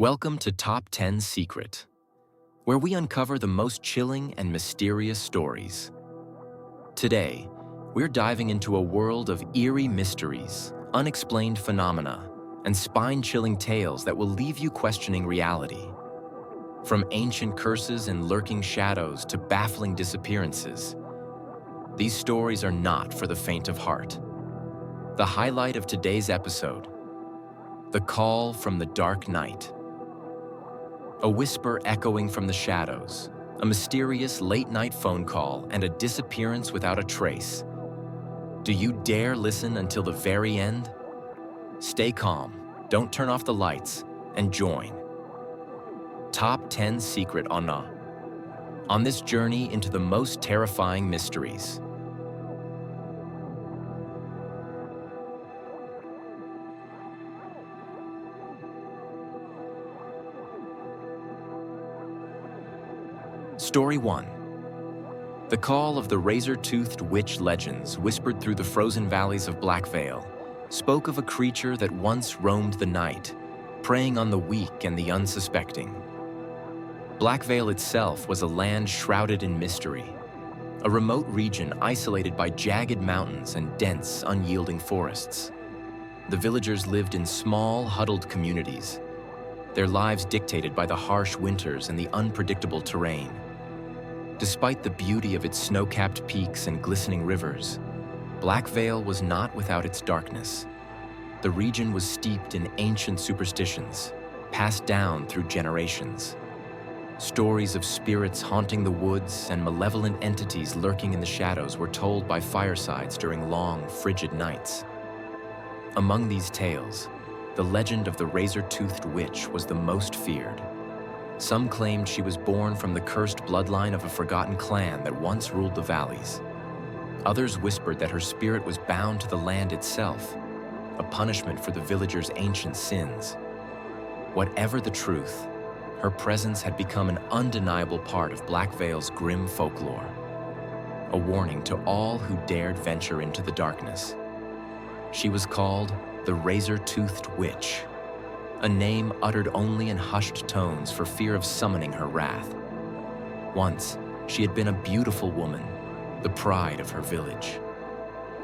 Welcome to Top 10 Secret, where we uncover the most chilling and mysterious stories. Today, we're diving into a world of eerie mysteries, unexplained phenomena, and spine-chilling tales that will leave you questioning reality. From ancient curses and lurking shadows to baffling disappearances, these stories are not for the faint of heart. The highlight of today's episode: the call from the dark night. A whisper echoing from the shadows, a mysterious late-night phone call, and a disappearance without a trace. Do you dare listen until the very end? Stay calm, don't turn off the lights, and join Top 10 Secret on this journey into the most terrifying mysteries. Story 1. The call of the razor-toothed witch legends whispered through the frozen valleys of Black Vale spoke of a creature that once roamed the night, preying on the weak and the unsuspecting. Black Vale itself was a land shrouded in mystery, a remote region isolated by jagged mountains and dense, unyielding forests. The villagers lived in small, huddled communities, their lives dictated by the harsh winters and the unpredictable terrain. Despite the beauty of its snow-capped peaks and glistening rivers, Black Vale was not without its darkness. The region was steeped in ancient superstitions, passed down through generations. Stories of spirits haunting the woods and malevolent entities lurking in the shadows were told by firesides during long, frigid nights. Among these tales, the legend of the razor-toothed witch was the most feared. Some claimed she was born from the cursed bloodline of a forgotten clan that once ruled the valleys. Others whispered that her spirit was bound to the land itself, a punishment for the villagers' ancient sins. Whatever the truth, her presence had become an undeniable part of Black Vale's grim folklore, a warning to all who dared venture into the darkness. She was called the razor-toothed witch, a name uttered only in hushed tones for fear of summoning her wrath. Once, she had been a beautiful woman, the pride of her village.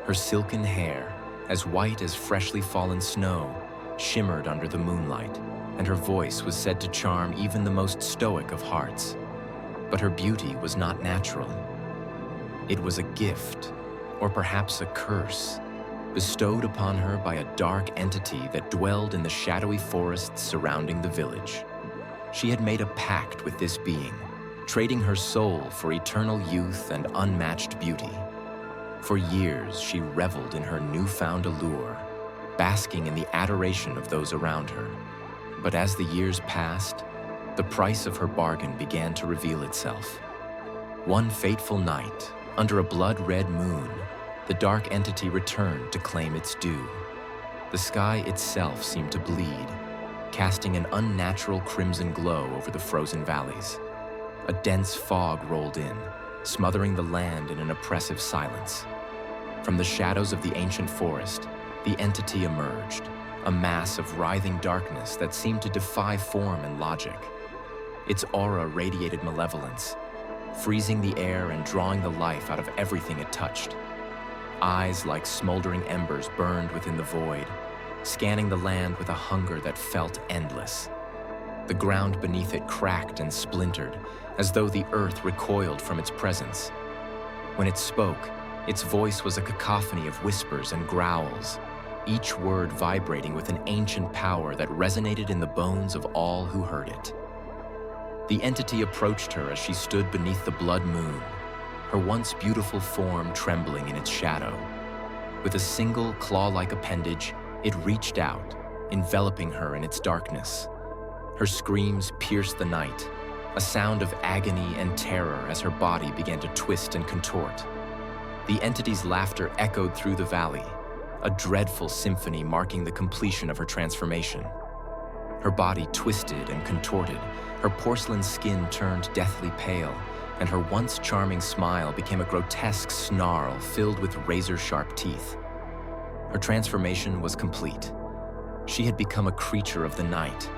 Her silken hair, as white as freshly fallen snow, shimmered under the moonlight, and her voice was said to charm even the most stoic of hearts. But her beauty was not natural. It was a gift, or perhaps a curse, bestowed upon her by a dark entity that dwelled in the shadowy forests surrounding the village. She had made a pact with this being, trading her soul for eternal youth and unmatched beauty. For years, she reveled in her newfound allure, basking in the adoration of those around her. But as the years passed, the price of her bargain began to reveal itself. One fateful night, under a blood-red moon, the dark entity returned to claim its due. The sky itself seemed to bleed, casting an unnatural crimson glow over the frozen valleys. A dense fog rolled in, smothering the land in an oppressive silence. From the shadows of the ancient forest, the entity emerged, a mass of writhing darkness that seemed to defy form and logic. Its aura radiated malevolence, freezing the air and drawing the life out of everything it touched. Eyes like smoldering embers burned within the void, scanning the land with a hunger that felt endless. The ground beneath it cracked and splintered, as though the earth recoiled from its presence. When it spoke, its voice was a cacophony of whispers and growls, each word vibrating with an ancient power that resonated in the bones of all who heard it. The entity approached her as she stood beneath the blood moon, her once beautiful form trembling in its shadow. With a single claw-like appendage, it reached out, enveloping her in its darkness. Her screams pierced the night, a sound of agony and terror as her body began to twist and contort. The entity's laughter echoed through the valley, a dreadful symphony marking the completion of her transformation. Her body twisted and contorted, her porcelain skin turned deathly pale, and her once charming smile became a grotesque snarl filled with razor-sharp teeth. Her transformation was complete. She had become a creature of the night,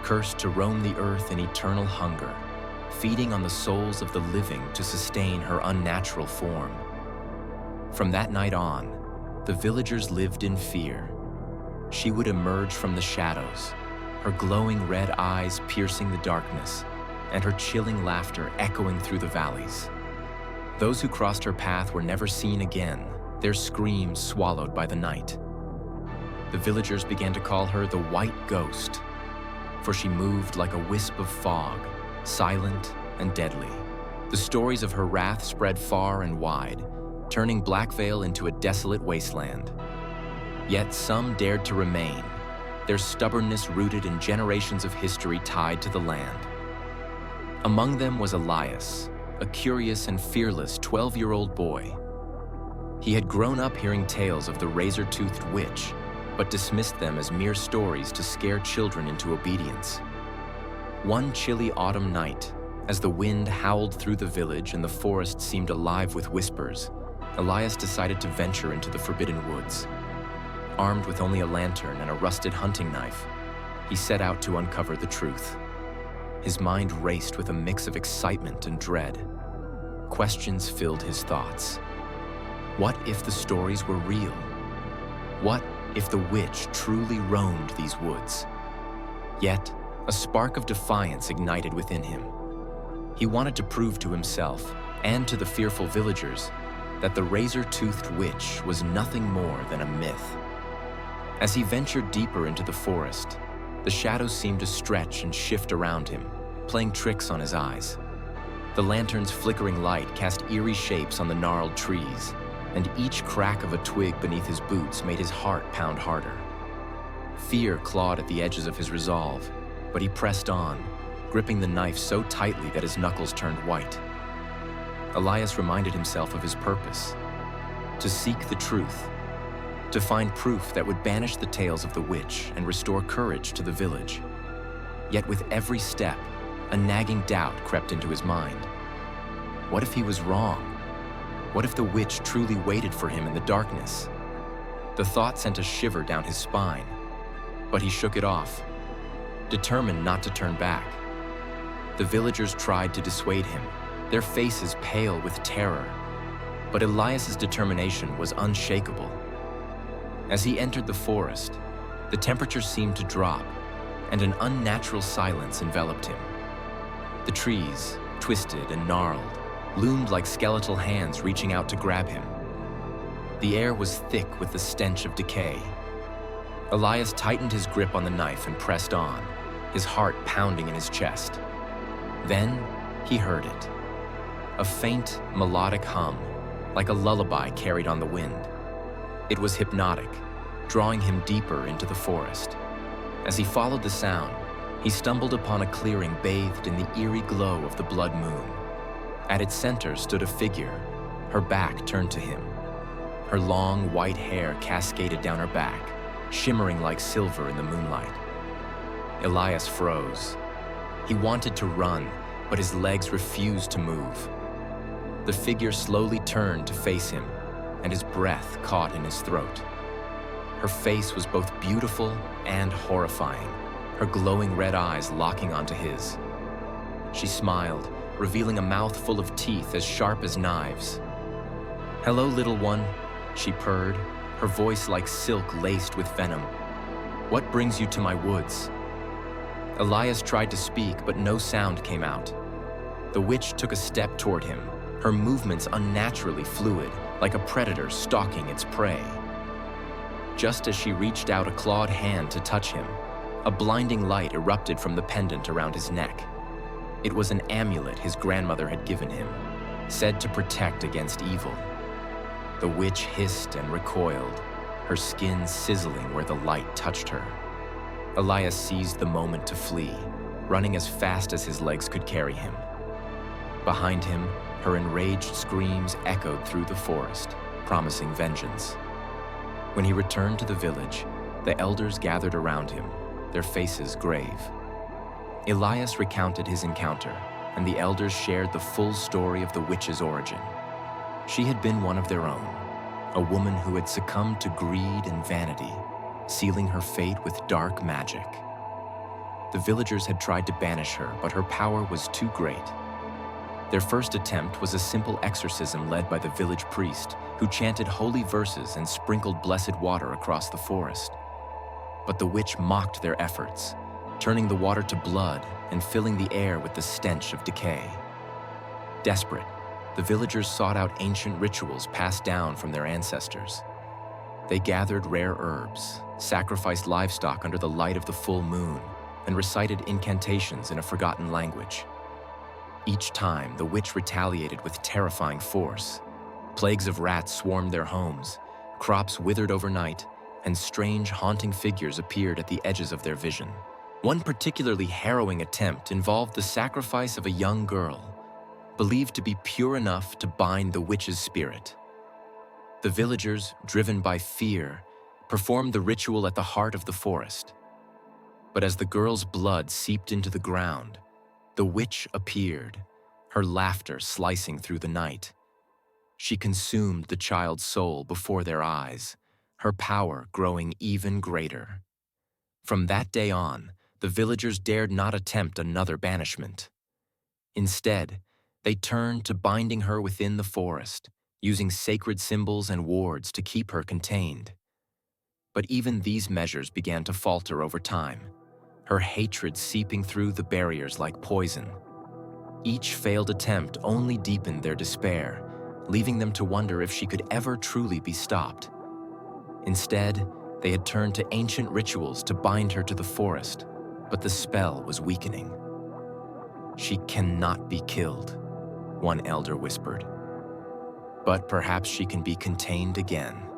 cursed to roam the earth in eternal hunger, feeding on the souls of the living to sustain her unnatural form. From that night on, the villagers lived in fear. She would emerge from the shadows, her glowing red eyes piercing the darkness, and her chilling laughter echoing through the valleys. Those who crossed her path were never seen again, their screams swallowed by the night. The villagers began to call her the White Ghost, for she moved like a wisp of fog, silent and deadly. The stories of her wrath spread far and wide, turning Blackvale into a desolate wasteland. Yet some dared to remain, their stubbornness rooted in generations of history tied to the land. Among them was Elias, a curious and fearless 12-year-old boy. He had grown up hearing tales of the razor-toothed witch, but dismissed them as mere stories to scare children into obedience. One chilly autumn night, as the wind howled through the village and the forest seemed alive with whispers, Elias decided to venture into the forbidden woods. Armed with only a lantern and a rusted hunting knife, he set out to uncover the truth. His mind raced with a mix of excitement and dread. Questions filled his thoughts. What if the stories were real? What if the witch truly roamed these woods? Yet, a spark of defiance ignited within him. He wanted to prove to himself, and to the fearful villagers, that the razor-toothed witch was nothing more than a myth. As he ventured deeper into the forest, the shadows seemed to stretch and shift around him, playing tricks on his eyes. The lantern's flickering light cast eerie shapes on the gnarled trees, and each crack of a twig beneath his boots made his heart pound harder. Fear clawed at the edges of his resolve, but he pressed on, gripping the knife so tightly that his knuckles turned white. Elias reminded himself of his purpose: to seek the truth, to find proof that would banish the tales of the witch and restore courage to the village. Yet with every step, a nagging doubt crept into his mind. What if he was wrong? What if the witch truly waited for him in the darkness? The thought sent a shiver down his spine, but he shook it off, determined not to turn back. The villagers tried to dissuade him, their faces pale with terror, but Elias's determination was unshakable. As he entered the forest, the temperature seemed to drop, and an unnatural silence enveloped him. The trees, twisted and gnarled, loomed like skeletal hands reaching out to grab him. The air was thick with the stench of decay. Elias tightened his grip on the knife and pressed on, his heart pounding in his chest. Then he heard it. A faint, melodic hum, like a lullaby carried on the wind. It was hypnotic, drawing him deeper into the forest. As he followed the sound, he stumbled upon a clearing bathed in the eerie glow of the blood moon. At its center stood a figure, her back turned to him. Her long, white hair cascaded down her back, shimmering like silver in the moonlight. Elias froze. He wanted to run, but his legs refused to move. The figure slowly turned to face him, and his breath caught in his throat. Her face was both beautiful and horrifying, her glowing red eyes locking onto his. She smiled, revealing a mouth full of teeth as sharp as knives. "Hello, little one," she purred, her voice like silk laced with venom. "What brings you to my woods?" Elias tried to speak, but no sound came out. The witch took a step toward him, her movements unnaturally fluid, like a predator stalking its prey. Just as she reached out a clawed hand to touch him, a blinding light erupted from the pendant around his neck. It was an amulet his grandmother had given him, said to protect against evil. The witch hissed and recoiled, her skin sizzling where the light touched her. Elias seized the moment to flee, running as fast as his legs could carry him. Behind him, her enraged screams echoed through the forest, promising vengeance. When he returned to the village, the elders gathered around him, their faces grave. Elias recounted his encounter, and the elders shared the full story of the witch's origin. She had been one of their own, a woman who had succumbed to greed and vanity, sealing her fate with dark magic. The villagers had tried to banish her, but her power was too great. Their first attempt was a simple exorcism led by the village priest, who chanted holy verses and sprinkled blessed water across the forest. But the witch mocked their efforts, turning the water to blood and filling the air with the stench of decay. Desperate, the villagers sought out ancient rituals passed down from their ancestors. They gathered rare herbs, sacrificed livestock under the light of the full moon, and recited incantations in a forgotten language. Each time, the witch retaliated with terrifying force. Plagues of rats swarmed their homes, crops withered overnight, and strange, haunting figures appeared at the edges of their vision. One particularly harrowing attempt involved the sacrifice of a young girl, believed to be pure enough to bind the witch's spirit. The villagers, driven by fear, performed the ritual at the heart of the forest. But as the girl's blood seeped into the ground, the witch appeared, her laughter slicing through the night. She consumed the child's soul before their eyes, her power growing even greater. From that day on, the villagers dared not attempt another banishment. Instead, they turned to binding her within the forest, using sacred symbols and wards to keep her contained. But even these measures began to falter over time, her hatred seeping through the barriers like poison. Each failed attempt only deepened their despair, leaving them to wonder if she could ever truly be stopped. Instead, they had turned to ancient rituals to bind her to the forest, but the spell was weakening. "She cannot be killed," one elder whispered. "But perhaps she can be contained again."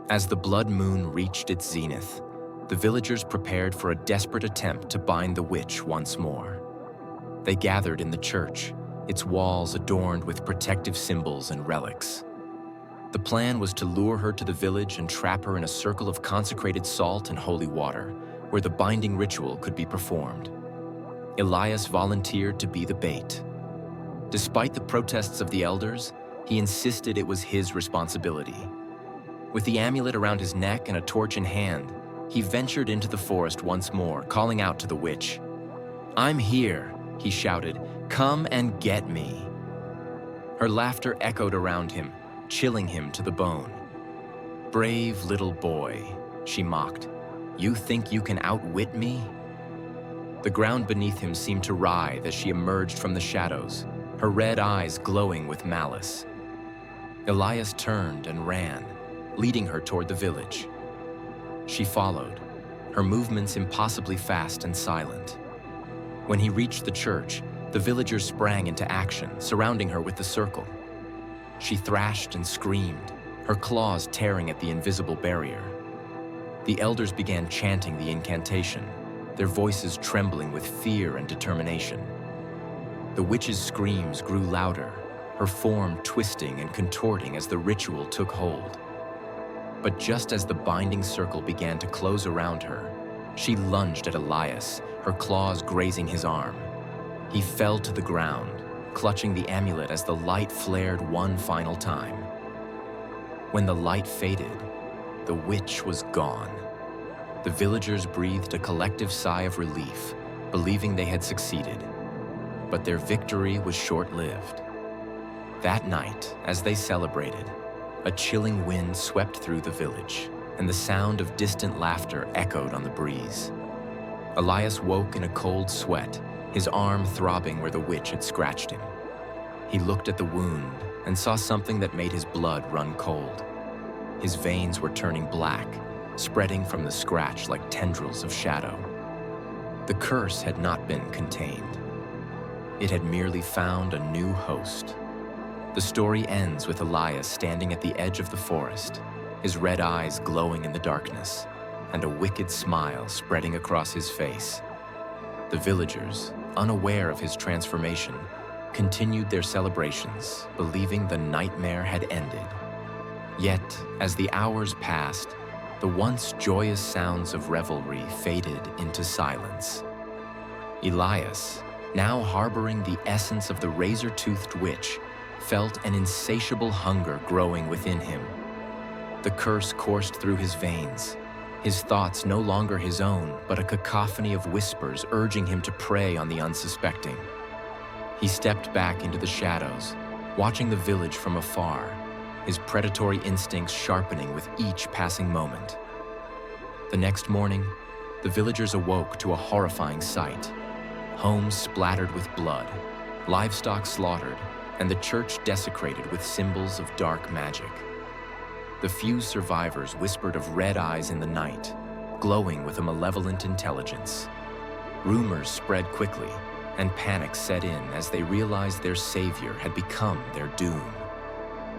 As the blood moon reached its zenith, the villagers prepared for a desperate attempt to bind the witch once more. They gathered in the church, its walls adorned with protective symbols and relics. The plan was to lure her to the village and trap her in a circle of consecrated salt and holy water, where the binding ritual could be performed. Elias volunteered to be the bait. Despite the protests of the elders, he insisted it was his responsibility. With the amulet around his neck and a torch in hand, he ventured into the forest once more, calling out to the witch. "I'm here," he shouted. "Come and get me." Her laughter echoed around him, chilling him to the bone. "Brave little boy," she mocked. "You think you can outwit me?" The ground beneath him seemed to writhe as she emerged from the shadows, her red eyes glowing with malice. Elias turned and ran, leading her toward the village. She followed, her movements impossibly fast and silent. When he reached the church, the villagers sprang into action, surrounding her with the circle. She thrashed and screamed, her claws tearing at the invisible barrier. The elders began chanting the incantation, their voices trembling with fear and determination. The witch's screams grew louder, her form twisting and contorting as the ritual took hold. But just as the binding circle began to close around her, she lunged at Elias, her claws grazing his arm. He fell to the ground, clutching the amulet as the light flared one final time. When the light faded, the witch was gone. The villagers breathed a collective sigh of relief, believing they had succeeded. But their victory was short-lived. That night, as they celebrated, a chilling wind swept through the village, and the sound of distant laughter echoed on the breeze. Elias woke in a cold sweat, his arm throbbing where the witch had scratched him. He looked at the wound and saw something that made his blood run cold. His veins were turning black, spreading from the scratch like tendrils of shadow. The curse had not been contained. It had merely found a new host. The story ends with Elias standing at the edge of the forest, his red eyes glowing in the darkness, and a wicked smile spreading across his face. The villagers, unaware of his transformation, continued their celebrations, believing the nightmare had ended. Yet, as the hours passed, the once joyous sounds of revelry faded into silence. Elias, now harboring the essence of the razor-toothed witch, felt an insatiable hunger growing within him. The curse coursed through his veins, his thoughts no longer his own, but a cacophony of whispers urging him to prey on the unsuspecting. He stepped back into the shadows, watching the village from afar, his predatory instincts sharpening with each passing moment. The next morning, the villagers awoke to a horrifying sight. Homes splattered with blood, livestock slaughtered, and the church desecrated with symbols of dark magic. The few survivors whispered of red eyes in the night, glowing with a malevolent intelligence. Rumors spread quickly, and panic set in as they realized their savior had become their doom.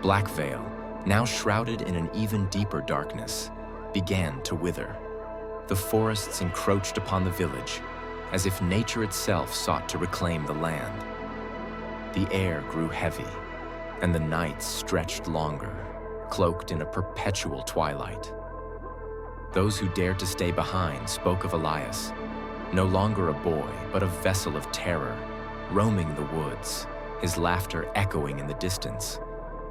Black Veil, now shrouded in an even deeper darkness, began to wither. The forests encroached upon the village, as if nature itself sought to reclaim the land. The air grew heavy, and the nights stretched longer, cloaked in a perpetual twilight. Those who dared to stay behind spoke of Elias, no longer a boy, but a vessel of terror, roaming the woods, his laughter echoing in the distance,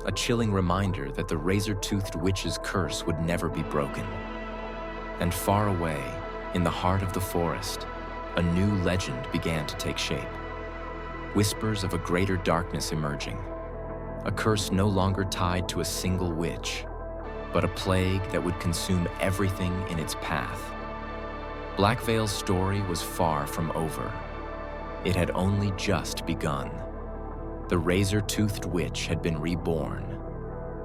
a chilling reminder that the razor-toothed witch's curse would never be broken. And far away, in the heart of the forest, a new legend began to take shape. Whispers of a greater darkness emerging, a curse no longer tied to a single witch, but a plague that would consume everything in its path. Black Veil's story was far from over. It had only just begun. The razor-toothed witch had been reborn,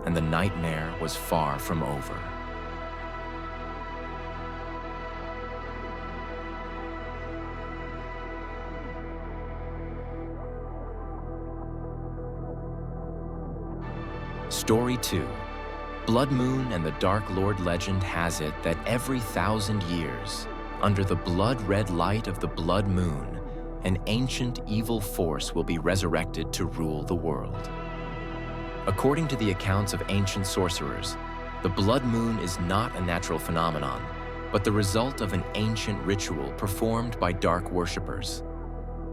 and the nightmare was far from over. Story 2. Blood Moon and the Dark Lord legend has it that every 1,000 years, under the blood-red light of the blood moon, an ancient evil force will be resurrected to rule the world. According to the accounts of ancient sorcerers, the blood moon is not a natural phenomenon, but the result of an ancient ritual performed by dark worshippers.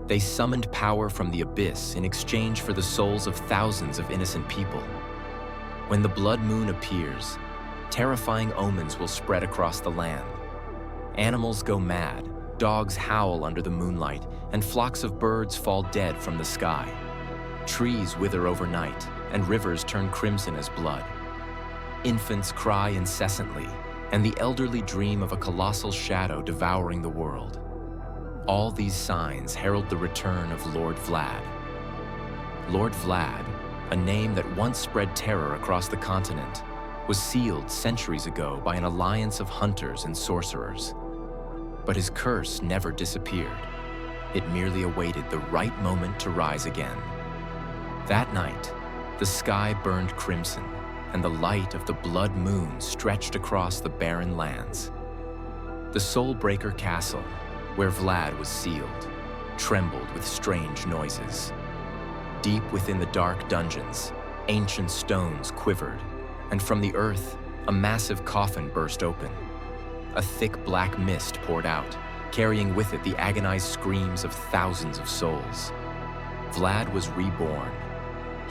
They summoned power from the abyss in exchange for the souls of thousands of innocent people. When the blood moon appears, terrifying omens will spread across the land. Animals go mad, dogs howl under the moonlight, and flocks of birds fall dead from the sky. Trees wither overnight, and rivers turn crimson as blood. Infants cry incessantly, and the elderly dream of a colossal shadow devouring the world. All these signs herald the return of Lord Vlad. Lord Vlad, a name that once spread terror across the continent, was sealed centuries ago by an alliance of hunters and sorcerers. But his curse never disappeared. It merely awaited the right moment to rise again. That night, the sky burned crimson, and the light of the blood moon stretched across the barren lands. The Soulbreaker Castle, where Vlad was sealed, trembled with strange noises. Deep within the dark dungeons, ancient stones quivered, and from the earth, a massive coffin burst open. A thick black mist poured out, carrying with it the agonized screams of thousands of souls. Vlad was reborn.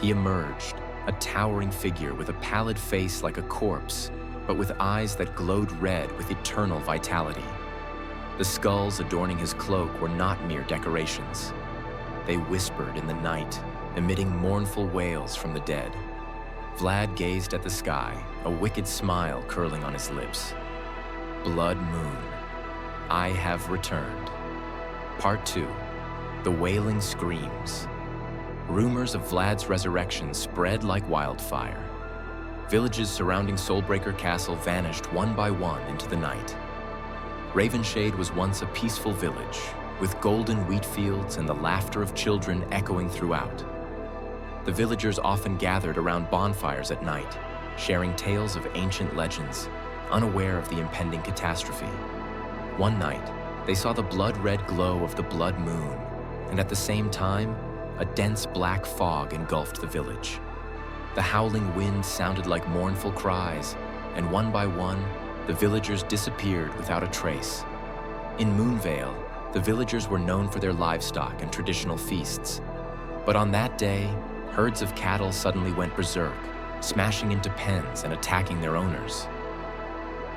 He emerged, a towering figure with a pallid face like a corpse, but with eyes that glowed red with eternal vitality. The skulls adorning his cloak were not mere decorations. They whispered in the night, emitting mournful wails from the dead. Vlad gazed at the sky, a wicked smile curling on his lips. Blood Moon, I have returned. Part 2, The Wailing Screams. Rumors of Vlad's resurrection spread like wildfire. Villages surrounding Soulbreaker Castle vanished one by one into the night. Ravenshade was once a peaceful village, with golden wheat fields and the laughter of children echoing throughout. The villagers often gathered around bonfires at night, sharing tales of ancient legends, unaware of the impending catastrophe. One night, they saw the blood-red glow of the blood moon, and at the same time, a dense black fog engulfed the village. The howling wind sounded like mournful cries, and one by one, the villagers disappeared without a trace. In Moonvale, the villagers were known for their livestock and traditional feasts. But on that day, herds of cattle suddenly went berserk, smashing into pens and attacking their owners.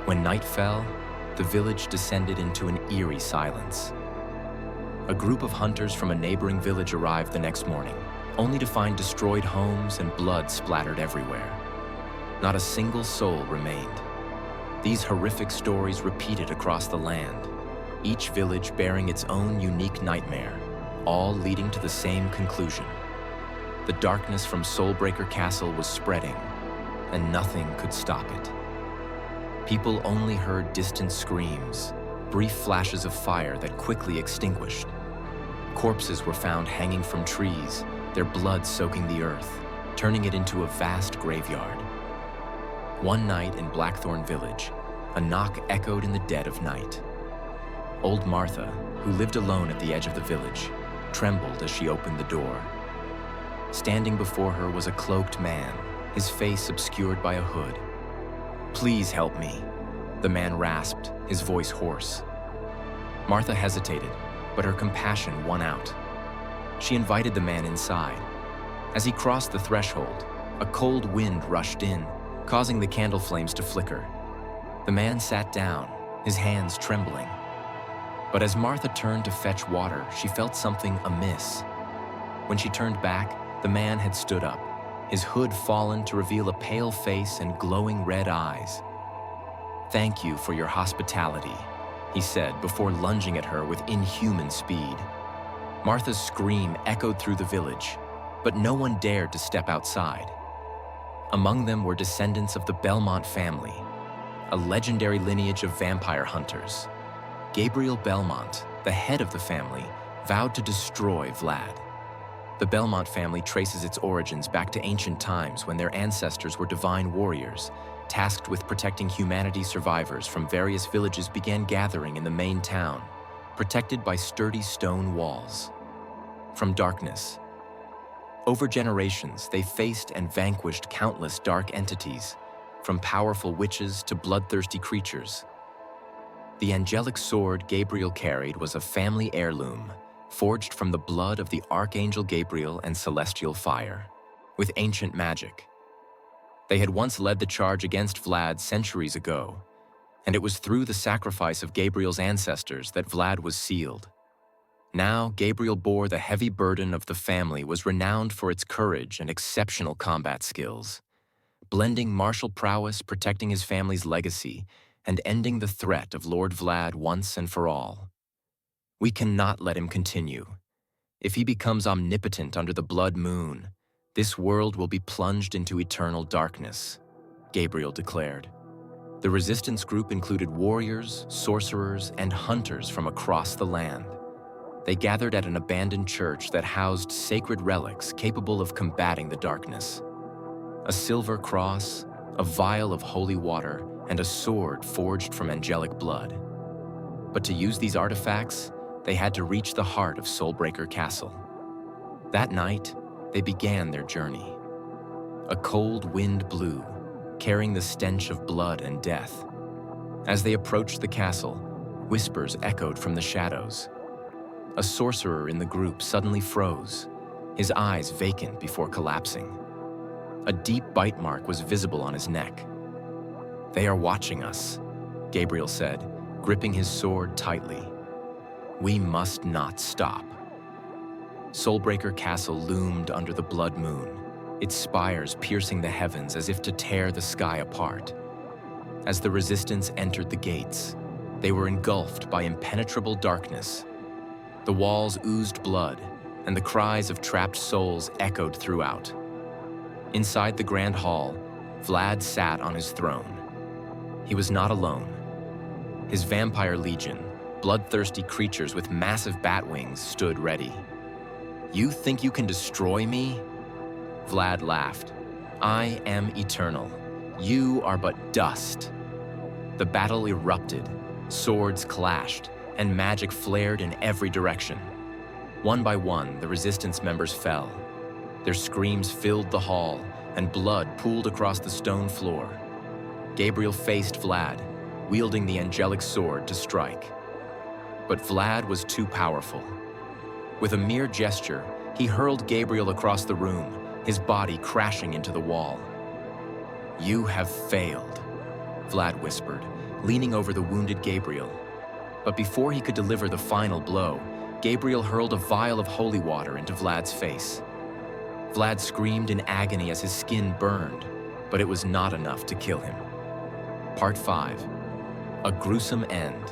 When night fell, the village descended into an eerie silence. A group of hunters from a neighboring village arrived the next morning, only to find destroyed homes and blood splattered everywhere. Not a single soul remained. These horrific stories repeated across the land, each village bearing its own unique nightmare, all leading to the same conclusion. The darkness from Soulbreaker Castle was spreading, and nothing could stop it. People only heard distant screams, brief flashes of fire that quickly extinguished. Corpses were found hanging from trees, their blood soaking the earth, turning it into a vast graveyard. One night in Blackthorn Village, a knock echoed in the dead of night. Old Martha, who lived alone at the edge of the village, trembled as she opened the door. Standing before her was a cloaked man, his face obscured by a hood. "Please help me," the man rasped, his voice hoarse. Martha hesitated, but her compassion won out. She invited the man inside. As he crossed the threshold, a cold wind rushed in, causing the candle flames to flicker. The man sat down, his hands trembling. But as Martha turned to fetch water, she felt something amiss. When she turned back, the man had stood up, his hood fallen to reveal a pale face and glowing red eyes. "Thank you for your hospitality," he said before lunging at her with inhuman speed. Martha's scream echoed through the village, but no one dared to step outside. Among them were descendants of the Belmont family, a legendary lineage of vampire hunters. Gabriel Belmont, the head of the family, vowed to destroy Vlad. The Belmont family traces its origins back to ancient times when their ancestors were divine warriors, tasked with protecting humanity's survivors from various villages began gathering in the main town, protected by sturdy stone walls. From darkness. Over generations, they faced and vanquished countless dark entities, from powerful witches to bloodthirsty creatures. The angelic sword Gabriel carried was a family heirloom, forged from the blood of the Archangel Gabriel and celestial fire, with ancient magic. They had once led the charge against Vlad centuries ago, and it was through the sacrifice of Gabriel's ancestors that Vlad was sealed. Now, Gabriel bore the heavy burden of the family was renowned for its courage and exceptional combat skills, blending martial prowess protecting his family's legacy and ending the threat of Lord Vlad once and for all. "We cannot let him continue. If he becomes omnipotent under the blood moon, this world will be plunged into eternal darkness," Gabriel declared. The resistance group included warriors, sorcerers, and hunters from across the land. They gathered at an abandoned church that housed sacred relics capable of combating the darkness. A silver cross, a vial of holy water, and a sword forged from angelic blood. But to use these artifacts, they had to reach the heart of Soulbreaker Castle. That night, they began their journey. A cold wind blew, carrying the stench of blood and death. As they approached the castle, whispers echoed from the shadows. A sorcerer in the group suddenly froze, his eyes vacant before collapsing. A deep bite mark was visible on his neck. "They are watching us," Gabriel said, gripping his sword tightly. "We must not stop." Soulbreaker Castle loomed under the blood moon, its spires piercing the heavens as if to tear the sky apart. As the resistance entered the gates, they were engulfed by impenetrable darkness. The walls oozed blood, and the cries of trapped souls echoed throughout. Inside the grand hall, Vlad sat on his throne. He was not alone. His vampire legion, bloodthirsty creatures with massive bat wings, stood ready. "You think you can destroy me?" Vlad laughed. "I am eternal. You are but dust." The battle erupted, swords clashed, and magic flared in every direction. One by one, the resistance members fell. Their screams filled the hall, and blood pooled across the stone floor. Gabriel faced Vlad, wielding the angelic sword to strike. But Vlad was too powerful. With a mere gesture, he hurled Gabriel across the room, his body crashing into the wall. "You have failed," Vlad whispered, leaning over the wounded Gabriel. But before he could deliver the final blow, Gabriel hurled a vial of holy water into Vlad's face. Vlad screamed in agony as his skin burned, but it was not enough to kill him. Part 5. A gruesome end.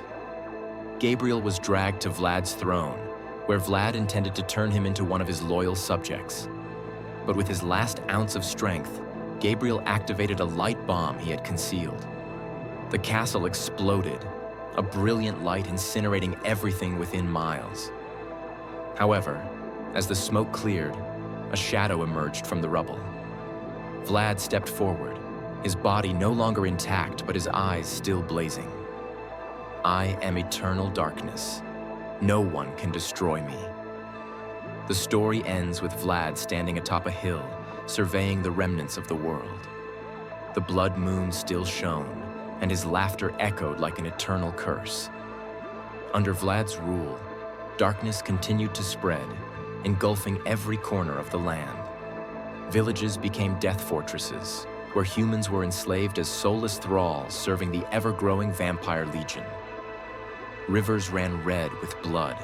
Gabriel was dragged to Vlad's throne, where Vlad intended to turn him into one of his loyal subjects. But with his last ounce of strength, Gabriel activated a light bomb he had concealed. The castle exploded, a brilliant light incinerating everything within miles. However, as the smoke cleared, a shadow emerged from the rubble. Vlad stepped forward, his body no longer intact but his eyes still blazing. I am eternal darkness. No one can destroy me. The story ends with Vlad standing atop a hill, surveying the remnants of the world. The blood moon still shone, and his laughter echoed like an eternal curse. Under Vlad's rule, darkness continued to spread, engulfing every corner of the land. Villages became death fortresses, where humans were enslaved as soulless thralls serving the ever-growing vampire legion. Rivers ran red with blood,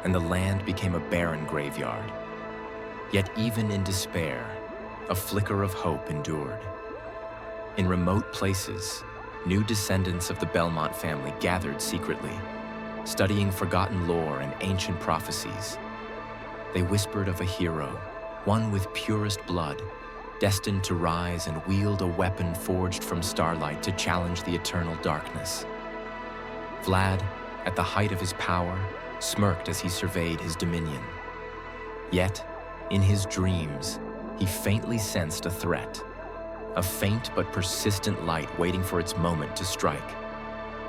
and the land became a barren graveyard. Yet even in despair, a flicker of hope endured. In remote places, new descendants of the Belmont family gathered secretly, studying forgotten lore and ancient prophecies. They whispered of a hero, one with purest blood, destined to rise and wield a weapon forged from starlight to challenge the eternal darkness. Vlad, at the height of his power, smirked as he surveyed his dominion. Yet, in his dreams, he faintly sensed a threat, a faint but persistent light waiting for its moment to strike.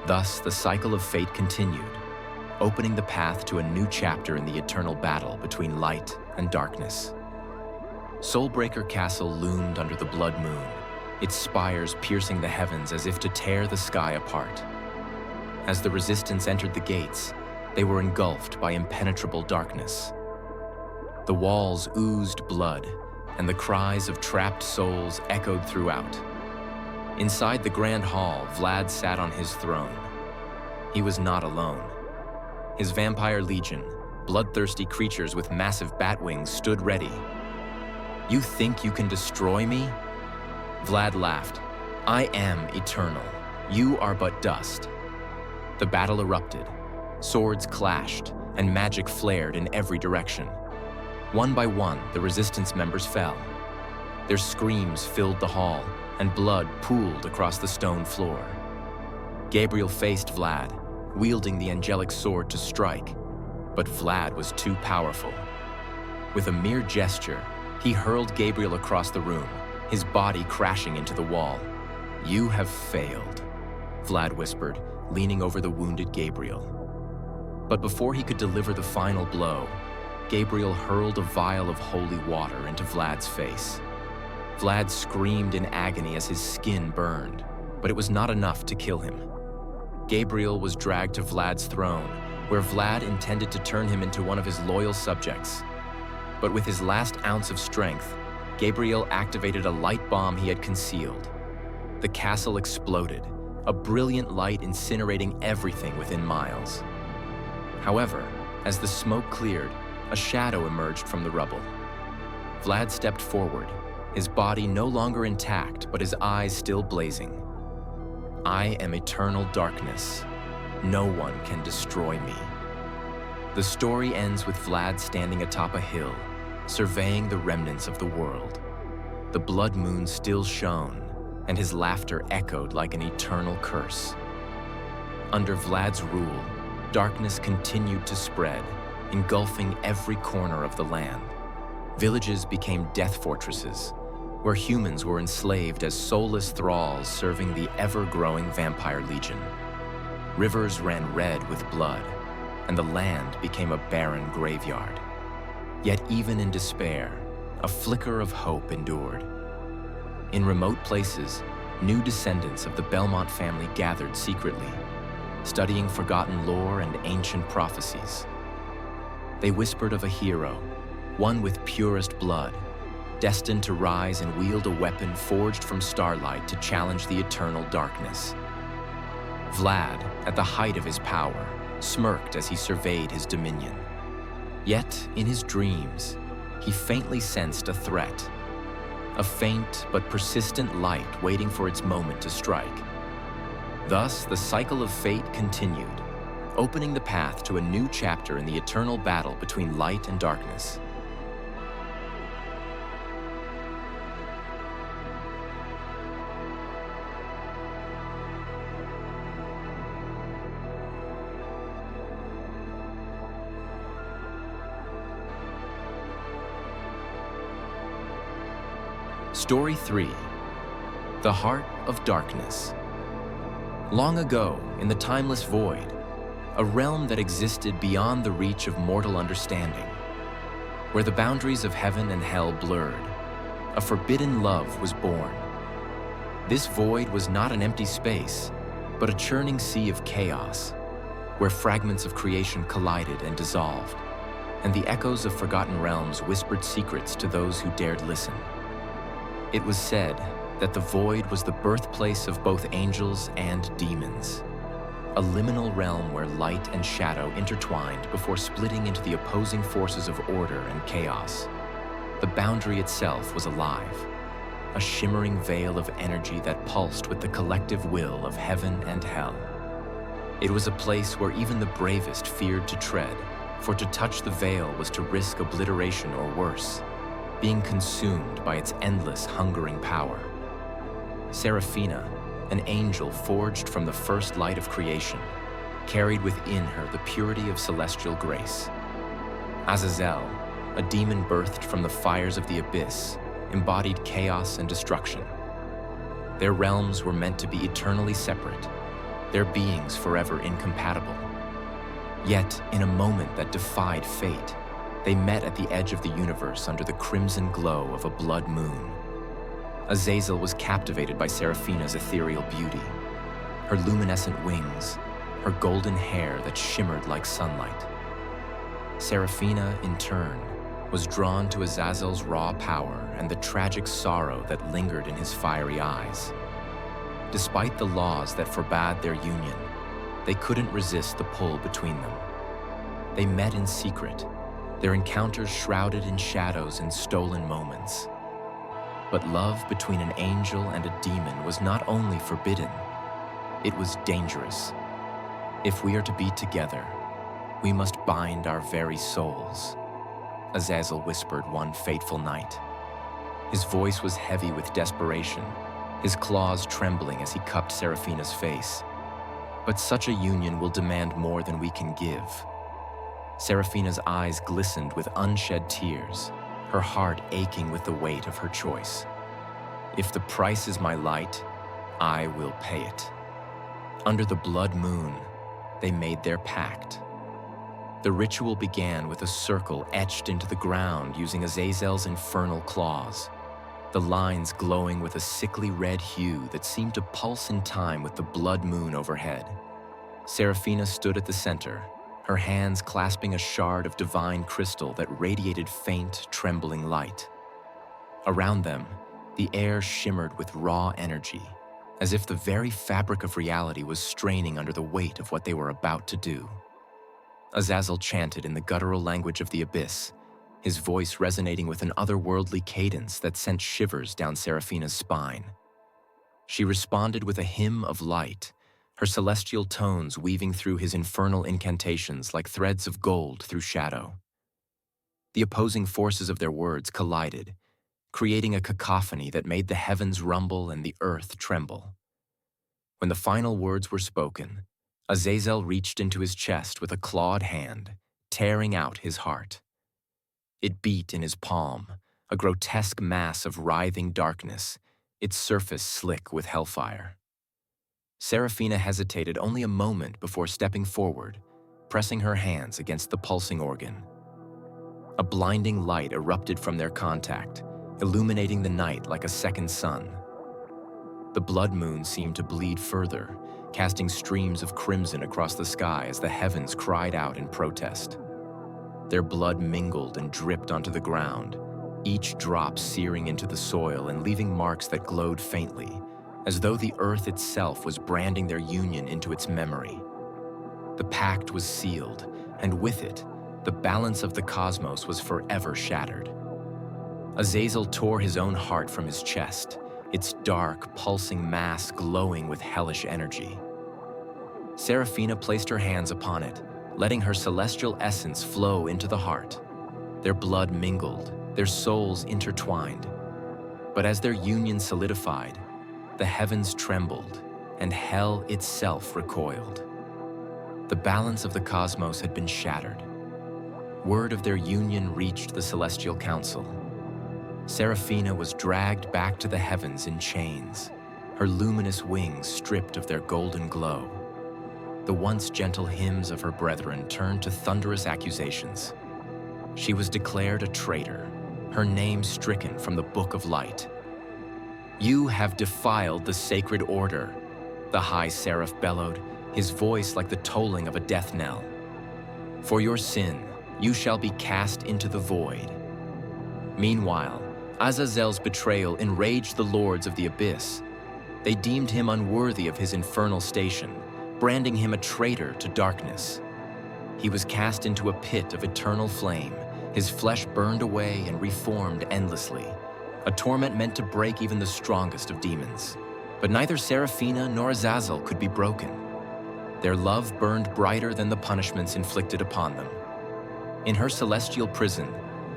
Thus, the cycle of fate continued, opening the path to a new chapter in the eternal battle between light and darkness. Soulbreaker Castle loomed under the blood moon, its spires piercing the heavens as if to tear the sky apart. As the resistance entered the gates, they were engulfed by impenetrable darkness. The walls oozed blood, and the cries of trapped souls echoed throughout. Inside the grand hall, Vlad sat on his throne. He was not alone. His vampire legion, bloodthirsty creatures with massive bat wings, stood ready. "You think you can destroy me?" Vlad laughed. "I am eternal. You are but dust." The battle erupted. Swords clashed, and magic flared in every direction. One by one, the resistance members fell. Their screams filled the hall, and blood pooled across the stone floor. Gabriel faced Vlad, wielding the angelic sword to strike, but Vlad was too powerful. With a mere gesture, he hurled Gabriel across the room, his body crashing into the wall. "You have failed," Vlad whispered, leaning over the wounded Gabriel. But before he could deliver the final blow, Gabriel hurled a vial of holy water into Vlad's face. Vlad screamed in agony as his skin burned, but it was not enough to kill him. Gabriel was dragged to Vlad's throne, where Vlad intended to turn him into one of his loyal subjects. But with his last ounce of strength, Gabriel activated a light bomb he had concealed. The castle exploded, a brilliant light incinerating everything within miles. However, as the smoke cleared, a shadow emerged from the rubble. Vlad stepped forward, his body no longer intact but his eyes still blazing. "I am eternal darkness. No one can destroy me." The story ends with Vlad standing atop a hill, surveying the remnants of the world. The blood moon still shone, and his laughter echoed like an eternal curse. Under Vlad's rule, darkness continued to spread, engulfing every corner of the land. Villages became death fortresses, where humans were enslaved as soulless thralls serving the ever-growing vampire legion. Rivers ran red with blood, and the land became a barren graveyard. Yet even in despair, a flicker of hope endured. In remote places, new descendants of the Belmont family gathered secretly, studying forgotten lore and ancient prophecies. They whispered of a hero, one with purest blood, destined to rise and wield a weapon forged from starlight to challenge the eternal darkness. Vlad, at the height of his power, smirked as he surveyed his dominion. Yet, in his dreams, he faintly sensed a threat. A faint but persistent light waiting for its moment to strike. Thus, the cycle of fate continued, opening the path to a new chapter in the eternal battle between light and darkness. Story 3. The Heart of Darkness. Long ago, in the timeless void, a realm that existed beyond the reach of mortal understanding, where the boundaries of heaven and hell blurred, a forbidden love was born. This void was not an empty space, but a churning sea of chaos, where fragments of creation collided and dissolved, and the echoes of forgotten realms whispered secrets to those who dared listen. It was said that the void was the birthplace of both angels and demons, a liminal realm where light and shadow intertwined before splitting into the opposing forces of order and chaos. The boundary itself was alive, a shimmering veil of energy that pulsed with the collective will of heaven and hell. It was a place where even the bravest feared to tread, for to touch the veil was to risk obliteration or worse, being consumed by its endless, hungering power. Seraphina, an angel forged from the first light of creation, carried within her the purity of celestial grace. Azazel, a demon birthed from the fires of the abyss, embodied chaos and destruction. Their realms were meant to be eternally separate, their beings forever incompatible. Yet, in a moment that defied fate, they met at the edge of the universe under the crimson glow of a blood moon. Azazel was captivated by Seraphina's ethereal beauty, her luminescent wings, her golden hair that shimmered like sunlight. Seraphina, in turn, was drawn to Azazel's raw power and the tragic sorrow that lingered in his fiery eyes. Despite the laws that forbade their union, they couldn't resist the pull between them. They met in secret, their encounters shrouded in shadows and stolen moments. But love between an angel and a demon was not only forbidden, it was dangerous. If we are to be together, we must bind our very souls, Azazel whispered one fateful night. His voice was heavy with desperation, his claws trembling as he cupped Seraphina's face. But such a union will demand more than we can give. Seraphina's eyes glistened with unshed tears, her heart aching with the weight of her choice. If the price is my light, I will pay it. Under the blood moon, they made their pact. The ritual began with a circle etched into the ground using Azazel's infernal claws, the lines glowing with a sickly red hue that seemed to pulse in time with the blood moon overhead. Seraphina stood at the center, her hands clasping a shard of divine crystal that radiated faint, trembling light. Around them, the air shimmered with raw energy, as if the very fabric of reality was straining under the weight of what they were about to do. Azazel chanted in the guttural language of the abyss, his voice resonating with an otherworldly cadence that sent shivers down Seraphina's spine. She responded with a hymn of light, her celestial tones weaving through his infernal incantations like threads of gold through shadow. The opposing forces of their words collided, creating a cacophony that made the heavens rumble and the earth tremble. When the final words were spoken, Azazel reached into his chest with a clawed hand, tearing out his heart. It beat in his palm, a grotesque mass of writhing darkness, its surface slick with hellfire. Seraphina hesitated only a moment before stepping forward, pressing her hands against the pulsing organ. A blinding light erupted from their contact, illuminating the night like a second sun. The blood moon seemed to bleed further, casting streams of crimson across the sky as the heavens cried out in protest. Their blood mingled and dripped onto the ground, each drop searing into the soil and leaving marks that glowed faintly, as though the earth itself was branding their union into its memory. The pact was sealed, and with it, the balance of the cosmos was forever shattered. Azazel tore his own heart from his chest, its dark, pulsing mass glowing with hellish energy. Seraphina placed her hands upon it, letting her celestial essence flow into the heart. Their blood mingled, their souls intertwined. But as their union solidified, the heavens trembled, and hell itself recoiled. The balance of the cosmos had been shattered. Word of their union reached the Celestial Council. Seraphina was dragged back to the heavens in chains, her luminous wings stripped of their golden glow. The once gentle hymns of her brethren turned to thunderous accusations. She was declared a traitor, her name stricken from the Book of Light. "You have defiled the sacred order," the high seraph bellowed, his voice like the tolling of a death knell. "For your sin, you shall be cast into the void." Meanwhile, Azazel's betrayal enraged the lords of the abyss. They deemed him unworthy of his infernal station, branding him a traitor to darkness. He was cast into a pit of eternal flame, his flesh burned away and reformed endlessly, a torment meant to break even the strongest of demons. But neither Seraphina nor Azazel could be broken. Their love burned brighter than the punishments inflicted upon them. In her celestial prison,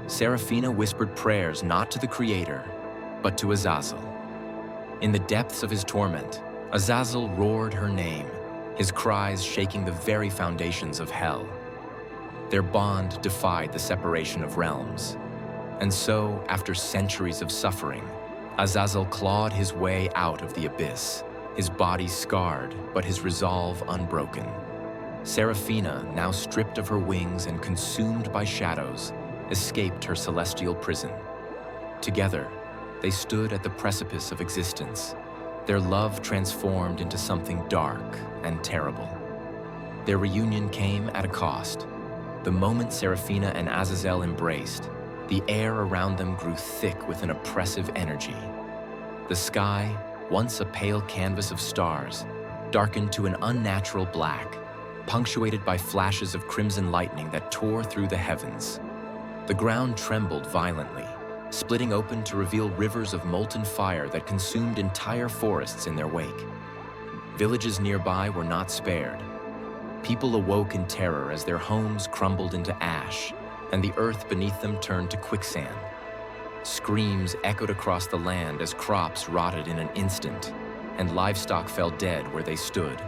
Seraphina whispered prayers not to the Creator, but to Azazel. In the depths of his torment, Azazel roared her name, his cries shaking the very foundations of hell. Their bond defied the separation of realms. And so, after centuries of suffering, Azazel clawed his way out of the abyss, his body scarred, but his resolve unbroken. Seraphina, now stripped of her wings and consumed by shadows, escaped her celestial prison. Together, they stood at the precipice of existence, their love transformed into something dark and terrible. Their reunion came at a cost. The moment Seraphina and Azazel embraced, the air around them grew thick with an oppressive energy. The sky, once a pale canvas of stars, darkened to an unnatural black, punctuated by flashes of crimson lightning that tore through the heavens. The ground trembled violently, splitting open to reveal rivers of molten fire that consumed entire forests in their wake. Villages nearby were not spared. People awoke in terror as their homes crumbled into ash, and the earth beneath them turned to quicksand. Screams echoed across the land as crops rotted in an instant, and livestock fell dead where they stood,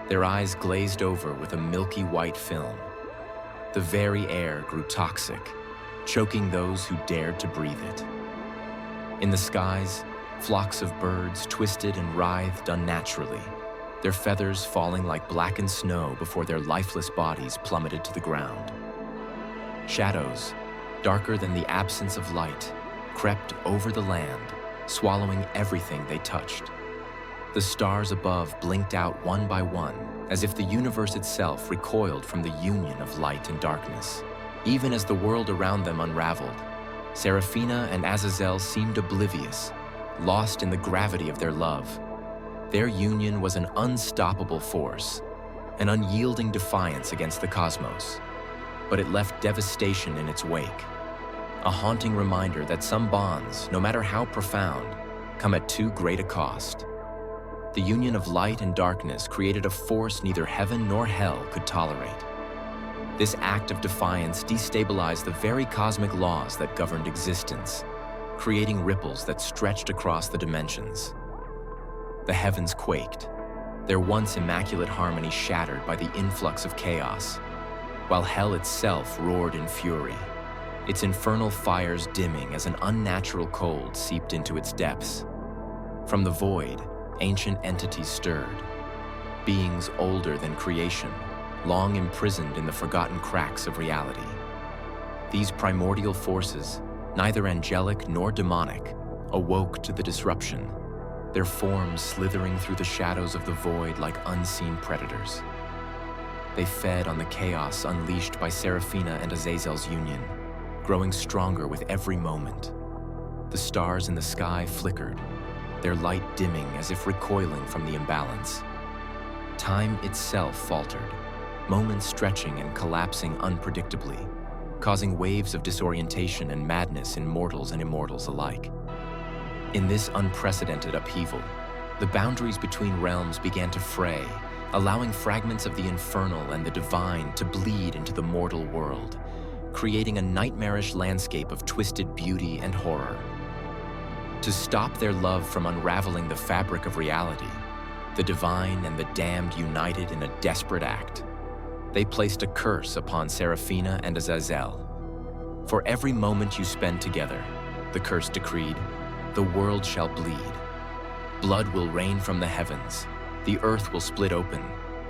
their eyes glazed over with a milky white film. The very air grew toxic, choking those who dared to breathe it. In the skies, flocks of birds twisted and writhed unnaturally, their feathers falling like blackened snow before their lifeless bodies plummeted to the ground. Shadows, darker than the absence of light, crept over the land, swallowing everything they touched. The stars above blinked out one by one, as if the universe itself recoiled from the union of light and darkness. Even as the world around them unraveled, Seraphina and Azazel seemed oblivious, lost in the gravity of their love. Their union was an unstoppable force, an unyielding defiance against the cosmos. But it left devastation in its wake, a haunting reminder that some bonds, no matter how profound, come at too great a cost. The union of light and darkness created a force neither heaven nor hell could tolerate. This act of defiance destabilized the very cosmic laws that governed existence, creating ripples that stretched across the dimensions. The heavens quaked, their once immaculate harmony shattered by the influx of chaos, while hell itself roared in fury, its infernal fires dimming as an unnatural cold seeped into its depths. From the void, ancient entities stirred, beings older than creation, long imprisoned in the forgotten cracks of reality. These primordial forces, neither angelic nor demonic, awoke to the disruption, their forms slithering through the shadows of the void like unseen predators. They fed on the chaos unleashed by Seraphina and Azazel's union, growing stronger with every moment. The stars in the sky flickered, their light dimming as if recoiling from the imbalance. Time itself faltered, moments stretching and collapsing unpredictably, causing waves of disorientation and madness in mortals and immortals alike. In this unprecedented upheaval, the boundaries between realms began to fray, allowing fragments of the infernal and the divine to bleed into the mortal world, creating a nightmarish landscape of twisted beauty and horror. To stop their love from unraveling the fabric of reality, the divine and the damned united in a desperate act. They placed a curse upon Seraphina and Azazel. For every moment you spend together, the curse decreed, the world shall bleed. Blood will rain from the heavens, the earth will split open,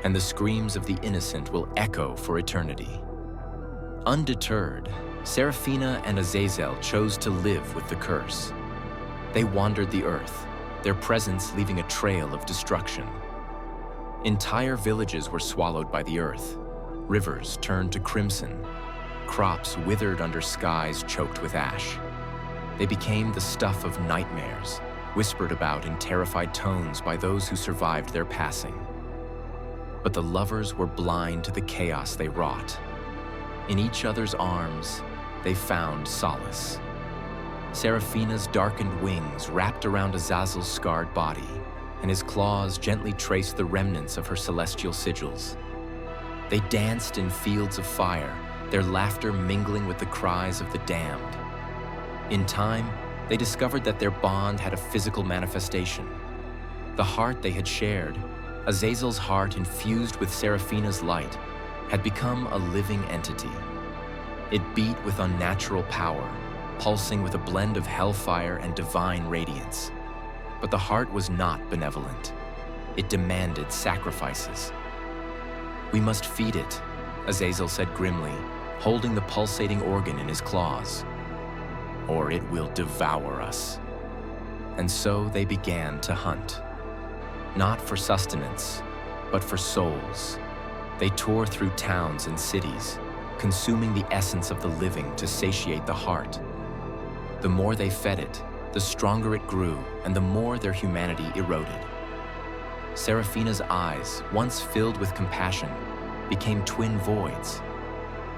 and the screams of the innocent will echo for eternity. Undeterred, Seraphina and Azazel chose to live with the curse. They wandered the earth, their presence leaving a trail of destruction. Entire villages were swallowed by the earth. Rivers turned to crimson. Crops withered under skies choked with ash. They became the stuff of nightmares, whispered about in terrified tones by those who survived their passing. But the lovers were blind to the chaos they wrought. In each other's arms, they found solace. Seraphina's darkened wings wrapped around Azazel's scarred body, and his claws gently traced the remnants of her celestial sigils. They danced in fields of fire, their laughter mingling with the cries of the damned. In time, they discovered that their bond had a physical manifestation. The heart they had shared, Azazel's heart infused with Seraphina's light, had become a living entity. It beat with unnatural power, pulsing with a blend of hellfire and divine radiance. But the heart was not benevolent. It demanded sacrifices. "We must feed it," Azazel said grimly, holding the pulsating organ in his claws. "Or it will devour us." And so they began to hunt. Not for sustenance, but for souls. They tore through towns and cities, consuming the essence of the living to satiate the heart. The more they fed it, the stronger it grew, and the more their humanity eroded. Seraphina's eyes, once filled with compassion, became twin voids.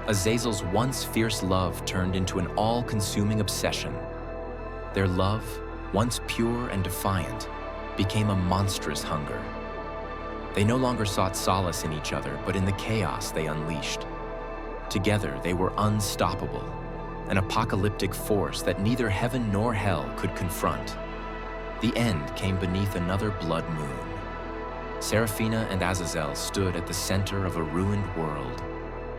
Azazel's once fierce love turned into an all-consuming obsession. Their love, once pure and defiant, became a monstrous hunger. They no longer sought solace in each other, but in the chaos they unleashed. Together, they were unstoppable, an apocalyptic force that neither heaven nor hell could confront. The end came beneath another blood moon. Seraphina and Azazel stood at the center of a ruined world,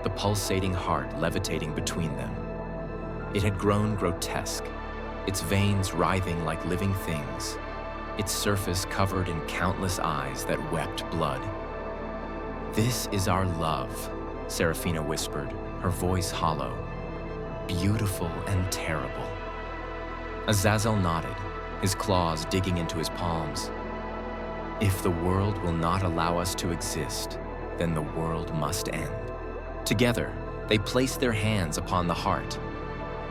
the pulsating heart levitating between them. It had grown grotesque, its veins writhing like living things, its surface covered in countless eyes that wept blood. "This is our love," Seraphina whispered, her voice hollow. "Beautiful and terrible." Azazel nodded, his claws digging into his palms. "If the world will not allow us to exist, then the world must end." Together, they placed their hands upon the heart.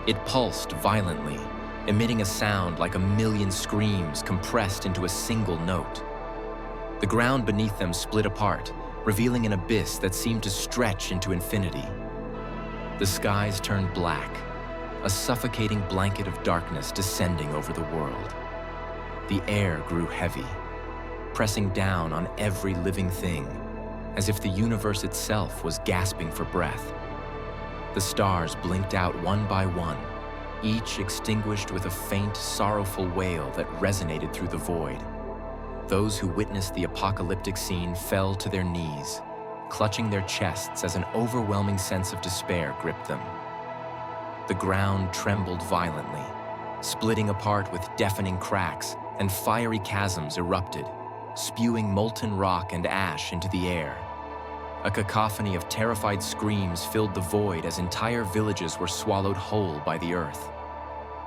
It pulsed violently, emitting a sound like a million screams compressed into a single note. The ground beneath them split apart, revealing an abyss that seemed to stretch into infinity. The skies turned black, a suffocating blanket of darkness descending over the world. The air grew heavy, pressing down on every living thing, as if the universe itself was gasping for breath. The stars blinked out one by one, each extinguished with a faint, sorrowful wail that resonated through the void. Those who witnessed the apocalyptic scene fell to their knees, clutching their chests as an overwhelming sense of despair gripped them. The ground trembled violently, splitting apart with deafening cracks, and fiery chasms erupted, spewing molten rock and ash into the air. A cacophony of terrified screams filled the void as entire villages were swallowed whole by the earth.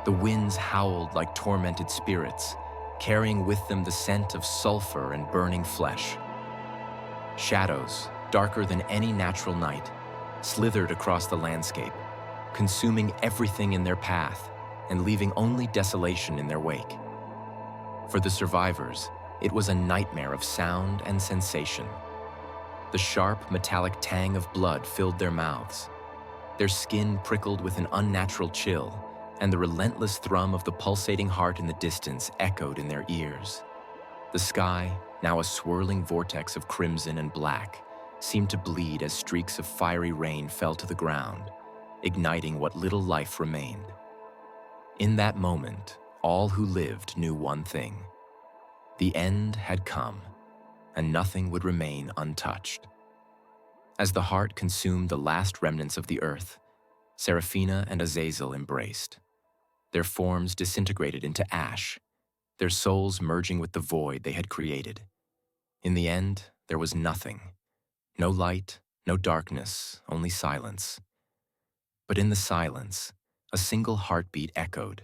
The winds howled like tormented spirits, carrying with them the scent of sulfur and burning flesh. Shadows, darker than any natural night, slithered across the landscape, consuming everything in their path and leaving only desolation in their wake. For the survivors, it was a nightmare of sound and sensation. The sharp, metallic tang of blood filled their mouths. Their skin prickled with an unnatural chill, and the relentless thrum of the pulsating heart in the distance echoed in their ears. The sky, now a swirling vortex of crimson and black, seemed to bleed as streaks of fiery rain fell to the ground, igniting what little life remained. In that moment, all who lived knew one thing. The end had come, and nothing would remain untouched. As the heart consumed the last remnants of the earth, Seraphina and Azazel embraced. Their forms disintegrated into ash, their souls merging with the void they had created. In the end, there was nothing. No light, no darkness, only silence. But in the silence, a single heartbeat echoed.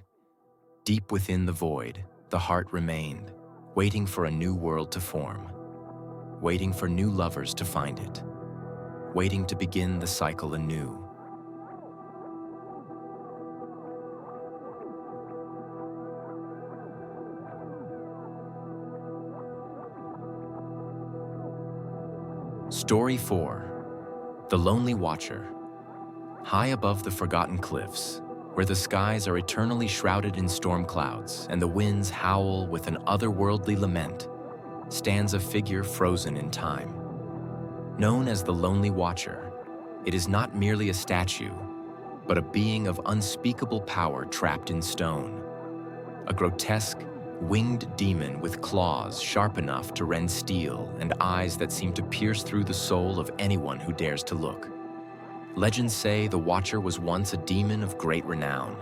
Deep within the void, the heart remained, waiting for a new world to form, waiting for new lovers to find it, waiting to begin the cycle anew. Story 4. The Lonely Watcher. High above the forgotten cliffs, where the skies are eternally shrouded in storm clouds and the winds howl with an otherworldly lament, stands a figure frozen in time. Known as the Lonely Watcher, it is not merely a statue, but a being of unspeakable power trapped in stone. A grotesque, winged demon with claws sharp enough to rend steel and eyes that seem to pierce through the soul of anyone who dares to look. Legends say the Watcher was once a demon of great renown,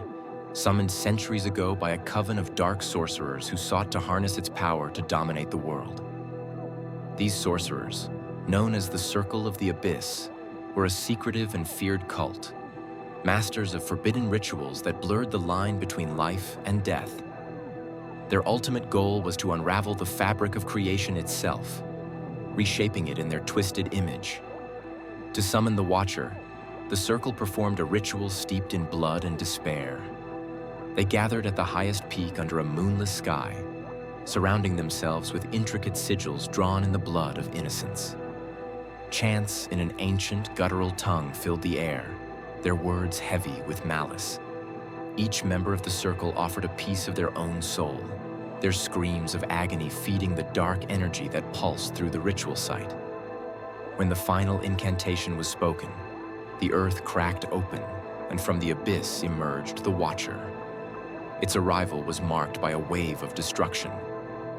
summoned centuries ago by a coven of dark sorcerers who sought to harness its power to dominate the world. These sorcerers, known as the Circle of the Abyss, were a secretive and feared cult, masters of forbidden rituals that blurred the line between life and death. Their ultimate goal was to unravel the fabric of creation itself, reshaping it in their twisted image. To summon the Watcher, the Circle performed a ritual steeped in blood and despair. They gathered at the highest peak under a moonless sky, surrounding themselves with intricate sigils drawn in the blood of innocence. Chants in an ancient, guttural tongue filled the air, their words heavy with malice. Each member of the Circle offered a piece of their own soul, their screams of agony feeding the dark energy that pulsed through the ritual site. When the final incantation was spoken, the earth cracked open, and from the abyss emerged the Watcher. Its arrival was marked by a wave of destruction.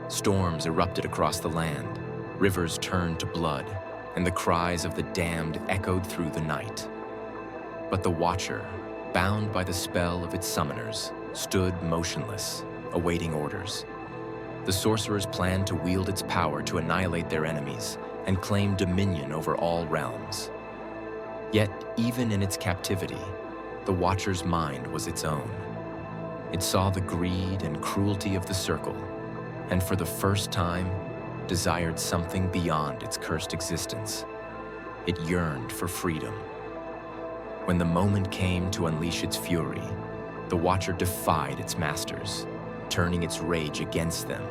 Storms erupted across the land, rivers turned to blood, and the cries of the damned echoed through the night. But the Watcher, bound by the spell of its summoners, stood motionless, awaiting orders. The sorcerers planned to wield its power to annihilate their enemies and claim dominion over all realms. Yet, even in its captivity, the Watcher's mind was its own. It saw the greed and cruelty of the Circle, and for the first time, desired something beyond its cursed existence. It yearned for freedom. When the moment came to unleash its fury, the Watcher defied its masters, turning its rage against them.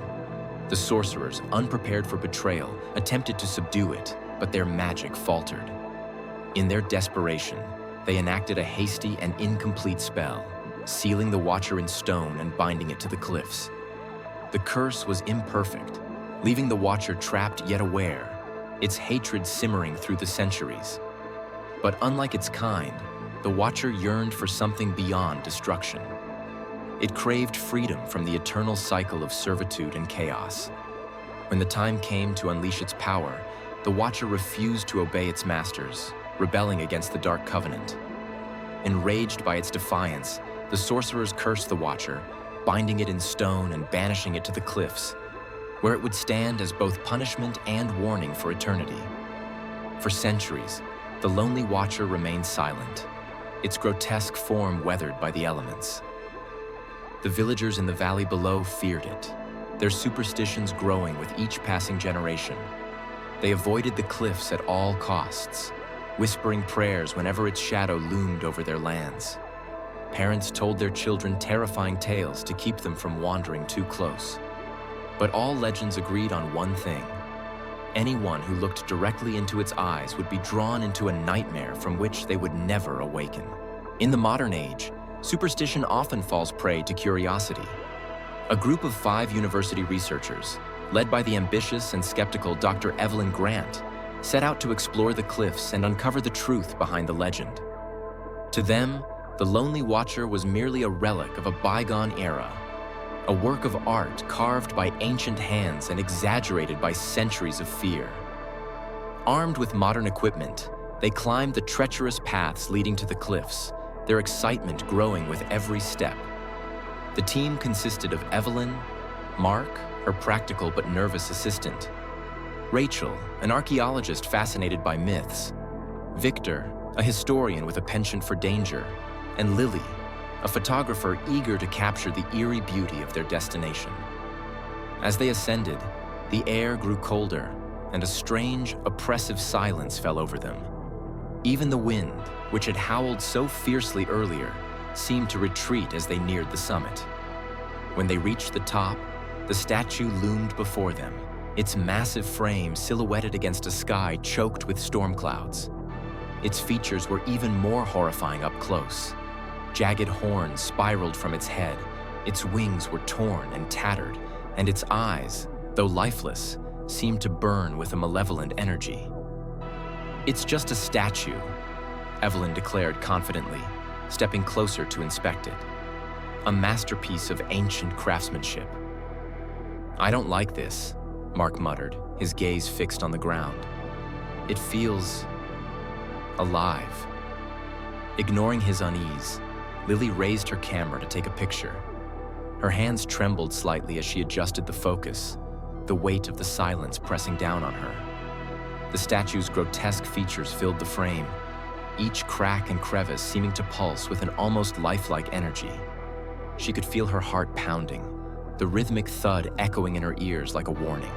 The sorcerers, unprepared for betrayal, attempted to subdue it, but their magic faltered. In their desperation, they enacted a hasty and incomplete spell, sealing the Watcher in stone and binding it to the cliffs. The curse was imperfect, leaving the Watcher trapped yet aware, its hatred simmering through the centuries. But unlike its kind, the Watcher yearned for something beyond destruction. It craved freedom from the eternal cycle of servitude and chaos. When the time came to unleash its power, the Watcher refused to obey its masters, rebelling against the Dark Covenant. Enraged by its defiance, the sorcerers cursed the Watcher, binding it in stone and banishing it to the cliffs, where it would stand as both punishment and warning for eternity. For centuries, the Lonely Watcher remained silent, its grotesque form weathered by the elements. The villagers in the valley below feared it, their superstitions growing with each passing generation. They avoided the cliffs at all costs, whispering prayers whenever its shadow loomed over their lands. Parents told their children terrifying tales to keep them from wandering too close. But all legends agreed on one thing. Anyone who looked directly into its eyes would be drawn into a nightmare from which they would never awaken. In the modern age, superstition often falls prey to curiosity. A group of 5 university researchers, led by the ambitious and skeptical Dr. Evelyn Grant, set out to explore the cliffs and uncover the truth behind the legend. To them, the Lonely Watcher was merely a relic of a bygone era, a work of art carved by ancient hands and exaggerated by centuries of fear. Armed with modern equipment, they climbed the treacherous paths leading to the cliffs, their excitement growing with every step. The team consisted of Evelyn, Mark, her practical but nervous assistant, Rachel, an archaeologist fascinated by myths, Victor, a historian with a penchant for danger, and Lily, a photographer eager to capture the eerie beauty of their destination. As they ascended, the air grew colder, and a strange, oppressive silence fell over them. Even the wind, which had howled so fiercely earlier, seemed to retreat as they neared the summit. When they reached the top, the statue loomed before them, its massive frame silhouetted against a sky choked with storm clouds. Its features were even more horrifying up close. Jagged horns spiraled from its head, its wings were torn and tattered, and its eyes, though lifeless, seemed to burn with a malevolent energy. "It's just a statue," Evelyn declared confidently, stepping closer to inspect it. "A masterpiece of ancient craftsmanship." "I don't like this," Mark muttered, his gaze fixed on the ground. "It feels alive." Ignoring his unease, Lily raised her camera to take a picture. Her hands trembled slightly as she adjusted the focus, the weight of the silence pressing down on her. The statue's grotesque features filled the frame, each crack and crevice seeming to pulse with an almost lifelike energy. She could feel her heart pounding, the rhythmic thud echoing in her ears like a warning.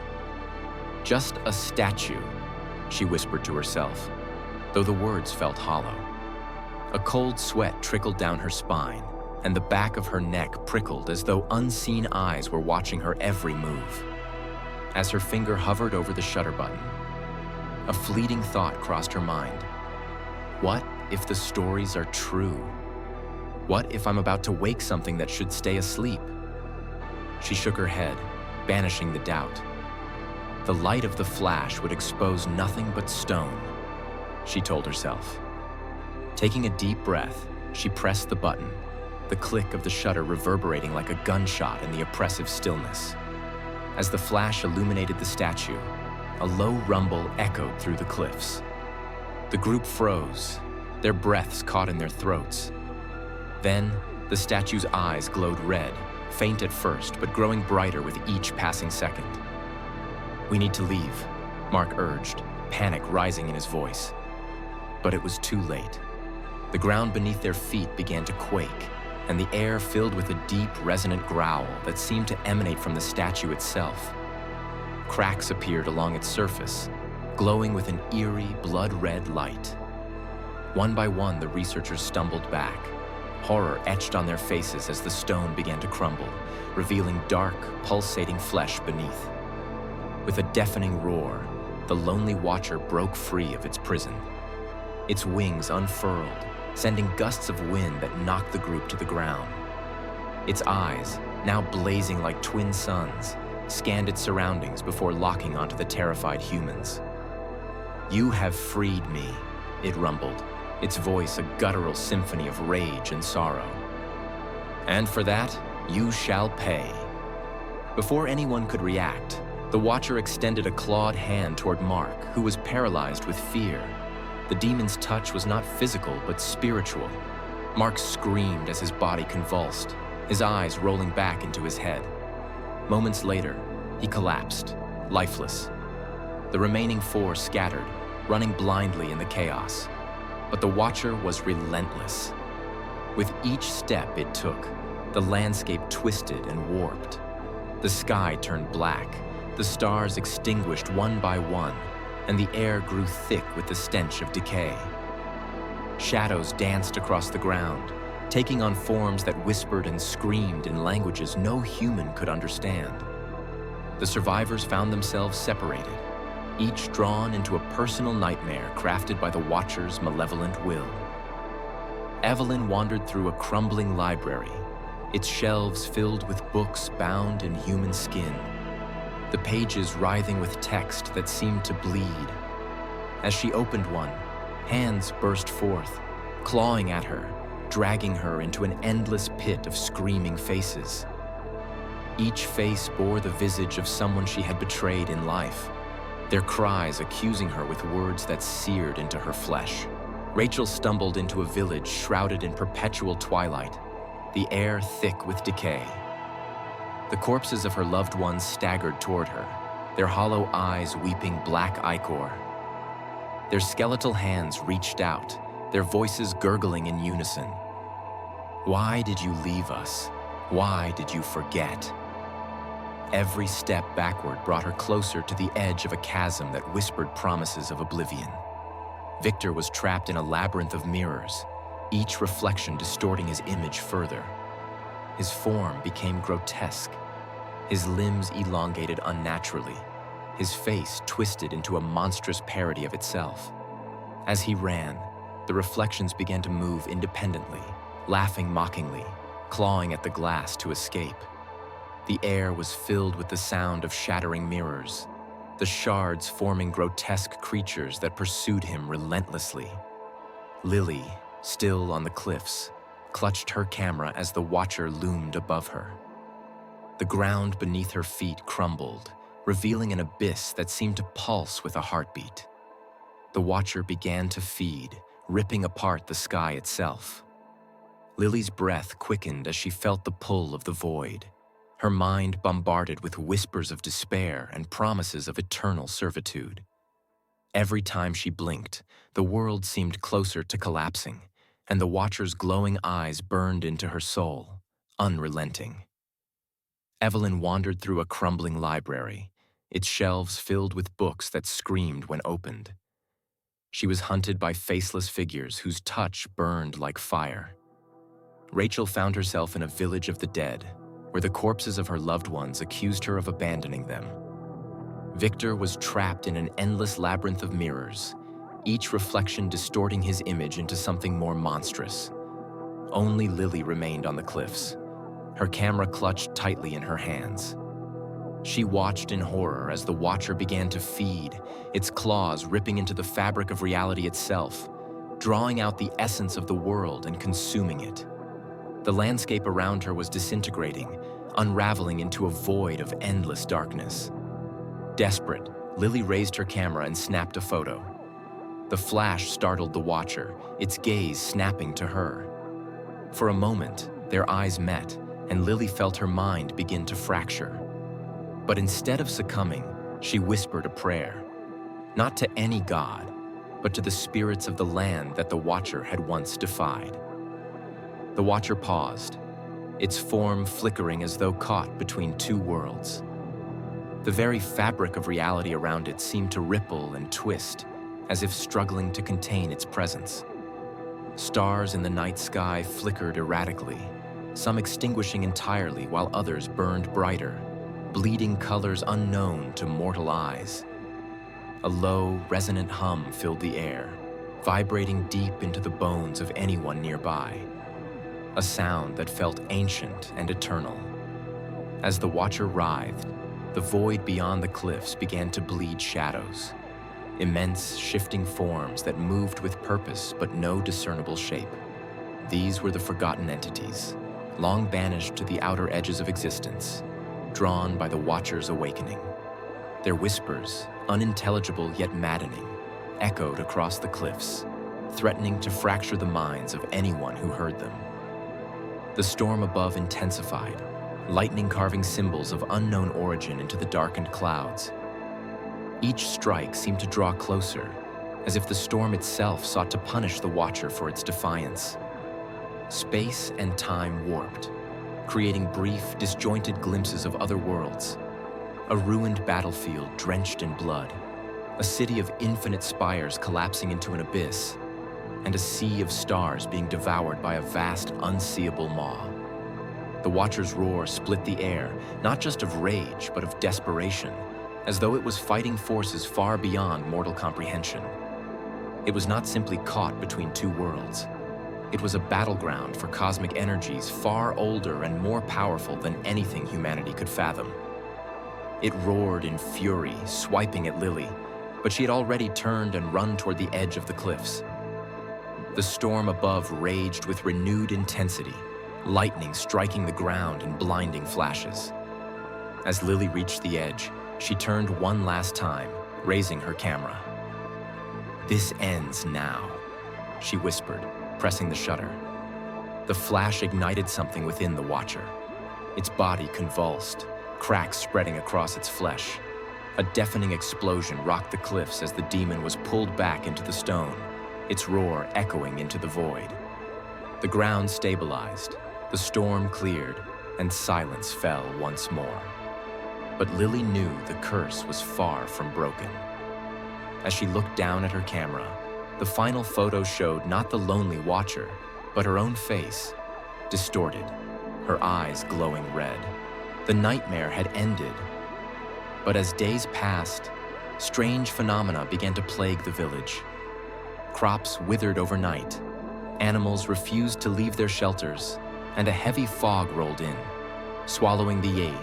"Just a statue," she whispered to herself, though the words felt hollow. A cold sweat trickled down her spine, and the back of her neck prickled as though unseen eyes were watching her every move. As her finger hovered over the shutter button, a fleeting thought crossed her mind. What if the stories are true? What if I'm about to wake something that should stay asleep? She shook her head, banishing the doubt. The light of the flash would expose nothing but stone, she told herself. Taking a deep breath, she pressed the button, the click of the shutter reverberating like a gunshot in the oppressive stillness. As the flash illuminated the statue, a low rumble echoed through the cliffs. The group froze, their breaths caught in their throats. Then, the statue's eyes glowed red, faint at first, but growing brighter with each passing second. "We need to leave," Mark urged, panic rising in his voice. But it was too late. The ground beneath their feet began to quake, and the air filled with a deep, resonant growl that seemed to emanate from the statue itself. Cracks appeared along its surface, glowing with an eerie, blood-red light. One by one, the researchers stumbled back, horror etched on their faces as the stone began to crumble, revealing dark, pulsating flesh beneath. With a deafening roar, the Lonely Watcher broke free of its prison. Its wings unfurled, sending gusts of wind that knocked the group to the ground. Its eyes, now blazing like twin suns, scanned its surroundings before locking onto the terrified humans. "You have freed me," it rumbled, its voice a guttural symphony of rage and sorrow. "And for that, you shall pay." Before anyone could react, the Watcher extended a clawed hand toward Mark, who was paralyzed with fear. The demon's touch was not physical, but spiritual. Mark screamed as his body convulsed, his eyes rolling back into his head. Moments later, he collapsed, lifeless. The remaining 4 scattered, running blindly in the chaos. But the Watcher was relentless. With each step it took, the landscape twisted and warped. The sky turned black, the stars extinguished one by one, and the air grew thick with the stench of decay. Shadows danced across the ground, taking on forms that whispered and screamed in languages no human could understand. The survivors found themselves separated, each drawn into a personal nightmare crafted by the Watcher's malevolent will. Evelyn wandered through a crumbling library, its shelves filled with books bound in human skin, the pages writhing with text that seemed to bleed. As she opened one, hands burst forth, clawing at her, dragging her into an endless pit of screaming faces. Each face bore the visage of someone she had betrayed in life, their cries accusing her with words that seared into her flesh. Rachel stumbled into a village shrouded in perpetual twilight, the air thick with decay. The corpses of her loved ones staggered toward her, their hollow eyes weeping black ichor. Their skeletal hands reached out, their voices gurgling in unison. Why did you leave us? Why did you forget? Every step backward brought her closer to the edge of a chasm that whispered promises of oblivion. Victor was trapped in a labyrinth of mirrors, each reflection distorting his image further. His form became grotesque, his limbs elongated unnaturally, his face twisted into a monstrous parody of itself. As he ran, the reflections began to move independently, laughing mockingly, clawing at the glass to escape. The air was filled with the sound of shattering mirrors, the shards forming grotesque creatures that pursued him relentlessly. Lily, still on the cliffs, clutched her camera as the Watcher loomed above her. The ground beneath her feet crumbled, revealing an abyss that seemed to pulse with a heartbeat. The Watcher began to feed, ripping apart the sky itself. Lily's breath quickened as she felt the pull of the void, her mind bombarded with whispers of despair and promises of eternal servitude. Every time she blinked, the world seemed closer to collapsing, and the Watcher's glowing eyes burned into her soul, unrelenting. Evelyn wandered through a crumbling library, its shelves filled with books that screamed when opened. She was hunted by faceless figures whose touch burned like fire. Rachel found herself in a village of the dead, where the corpses of her loved ones accused her of abandoning them. Victor was trapped in an endless labyrinth of mirrors, each reflection distorting his image into something more monstrous. Only Lily remained on the cliffs, her camera clutched tightly in her hands. She watched in horror as the Watcher began to feed, its claws ripping into the fabric of reality itself, drawing out the essence of the world and consuming it. The landscape around her was disintegrating, unraveling into a void of endless darkness. Desperate, Lily raised her camera and snapped a photo. The flash startled the Watcher, its gaze snapping to her. For a moment, their eyes met, and Lily felt her mind begin to fracture. But instead of succumbing, she whispered a prayer, not to any god, but to the spirits of the land that the Watcher had once defied. The Watcher paused, its form flickering as though caught between two worlds. The very fabric of reality around it seemed to ripple and twist, as if struggling to contain its presence. Stars in the night sky flickered erratically, some extinguishing entirely while others burned brighter, bleeding colors unknown to mortal eyes. A low, resonant hum filled the air, vibrating deep into the bones of anyone nearby. A sound that felt ancient and eternal. As the Watcher writhed, the void beyond the cliffs began to bleed shadows, immense shifting forms that moved with purpose but no discernible shape. These were the forgotten entities, long banished to the outer edges of existence, drawn by the Watcher's awakening. Their whispers, unintelligible yet maddening, echoed across the cliffs, threatening to fracture the minds of anyone who heard them. The storm above intensified, lightning carving symbols of unknown origin into the darkened clouds. Each strike seemed to draw closer, as if the storm itself sought to punish the Watcher for its defiance. Space and time warped, creating brief, disjointed glimpses of other worlds. A ruined battlefield drenched in blood, a city of infinite spires collapsing into an abyss, and a sea of stars being devoured by a vast, unseeable maw. The Watcher's roar split the air, not just of rage, but of desperation, as though it was fighting forces far beyond mortal comprehension. It was not simply caught between two worlds. It was a battleground for cosmic energies far older and more powerful than anything humanity could fathom. It roared in fury, swiping at Lily, but she had already turned and run toward the edge of the cliffs. The storm above raged with renewed intensity, lightning striking the ground in blinding flashes. As Lily reached the edge, she turned one last time, raising her camera. "This ends now," she whispered, pressing the shutter. The flash ignited something within the Watcher. Its body convulsed, cracks spreading across its flesh. A deafening explosion rocked the cliffs as the demon was pulled back into the stone, its roar echoing into the void. The ground stabilized, the storm cleared, and silence fell once more. But Lily knew the curse was far from broken. As she looked down at her camera, the final photo showed not the lonely Watcher, but her own face, distorted, her eyes glowing red. The nightmare had ended. But as days passed, strange phenomena began to plague the village. Crops withered overnight, animals refused to leave their shelters, and a heavy fog rolled in, swallowing the Yei.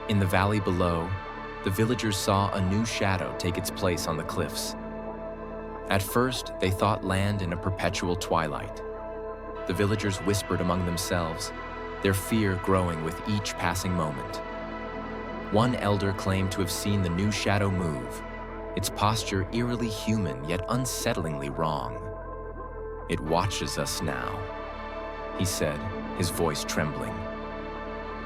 In the valley below, the villagers saw a new shadow take its place on the cliffs. At first, they thought land in a perpetual twilight. The villagers whispered among themselves, their fear growing with each passing moment. One elder claimed to have seen the new shadow move, its posture eerily human yet unsettlingly wrong. "It watches us now," he said, his voice trembling.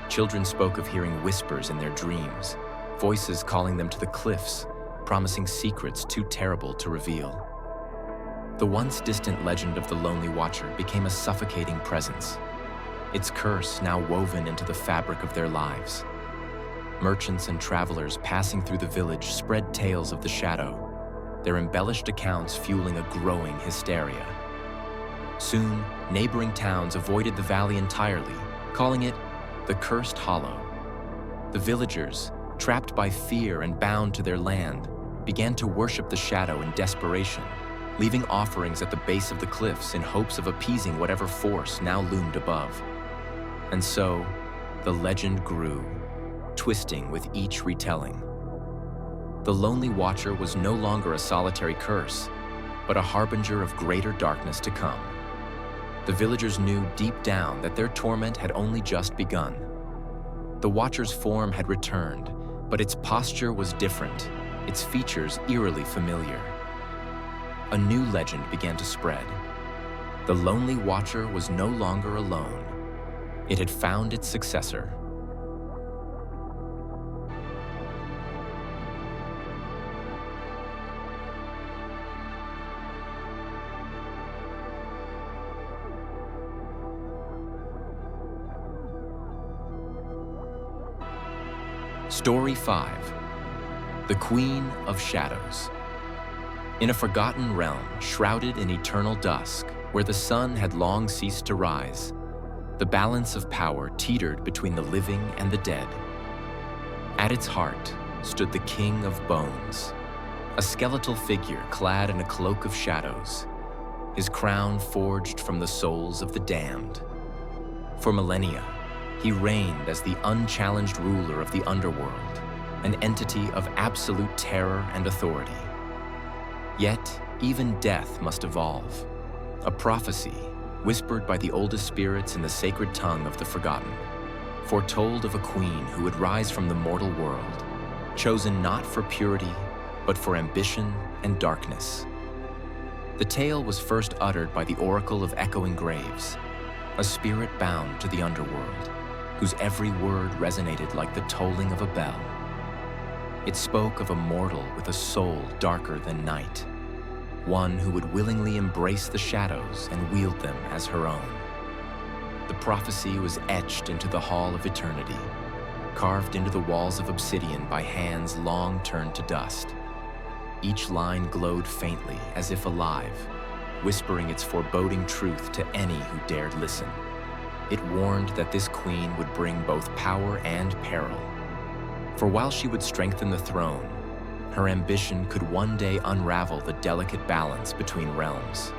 Children spoke of hearing whispers in their dreams, voices calling them to the cliffs, promising secrets too terrible to reveal. The once distant legend of the Lonely Watcher became a suffocating presence, its curse now woven into the fabric of their lives. Merchants and travelers passing through the village spread tales of the shadow, their embellished accounts fueling a growing hysteria. Soon, neighboring towns avoided the valley entirely, calling it the Cursed Hollow. The villagers, trapped by fear and bound to their land, began to worship the shadow in desperation, leaving offerings at the base of the cliffs in hopes of appeasing whatever force now loomed above. And so, the legend grew, twisting with each retelling. The Lonely Watcher was no longer a solitary curse, but a harbinger of greater darkness to come. The villagers knew deep down that their torment had only just begun. The Watcher's form had returned, but its posture was different, its features eerily familiar. A new legend began to spread. The Lonely Watcher was no longer alone. It had found its successor. Story 5. The Queen of Shadows. In a forgotten realm, shrouded in eternal dusk, where the sun had long ceased to rise, the balance of power teetered between the living and the dead. At its heart stood the King of Bones, a skeletal figure clad in a cloak of shadows, his crown forged from the souls of the damned. For millennia, he reigned as the unchallenged ruler of the underworld, an entity of absolute terror and authority. Yet, even death must evolve, a prophecy whispered by the oldest spirits in the sacred tongue of the forgotten, foretold of a queen who would rise from the mortal world, chosen not for purity, but for ambition and darkness. The tale was first uttered by the Oracle of Echoing Graves, a spirit bound to the underworld, whose every word resonated like the tolling of a bell. It spoke of a mortal with a soul darker than night, one who would willingly embrace the shadows and wield them as her own. The prophecy was etched into the Hall of Eternity, carved into the walls of obsidian by hands long turned to dust. Each line glowed faintly, as if alive, whispering its foreboding truth to any who dared listen. It warned that this queen would bring both power and peril. For while she would strengthen the throne, her ambition could one day unravel the delicate balance between realms.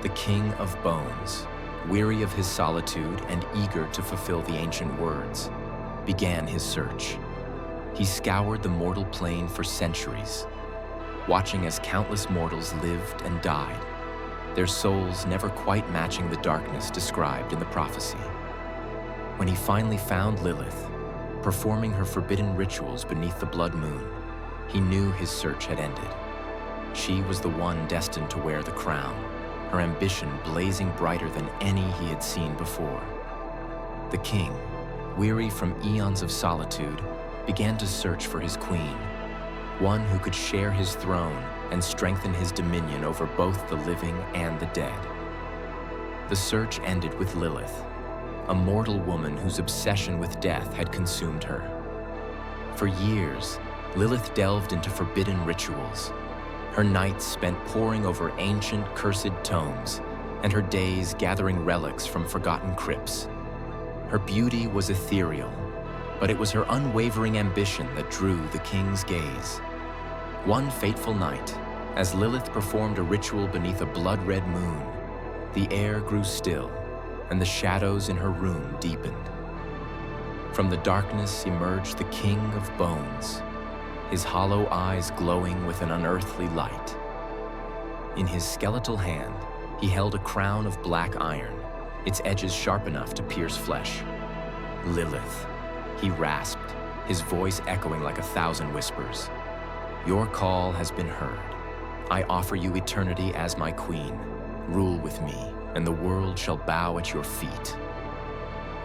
The King of Bones, weary of his solitude and eager to fulfill the ancient words, began his search. He scoured the mortal plane for centuries, watching as countless mortals lived and died, their souls never quite matching the darkness described in the prophecy. When he finally found Lilith, performing her forbidden rituals beneath the blood moon, he knew his search had ended. She was the one destined to wear the crown, her ambition blazing brighter than any he had seen before. The king, weary from eons of solitude, began to search for his queen, one who could share his throne and strengthen his dominion over both the living and the dead. The search ended with Lilith, a mortal woman whose obsession with death had consumed her. For years, Lilith delved into forbidden rituals, her nights spent poring over ancient, cursed tomes, and her days gathering relics from forgotten crypts. Her beauty was ethereal, but it was her unwavering ambition that drew the king's gaze. One fateful night, as Lilith performed a ritual beneath a blood-red moon, the air grew still, and the shadows in her room deepened. From the darkness emerged the King of Bones, his hollow eyes glowing with an unearthly light. In his skeletal hand, he held a crown of black iron, its edges sharp enough to pierce flesh. "Lilith," he rasped, his voice echoing like 1,000 whispers. "Your call has been heard. I offer you eternity as my queen. Rule with me, and the world shall bow at your feet."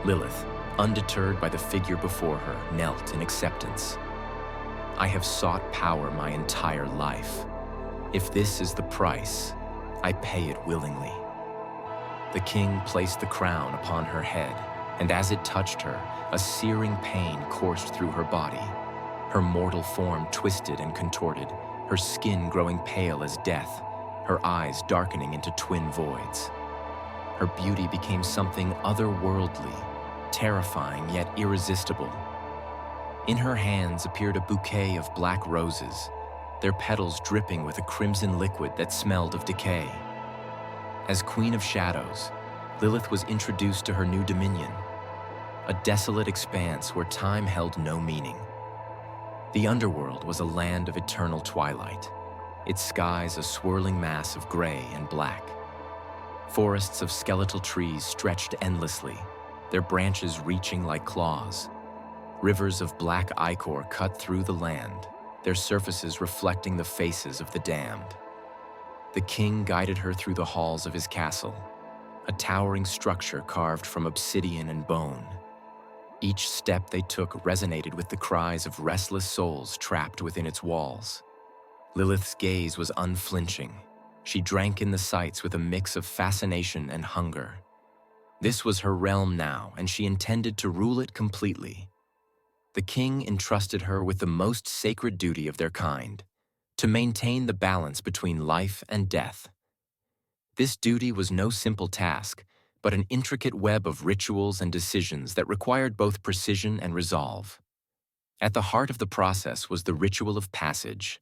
Lilith, undeterred by the figure before her, knelt in acceptance. "I have sought power my entire life. If this is the price, I pay it willingly." The king placed the crown upon her head, and as it touched her, a searing pain coursed through her body. Her mortal form twisted and contorted, her skin growing pale as death, her eyes darkening into twin voids. Her beauty became something otherworldly, terrifying yet irresistible. In her hands appeared a bouquet of black roses, their petals dripping with a crimson liquid that smelled of decay. As Queen of Shadows, Lilith was introduced to her new dominion, a desolate expanse where time held no meaning. The underworld was a land of eternal twilight, its skies a swirling mass of gray and black. Forests of skeletal trees stretched endlessly, their branches reaching like claws. Rivers of black ichor cut through the land, their surfaces reflecting the faces of the damned. The king guided her through the halls of his castle, a towering structure carved from obsidian and bone. Each step they took resonated with the cries of restless souls trapped within its walls. Lilith's gaze was unflinching. She drank in the sights with a mix of fascination and hunger. This was her realm now, and she intended to rule it completely. The king entrusted her with the most sacred duty of their kind, to maintain the balance between life and death. This duty was no simple task, but an intricate web of rituals and decisions that required both precision and resolve. At the heart of the process was the ritual of passage,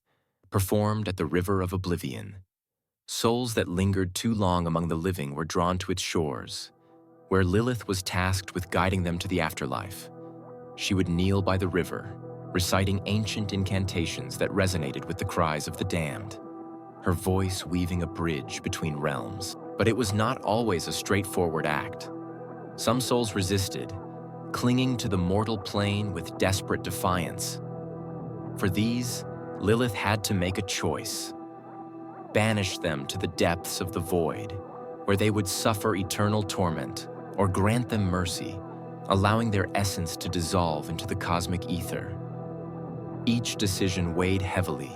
performed at the River of Oblivion. Souls that lingered too long among the living were drawn to its shores, where Lilith was tasked with guiding them to the afterlife. She would kneel by the river, reciting ancient incantations that resonated with the cries of the damned, her voice weaving a bridge between realms. But it was not always a straightforward act. Some souls resisted, clinging to the mortal plane with desperate defiance. For these, Lilith had to make a choice: banish them to the depths of the void, where they would suffer eternal torment, or grant them mercy, allowing their essence to dissolve into the cosmic ether. Each decision weighed heavily,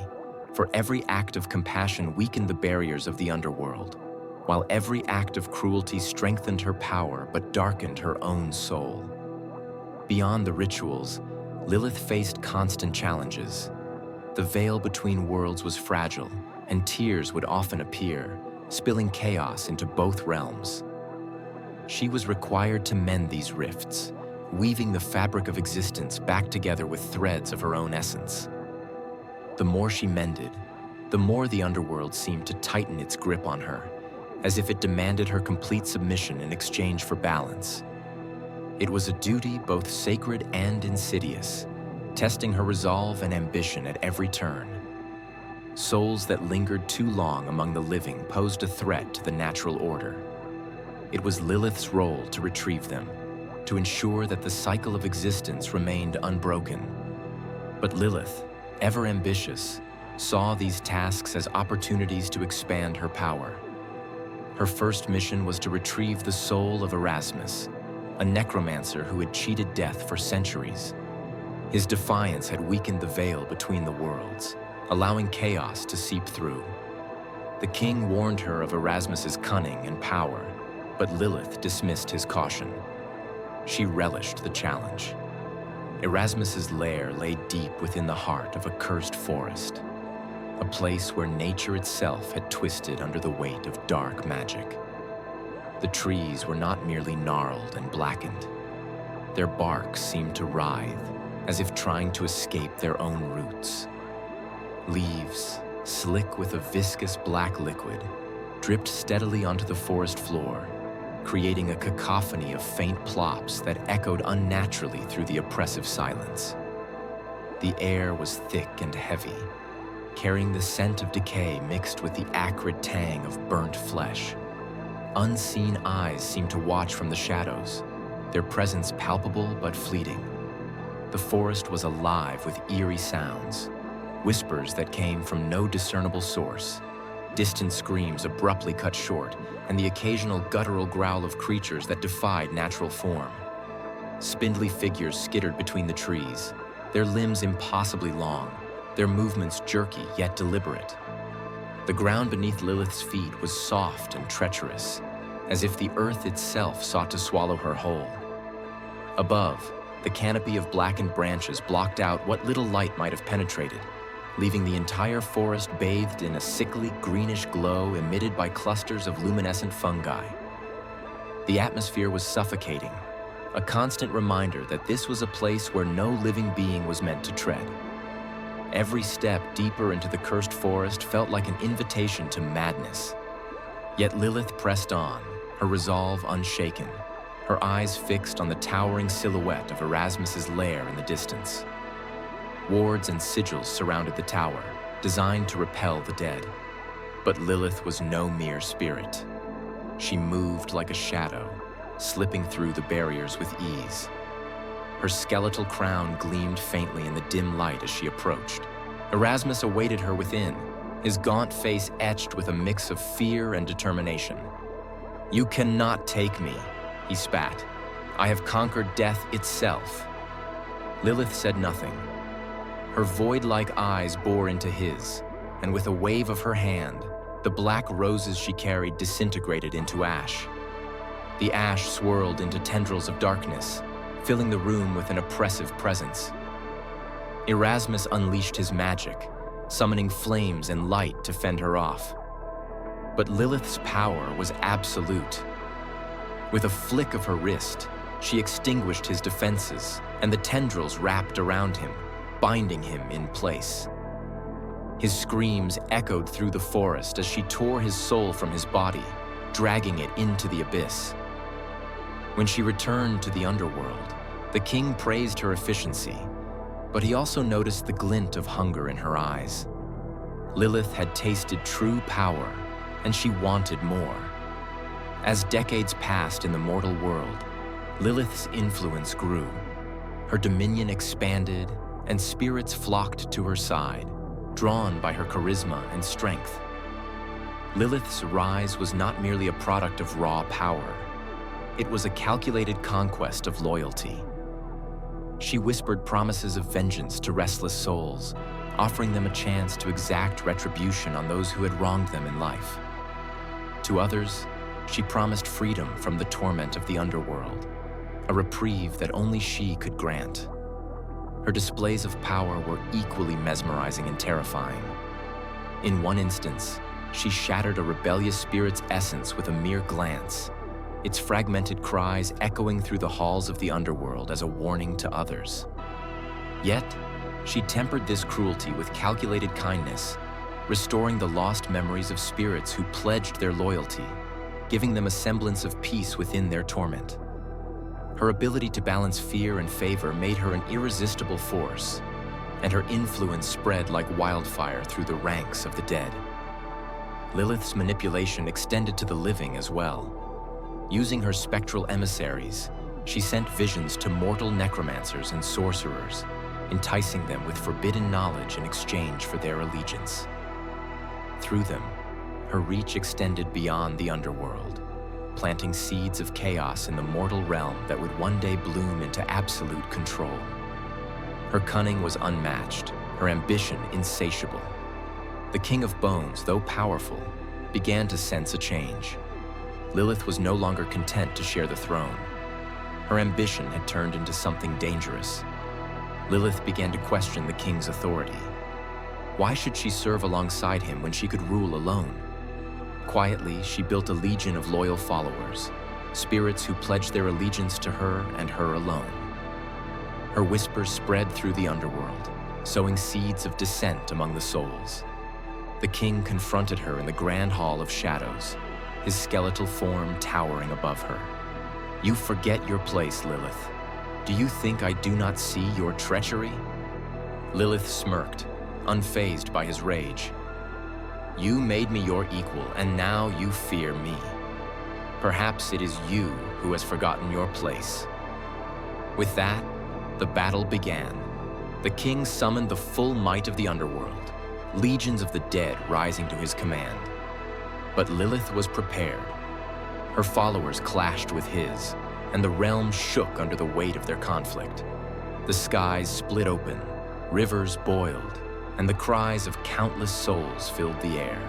for every act of compassion weakened the barriers of the underworld, while every act of cruelty strengthened her power but darkened her own soul. Beyond the rituals, Lilith faced constant challenges. The veil between worlds was fragile, and tears would often appear, spilling chaos into both realms. She was required to mend these rifts, weaving the fabric of existence back together with threads of her own essence. The more she mended, the more the underworld seemed to tighten its grip on her, as if it demanded her complete submission in exchange for balance. It was a duty both sacred and insidious, testing her resolve and ambition at every turn. Souls that lingered too long among the living posed a threat to the natural order. It was Lilith's role to retrieve them, to ensure that the cycle of existence remained unbroken. But Lilith, ever ambitious, saw these tasks as opportunities to expand her power. Her first mission was to retrieve the soul of Erasmus, a necromancer who had cheated death for centuries. His defiance had weakened the veil between the worlds, allowing chaos to seep through. The king warned her of Erasmus's cunning and power, but Lilith dismissed his caution. She relished the challenge. Erasmus's lair lay deep within the heart of a cursed forest, a place where nature itself had twisted under the weight of dark magic. The trees were not merely gnarled and blackened. Their barks seemed to writhe, as if trying to escape their own roots. Leaves, slick with a viscous black liquid, dripped steadily onto the forest floor, creating a cacophony of faint plops that echoed unnaturally through the oppressive silence. The air was thick and heavy, carrying the scent of decay mixed with the acrid tang of burnt flesh. Unseen eyes seemed to watch from the shadows, their presence palpable but fleeting. The forest was alive with eerie sounds, whispers that came from no discernible source, distant screams abruptly cut short, and the occasional guttural growl of creatures that defied natural form. Spindly figures skittered between the trees, their limbs impossibly long, their movements jerky yet deliberate. The ground beneath Lilith's feet was soft and treacherous, as if the earth itself sought to swallow her whole. Above, the canopy of blackened branches blocked out what little light might have penetrated, leaving the entire forest bathed in a sickly greenish glow emitted by clusters of luminescent fungi. The atmosphere was suffocating, a constant reminder that this was a place where no living being was meant to tread. Every step deeper into the cursed forest felt like an invitation to madness. Yet Lilith pressed on, her resolve unshaken, her eyes fixed on the towering silhouette of Erasmus's lair in the distance. Wards and sigils surrounded the tower, designed to repel the dead. But Lilith was no mere spirit. She moved like a shadow, slipping through the barriers with ease. Her skeletal crown gleamed faintly in the dim light as she approached. Erasmus awaited her within, his gaunt face etched with a mix of fear and determination. "You cannot take me," he spat. "I have conquered death itself." Lilith said nothing. Her void-like eyes bore into his, and with a wave of her hand, the black roses she carried disintegrated into ash. The ash swirled into tendrils of darkness, filling the room with an oppressive presence. Erasmus unleashed his magic, summoning flames and light to fend her off. But Lilith's power was absolute. With a flick of her wrist, she extinguished his defenses, and the tendrils wrapped around him, binding him in place. His screams echoed through the forest as she tore his soul from his body, dragging it into the abyss. When she returned to the underworld, the king praised her efficiency, but he also noticed the glint of hunger in her eyes. Lilith had tasted true power, and she wanted more. As decades passed in the mortal world, Lilith's influence grew. Her dominion expanded, and spirits flocked to her side, drawn by her charisma and strength. Lilith's rise was not merely a product of raw power. It was a calculated conquest of loyalty. She whispered promises of vengeance to restless souls, offering them a chance to exact retribution on those who had wronged them in life. To others, she promised freedom from the torment of the underworld, a reprieve that only she could grant. Her displays of power were equally mesmerizing and terrifying. In one instance, she shattered a rebellious spirit's essence with a mere glance, its fragmented cries echoing through the halls of the underworld as a warning to others. Yet, she tempered this cruelty with calculated kindness, restoring the lost memories of spirits who pledged their loyalty, giving them a semblance of peace within their torment. Her ability to balance fear and favor made her an irresistible force, and her influence spread like wildfire through the ranks of the dead. Lilith's manipulation extended to the living as well. Using her spectral emissaries, she sent visions to mortal necromancers and sorcerers, enticing them with forbidden knowledge in exchange for their allegiance. Through them, her reach extended beyond the underworld, planting seeds of chaos in the mortal realm that would one day bloom into absolute control. Her cunning was unmatched, her ambition insatiable. The King of Bones, though powerful, began to sense a change. Lilith was no longer content to share the throne. Her ambition had turned into something dangerous. Lilith began to question the king's authority. Why should she serve alongside him when she could rule alone? Quietly, she built a legion of loyal followers, spirits who pledged their allegiance to her and her alone. Her whispers spread through the underworld, sowing seeds of dissent among the souls. The king confronted her in the grand hall of shadows, his skeletal form towering above her. "You forget your place, Lilith. Do you think I do not see your treachery?" Lilith smirked, unfazed by his rage. "You made me your equal, and now you fear me. Perhaps it is you who has forgotten your place." With that, the battle began. The king summoned the full might of the underworld, legions of the dead rising to his command. But Lilith was prepared. Her followers clashed with his, and the realm shook under the weight of their conflict. The skies split open, rivers boiled, and the cries of countless souls filled the air.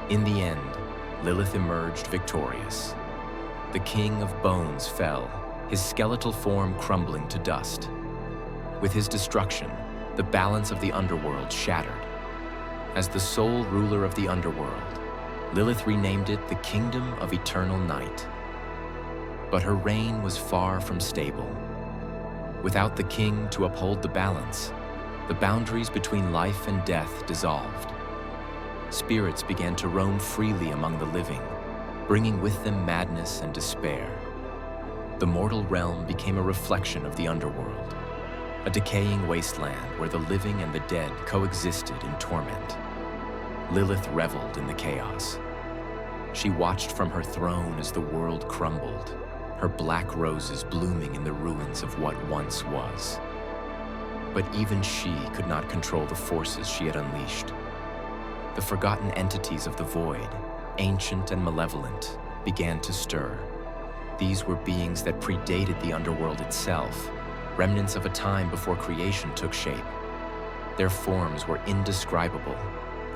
In the end, Lilith emerged victorious. The King of Bones fell, his skeletal form crumbling to dust. With his destruction, the balance of the underworld shattered. As the sole ruler of the underworld, Lilith renamed it the Kingdom of Eternal Night. But her reign was far from stable. Without the king to uphold the balance, the boundaries between life and death dissolved. Spirits began to roam freely among the living, bringing with them madness and despair. The mortal realm became a reflection of the underworld, a decaying wasteland where the living and the dead coexisted in torment. Lilith reveled in the chaos. She watched from her throne as the world crumbled, her black roses blooming in the ruins of what once was. But even she could not control the forces she had unleashed. The forgotten entities of the void, ancient and malevolent, began to stir. These were beings that predated the underworld itself, remnants of a time before creation took shape. Their forms were indescribable,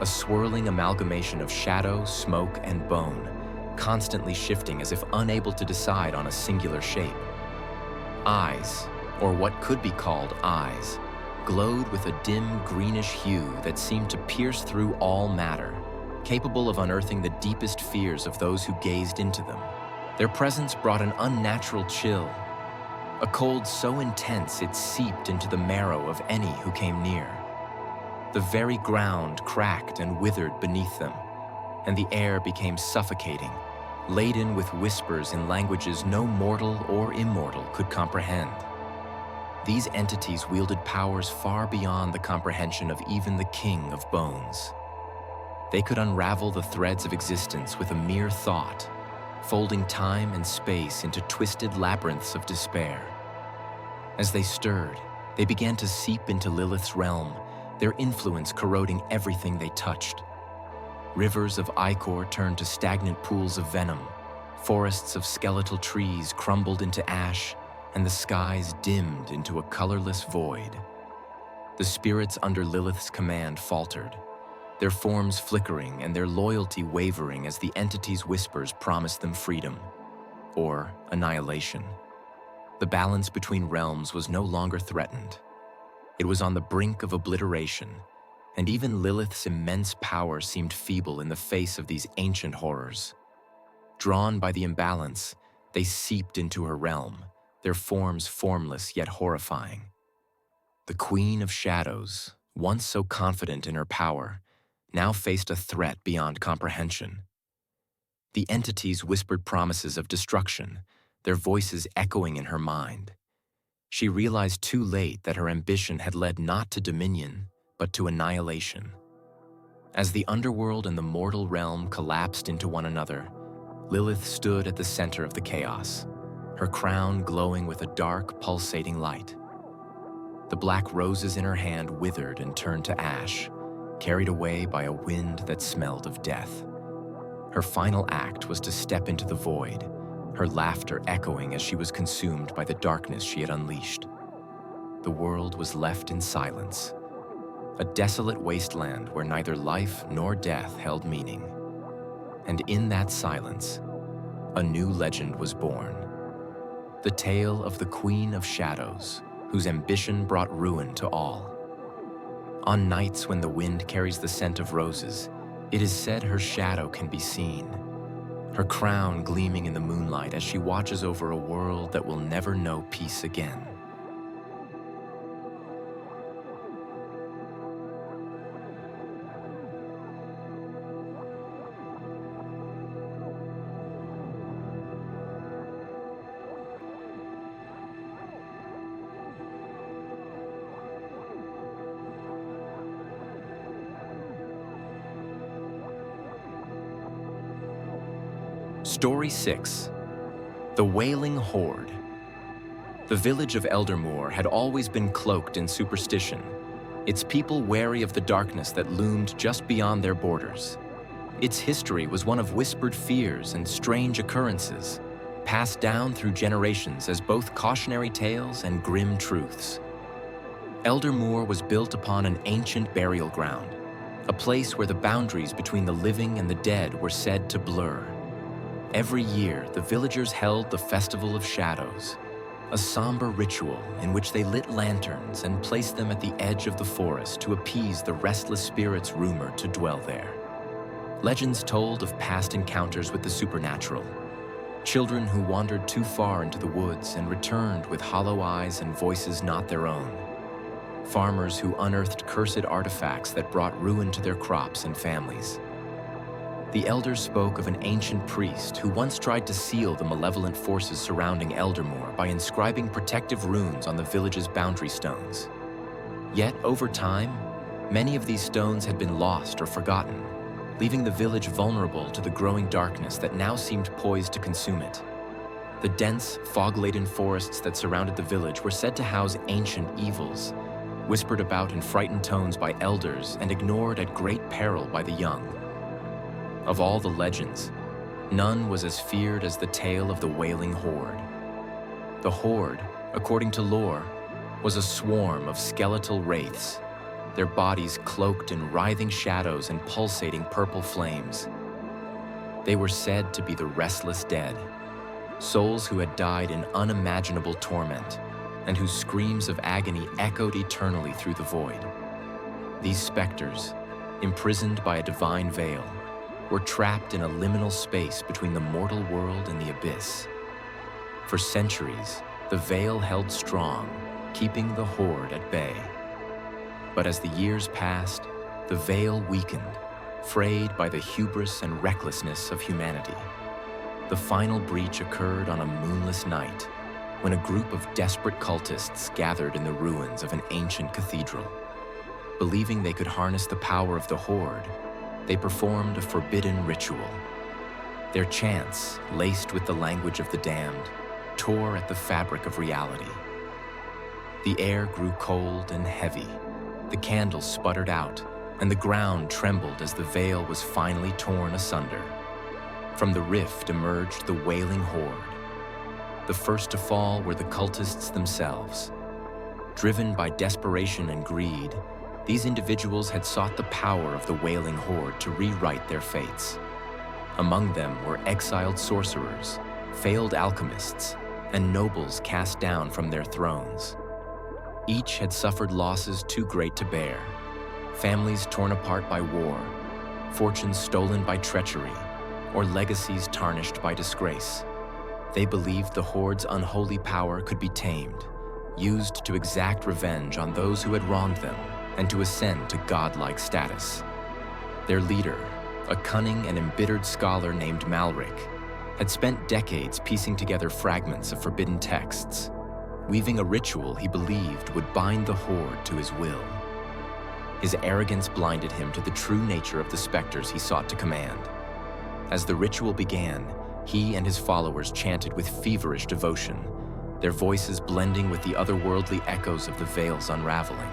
a swirling amalgamation of shadow, smoke, and bone, constantly shifting as if unable to decide on a singular shape. Eyes, or what could be called eyes, glowed with a dim greenish hue that seemed to pierce through all matter, capable of unearthing the deepest fears of those who gazed into them. Their presence brought an unnatural chill, a cold so intense it seeped into the marrow of any who came near. The very ground cracked and withered beneath them, and the air became suffocating, laden with whispers in languages no mortal or immortal could comprehend. These entities wielded powers far beyond the comprehension of even the King of Bones. They could unravel the threads of existence with a mere thought, folding time and space into twisted labyrinths of despair. As they stirred, they began to seep into Lilith's realm, their influence corroding everything they touched. Rivers of ichor turned to stagnant pools of venom, forests of skeletal trees crumbled into ash, and the skies dimmed into a colorless void. The spirits under Lilith's command faltered, their forms flickering and their loyalty wavering as the entity's whispers promised them freedom, or annihilation. The balance between realms was no longer threatened. It was on the brink of obliteration, and even Lilith's immense power seemed feeble in the face of these ancient horrors. Drawn by the imbalance, they seeped into her realm, their forms formless yet horrifying. The Queen of Shadows, once so confident in her power, now faced a threat beyond comprehension. The entities whispered promises of destruction, their voices echoing in her mind. She realized too late that her ambition had led not to dominion, but to annihilation. As the underworld and the mortal realm collapsed into one another, Lilith stood at the center of the chaos, her crown glowing with a dark, pulsating light. The black roses in her hand withered and turned to ash, carried away by a wind that smelled of death. Her final act was to step into the void, her laughter echoing as she was consumed by the darkness she had unleashed. The world was left in silence, a desolate wasteland where neither life nor death held meaning. And in that silence, a new legend was born. The tale of the Queen of Shadows, whose ambition brought ruin to all. On nights when the wind carries the scent of roses, it is said her shadow can be seen, her crown gleaming in the moonlight as she watches over a world that will never know peace again. Story 6. The Wailing Horde. The village of Eldermoor had always been cloaked in superstition, its people wary of the darkness that loomed just beyond their borders. Its history was one of whispered fears and strange occurrences, passed down through generations as both cautionary tales and grim truths. Eldermoor was built upon an ancient burial ground, a place where the boundaries between the living and the dead were said to blur. Every year, the villagers held the Festival of Shadows, a somber ritual in which they lit lanterns and placed them at the edge of the forest to appease the restless spirits rumored to dwell there. Legends told of past encounters with the supernatural, children who wandered too far into the woods and returned with hollow eyes and voices not their own, farmers who unearthed cursed artifacts that brought ruin to their crops and families. The elders spoke of an ancient priest who once tried to seal the malevolent forces surrounding Eldermoor by inscribing protective runes on the village's boundary stones. Yet, over time, many of these stones had been lost or forgotten, leaving the village vulnerable to the growing darkness that now seemed poised to consume it. The dense, fog-laden forests that surrounded the village were said to house ancient evils, whispered about in frightened tones by elders and ignored at great peril by the young. Of all the legends, none was as feared as the tale of the Wailing Horde. The Horde, according to lore, was a swarm of skeletal wraiths, their bodies cloaked in writhing shadows and pulsating purple flames. They were said to be the restless dead, souls who had died in unimaginable torment, and whose screams of agony echoed eternally through the void. These specters, imprisoned by a divine veil, were trapped in a liminal space between the mortal world and the abyss. For centuries, the veil held strong, keeping the horde at bay. But as the years passed, the veil weakened, frayed by the hubris and recklessness of humanity. The final breach occurred on a moonless night, when a group of desperate cultists gathered in the ruins of an ancient cathedral. Believing they could harness the power of the horde, they performed a forbidden ritual. Their chants, laced with the language of the damned, tore at the fabric of reality. The air grew cold and heavy, the candles sputtered out, and the ground trembled as the veil was finally torn asunder. From the rift emerged the Wailing Horde. The first to fall were the cultists themselves. Driven by desperation and greed, these individuals had sought the power of the Wailing Horde to rewrite their fates. Among them were exiled sorcerers, failed alchemists, and nobles cast down from their thrones. Each had suffered losses too great to bear, families torn apart by war, fortunes stolen by treachery, or legacies tarnished by disgrace. They believed the Horde's unholy power could be tamed, used to exact revenge on those who had wronged them and to ascend to godlike status. Their leader, a cunning and embittered scholar named Malric, had spent decades piecing together fragments of forbidden texts, weaving a ritual he believed would bind the Horde to his will. His arrogance blinded him to the true nature of the specters he sought to command. As the ritual began, he and his followers chanted with feverish devotion, their voices blending with the otherworldly echoes of the veil's unraveling.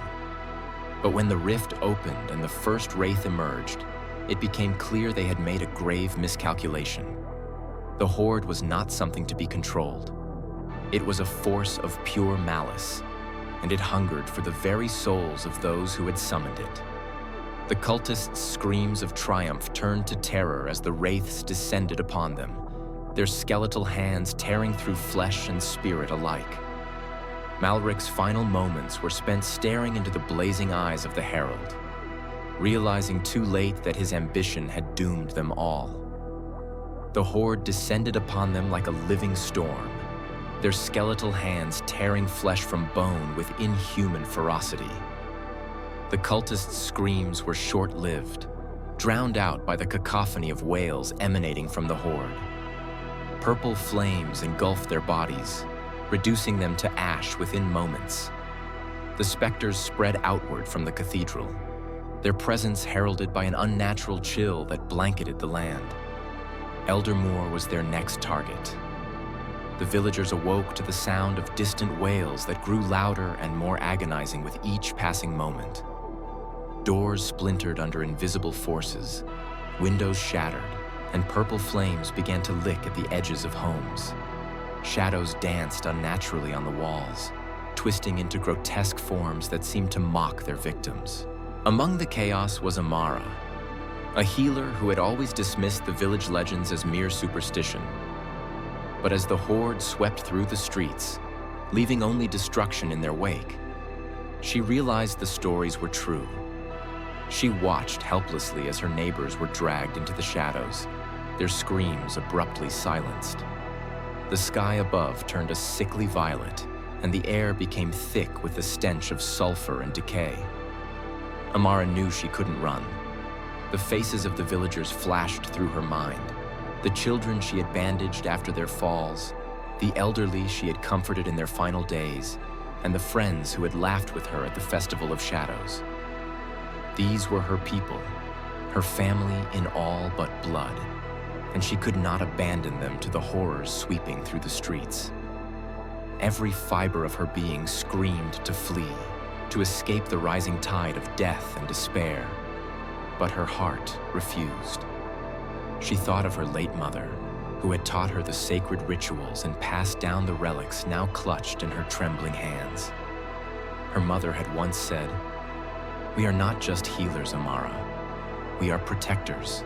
But when the rift opened and the first wraith emerged, it became clear they had made a grave miscalculation. The Horde was not something to be controlled. It was a force of pure malice, and it hungered for the very souls of those who had summoned it. The cultists' screams of triumph turned to terror as the wraiths descended upon them, their skeletal hands tearing through flesh and spirit alike. Malric's final moments were spent staring into the blazing eyes of the Herald, realizing too late that his ambition had doomed them all. The Horde descended upon them like a living storm, their skeletal hands tearing flesh from bone with inhuman ferocity. The cultists' screams were short-lived, drowned out by the cacophony of wails emanating from the Horde. Purple flames engulfed their bodies, reducing them to ash within moments. The specters spread outward from the cathedral, their presence heralded by an unnatural chill that blanketed the land. Elder Moor was their next target. The villagers awoke to the sound of distant wails that grew louder and more agonizing with each passing moment. Doors splintered under invisible forces, windows shattered, and purple flames began to lick at the edges of homes. Shadows danced unnaturally on the walls, twisting into grotesque forms that seemed to mock their victims. Among the chaos was Amara, a healer who had always dismissed the village legends as mere superstition. But as the Horde swept through the streets, leaving only destruction in their wake, she realized the stories were true. She watched helplessly as her neighbors were dragged into the shadows, their screams abruptly silenced. The sky above turned a sickly violet, and the air became thick with the stench of sulfur and decay. Amara knew she couldn't run. The faces of the villagers flashed through her mind, the children she had bandaged after their falls, the elderly she had comforted in their final days, and the friends who had laughed with her at the Festival of Shadows. These were her people, her family in all but blood, and she could not abandon them to the horrors sweeping through the streets. Every fiber of her being screamed to flee, to escape the rising tide of death and despair, but her heart refused. She thought of her late mother, who had taught her the sacred rituals and passed down the relics now clutched in her trembling hands. Her mother had once said, "We are not just healers, Amara. We are protectors.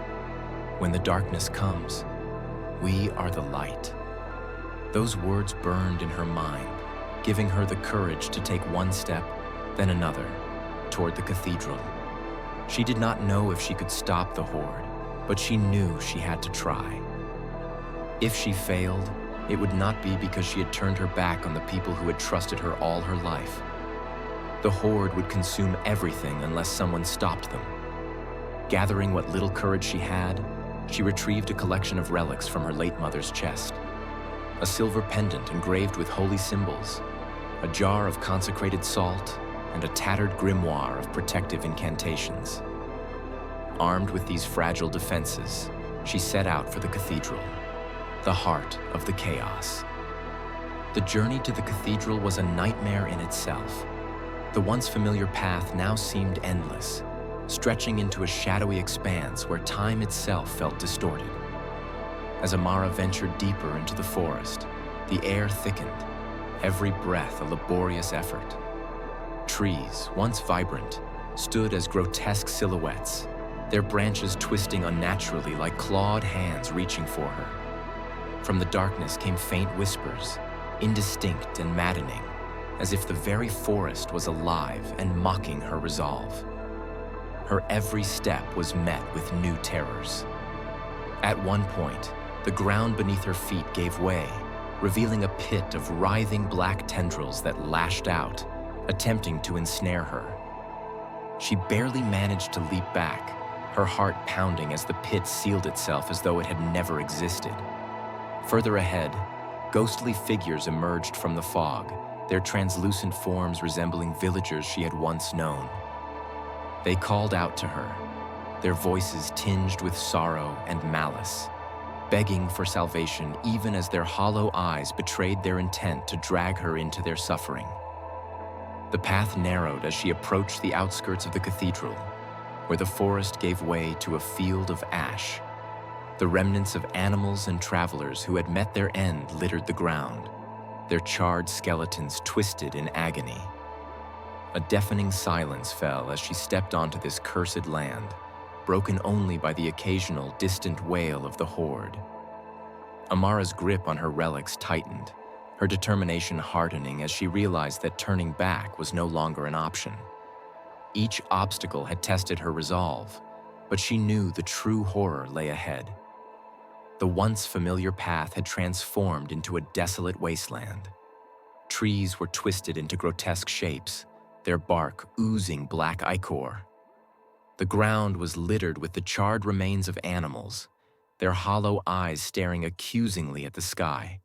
When the darkness comes, we are the light." Those words burned in her mind, giving her the courage to take one step, then another, toward the cathedral. She did not know if she could stop the Horde, but she knew she had to try. If she failed, it would not be because she had turned her back on the people who had trusted her all her life. The Horde would consume everything unless someone stopped them. Gathering what little courage she had, she retrieved a collection of relics from her late mother's chest. A silver pendant engraved with holy symbols, a jar of consecrated salt, and a tattered grimoire of protective incantations. Armed with these fragile defenses, she set out for the cathedral, the heart of the chaos. The journey to the cathedral was a nightmare in itself. The once familiar path now seemed endless, stretching into a shadowy expanse where time itself felt distorted. As Amara ventured deeper into the forest, the air thickened, every breath a laborious effort. Trees, once vibrant, stood as grotesque silhouettes, their branches twisting unnaturally like clawed hands reaching for her. From the darkness came faint whispers, indistinct and maddening, as if the very forest was alive and mocking her resolve. Her every step was met with new terrors. At one point, the ground beneath her feet gave way, revealing a pit of writhing black tendrils that lashed out, attempting to ensnare her. She barely managed to leap back, her heart pounding as the pit sealed itself as though it had never existed. Further ahead, ghostly figures emerged from the fog, their translucent forms resembling villagers she had once known. They called out to her, their voices tinged with sorrow and malice, begging for salvation even as their hollow eyes betrayed their intent to drag her into their suffering. The path narrowed as she approached the outskirts of the cathedral, where the forest gave way to a field of ash. The remnants of animals and travelers who had met their end littered the ground, their charred skeletons twisted in agony. A deafening silence fell as she stepped onto this cursed land, broken only by the occasional distant wail of the horde. Amara's grip on her relics tightened, her determination hardening as she realized that turning back was no longer an option. Each obstacle had tested her resolve, but she knew the true horror lay ahead. The once familiar path had transformed into a desolate wasteland. Trees were twisted into grotesque shapes, their bark oozing black ichor. The ground was littered with the charred remains of animals, their hollow eyes staring accusingly at the sky.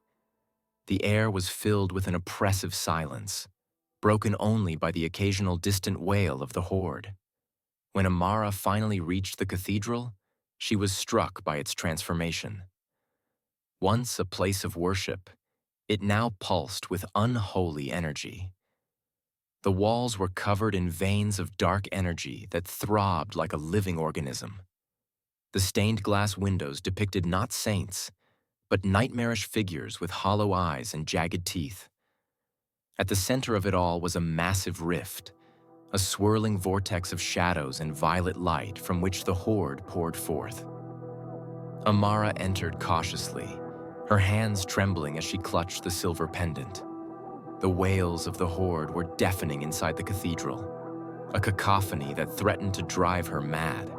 The air was filled with an oppressive silence, broken only by the occasional distant wail of the horde. When Amara finally reached the cathedral, she was struck by its transformation. Once a place of worship, it now pulsed with unholy energy. The walls were covered in veins of dark energy that throbbed like a living organism. The stained glass windows depicted not saints, but nightmarish figures with hollow eyes and jagged teeth. At the center of it all was a massive rift, a swirling vortex of shadows and violet light from which the horde poured forth. Amara entered cautiously, her hands trembling as she clutched the silver pendant. The wails of the horde were deafening inside the cathedral, a cacophony that threatened to drive her mad.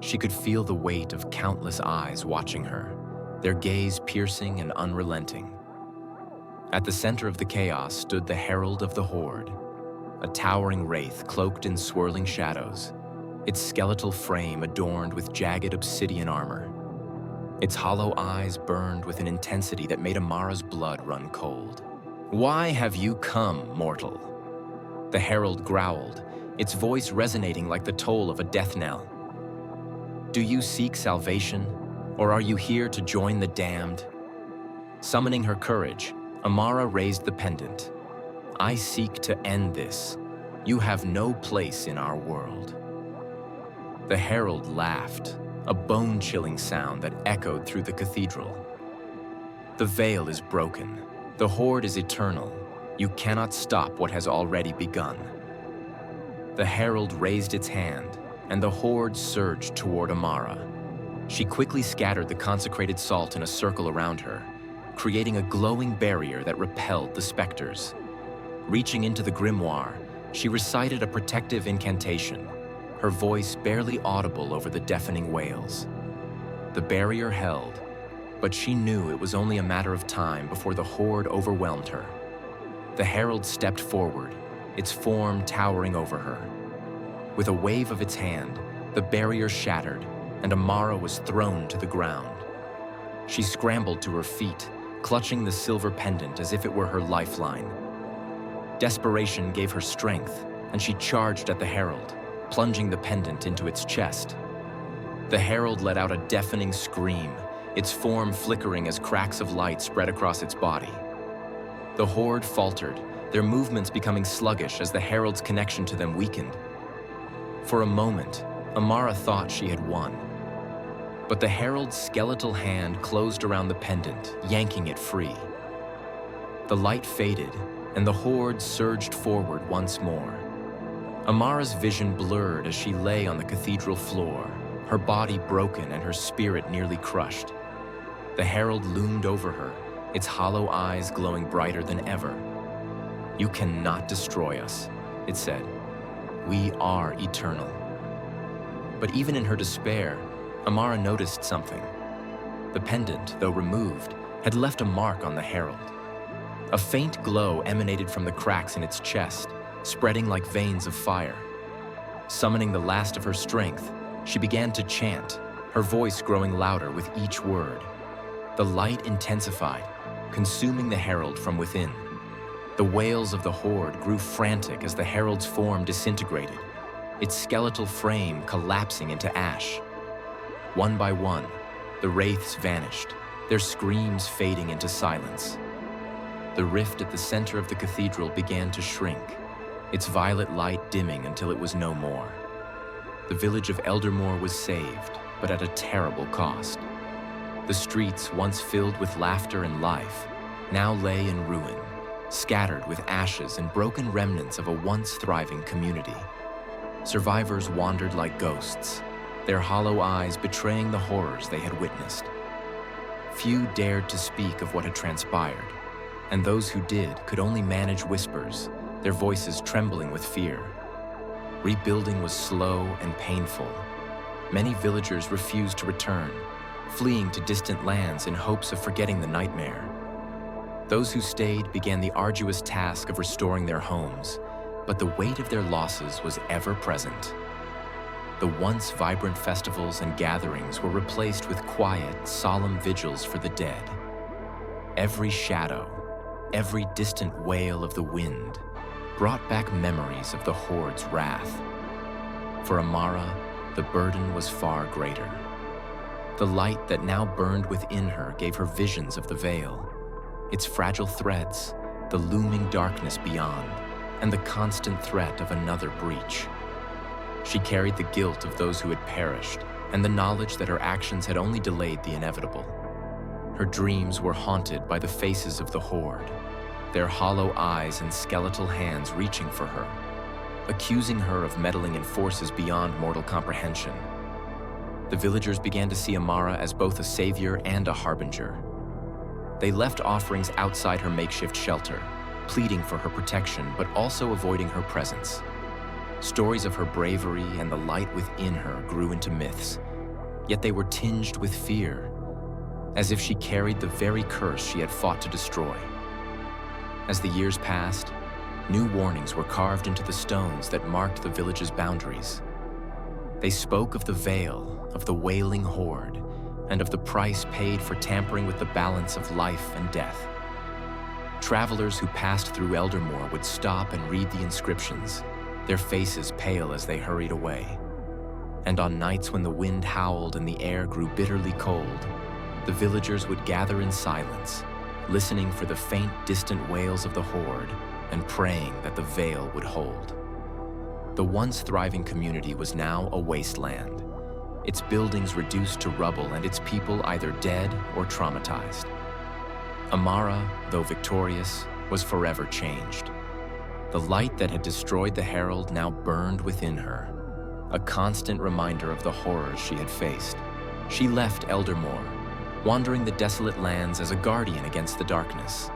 She could feel the weight of countless eyes watching her, their gaze piercing and unrelenting. At the center of the chaos stood the herald of the horde, a towering wraith cloaked in swirling shadows, its skeletal frame adorned with jagged obsidian armor. Its hollow eyes burned with an intensity that made Amara's blood run cold. "Why have you come, mortal?" The herald growled, its voice resonating like the toll of a death knell. "Do you seek salvation, or are you here to join the damned?" Summoning her courage, Amara raised the pendant. "I seek to end this. You have no place in our world." The herald laughed, a bone-chilling sound that echoed through the cathedral. "The veil is broken. The horde is eternal. You cannot stop what has already begun." The herald raised its hand, and the horde surged toward Amara. She quickly scattered the consecrated salt in a circle around her, creating a glowing barrier that repelled the specters. Reaching into the grimoire, she recited a protective incantation, her voice barely audible over the deafening wails. The barrier held, but she knew it was only a matter of time before the horde overwhelmed her. The herald stepped forward, its form towering over her. With a wave of its hand, the barrier shattered, and Amara was thrown to the ground. She scrambled to her feet, clutching the silver pendant as if it were her lifeline. Desperation gave her strength, and she charged at the herald, plunging the pendant into its chest. The herald let out a deafening scream, its form flickering as cracks of light spread across its body. The horde faltered, their movements becoming sluggish as the herald's connection to them weakened. For a moment, Amara thought she had won. But the herald's skeletal hand closed around the pendant, yanking it free. The light faded, and the horde surged forward once more. Amara's vision blurred as she lay on the cathedral floor, her body broken and her spirit nearly crushed. The herald loomed over her, its hollow eyes glowing brighter than ever. "You cannot destroy us," it said. "We are eternal." But even in her despair, Amara noticed something, The pendant, though removed, had left a mark on the herald. A faint glow emanated from the cracks in its chest, spreading like veins of fire. Summoning the last of her strength, she began to chant, her voice growing louder with each word. The light intensified, consuming the herald from within. The wails of the horde grew frantic as the herald's form disintegrated, its skeletal frame collapsing into ash. One by one, the wraiths vanished, their screams fading into silence. The rift at the center of the cathedral began to shrink, its violet light dimming until it was no more. The village of Eldermoor was saved, but at a terrible cost. The streets, once filled with laughter and life, now lay in ruin, scattered with ashes and broken remnants of a once thriving community. Survivors wandered like ghosts, their hollow eyes betraying the horrors they had witnessed. Few dared to speak of what had transpired, and those who did could only manage whispers, their voices trembling with fear. Rebuilding was slow and painful. Many villagers refused to return, fleeing to distant lands in hopes of forgetting the nightmare. Those who stayed began the arduous task of restoring their homes, but the weight of their losses was ever present. The once vibrant festivals and gatherings were replaced with quiet, solemn vigils for the dead. Every shadow, every distant wail of the wind brought back memories of the horde's wrath. For Amara, the burden was far greater. The light that now burned within her gave her visions of the veil, its fragile threads, the looming darkness beyond, and the constant threat of another breach. She carried the guilt of those who had perished and the knowledge that her actions had only delayed the inevitable. Her dreams were haunted by the faces of the horde, their hollow eyes and skeletal hands reaching for her, accusing her of meddling in forces beyond mortal comprehension. The villagers began to see Amara as both a savior and a harbinger. They left offerings outside her makeshift shelter, pleading for her protection but also avoiding her presence. Stories of her bravery and the light within her grew into myths, yet they were tinged with fear, as if she carried the very curse she had fought to destroy. As the years passed, new warnings were carved into the stones that marked the village's boundaries. They spoke of the veil, of the wailing horde, and of the price paid for tampering with the balance of life and death. Travelers who passed through Eldermoor would stop and read the inscriptions, their faces pale as they hurried away. And on nights when the wind howled and the air grew bitterly cold, the villagers would gather in silence, listening for the faint, distant wails of the horde and praying that the veil would hold. The once thriving community was now a wasteland, its buildings reduced to rubble and its people either dead or traumatized. Amara, though victorious, was forever changed. The light that had destroyed the herald now burned within her, a constant reminder of the horrors she had faced. She left Eldermoor, wandering the desolate lands as a guardian against the darkness.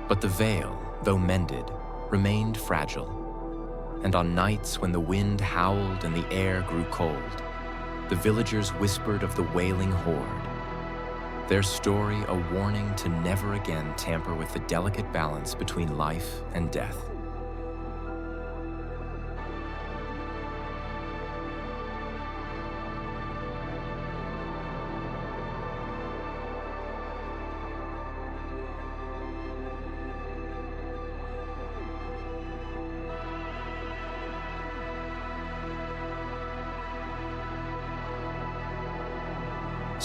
But the veil, though mended, remained fragile. And on nights when the wind howled and the air grew cold, the villagers whispered of the wailing horde, their story a warning to never again tamper with the delicate balance between life and death.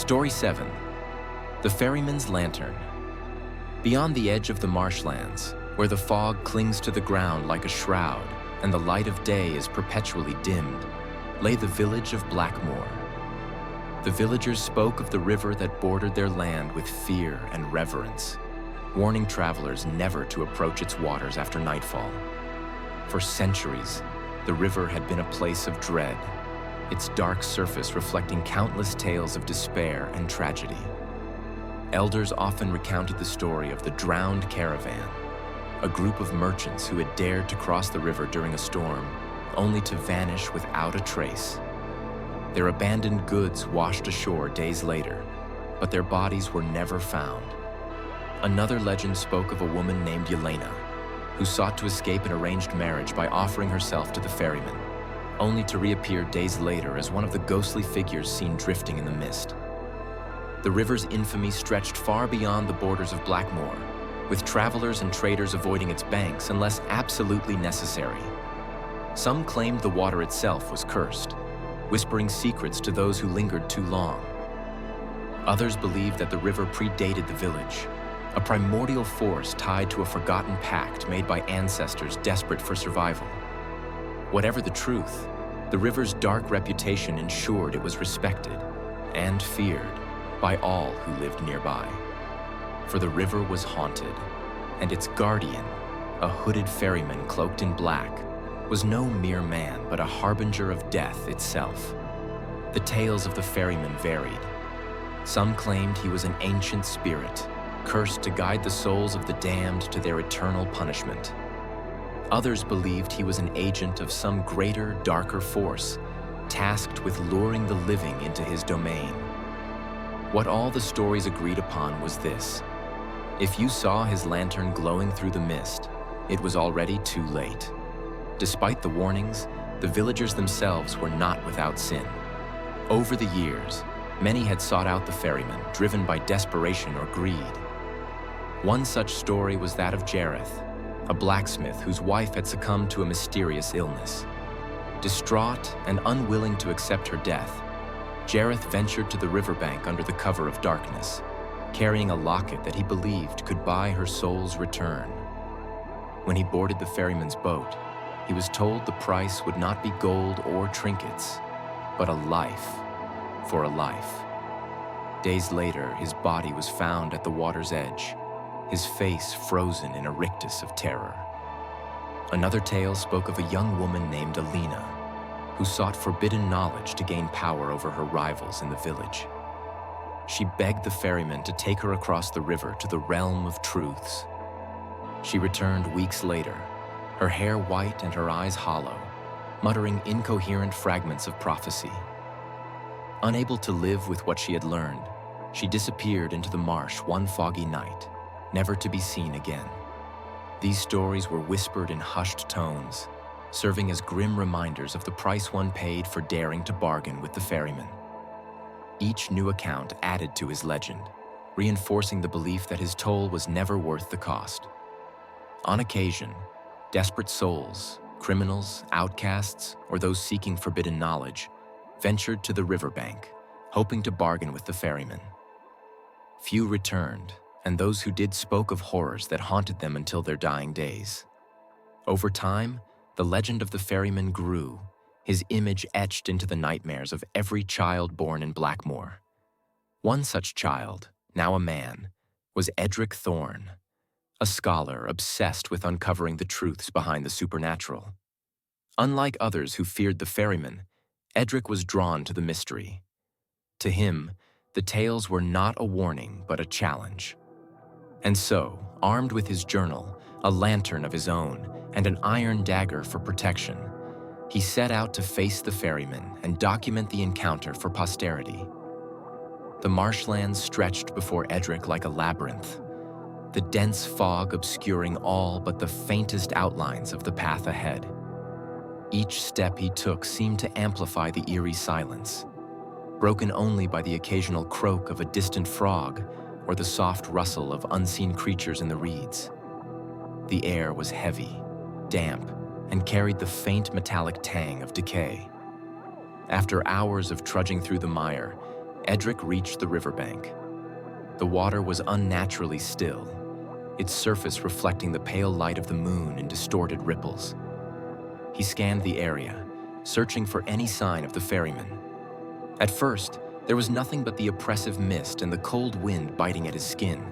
Story 7. The Ferryman's Lantern. Beyond the edge of the marshlands, where the fog clings to the ground like a shroud and the light of day is perpetually dimmed, lay the village of Blackmoor. The villagers spoke of the river that bordered their land with fear and reverence, warning travelers never to approach its waters after nightfall. For centuries, the river had been a place of dread, its dark surface reflecting countless tales of despair and tragedy. Elders often recounted the story of the drowned caravan, a group of merchants who had dared to cross the river during a storm, only to vanish without a trace. Their abandoned goods washed ashore days later, but their bodies were never found. Another legend spoke of a woman named Yelena, who sought to escape an arranged marriage by offering herself to the ferryman, only to reappear days later as one of the ghostly figures seen drifting in the mist. The river's infamy stretched far beyond the borders of Blackmoor, with travelers and traders avoiding its banks unless absolutely necessary. Some claimed the water itself was cursed, whispering secrets to those who lingered too long. Others believed that the river predated the village, a primordial force tied to a forgotten pact made by ancestors desperate for survival. Whatever the truth, the river's dark reputation ensured it was respected and feared by all who lived nearby. For the river was haunted, and its guardian, a hooded ferryman cloaked in black, was no mere man but a harbinger of death itself. The tales of the ferryman varied. Some claimed he was an ancient spirit, cursed to guide the souls of the damned to their eternal punishment. Others believed he was an agent of some greater, darker force, tasked with luring the living into his domain. What all the stories agreed upon was this: if you saw his lantern glowing through the mist, it was already too late. Despite the warnings, the villagers themselves were not without sin. Over the years, many had sought out the ferryman, driven by desperation or greed. One such story was that of Jareth, a blacksmith whose wife had succumbed to a mysterious illness. Distraught and unwilling to accept her death, Jareth ventured to the riverbank under the cover of darkness, carrying a locket that he believed could buy her soul's return. When he boarded the ferryman's boat, he was told the price would not be gold or trinkets, but a life for a life. Days later, his body was found at the water's edge, his face frozen in a rictus of terror. Another tale spoke of a young woman named Alina, who sought forbidden knowledge to gain power over her rivals in the village. She begged the ferryman to take her across the river to the realm of truths. She returned weeks later, her hair white and her eyes hollow, muttering incoherent fragments of prophecy. Unable to live with what she had learned, she disappeared into the marsh one foggy night, never to be seen again. These stories were whispered in hushed tones, serving as grim reminders of the price one paid for daring to bargain with the ferryman. Each new account added to his legend, reinforcing the belief that his toll was never worth the cost. On occasion, desperate souls, criminals, outcasts, or those seeking forbidden knowledge, ventured to the riverbank, hoping to bargain with the ferryman. Few returned, and those who did spoke of horrors that haunted them until their dying days. Over time, the legend of the ferryman grew, his image etched into the nightmares of every child born in Blackmoor. One such child, now a man, was Edric Thorne, a scholar obsessed with uncovering the truths behind the supernatural. Unlike others who feared the ferryman, Edric was drawn to the mystery. To him, the tales were not a warning but a challenge. And so, armed with his journal, a lantern of his own, and an iron dagger for protection, he set out to face the ferryman and document the encounter for posterity. The marshlands stretched before Edric like a labyrinth, the dense fog obscuring all but the faintest outlines of the path ahead. Each step he took seemed to amplify the eerie silence, broken only by the occasional croak of a distant frog or the soft rustle of unseen creatures in the reeds. The air was heavy, damp, and carried the faint metallic tang of decay. After hours of trudging through the mire, Edric reached the riverbank. The water was unnaturally still, its surface reflecting the pale light of the moon in distorted ripples. He scanned the area, searching for any sign of the ferryman. At first, there was nothing but the oppressive mist and the cold wind biting at his skin.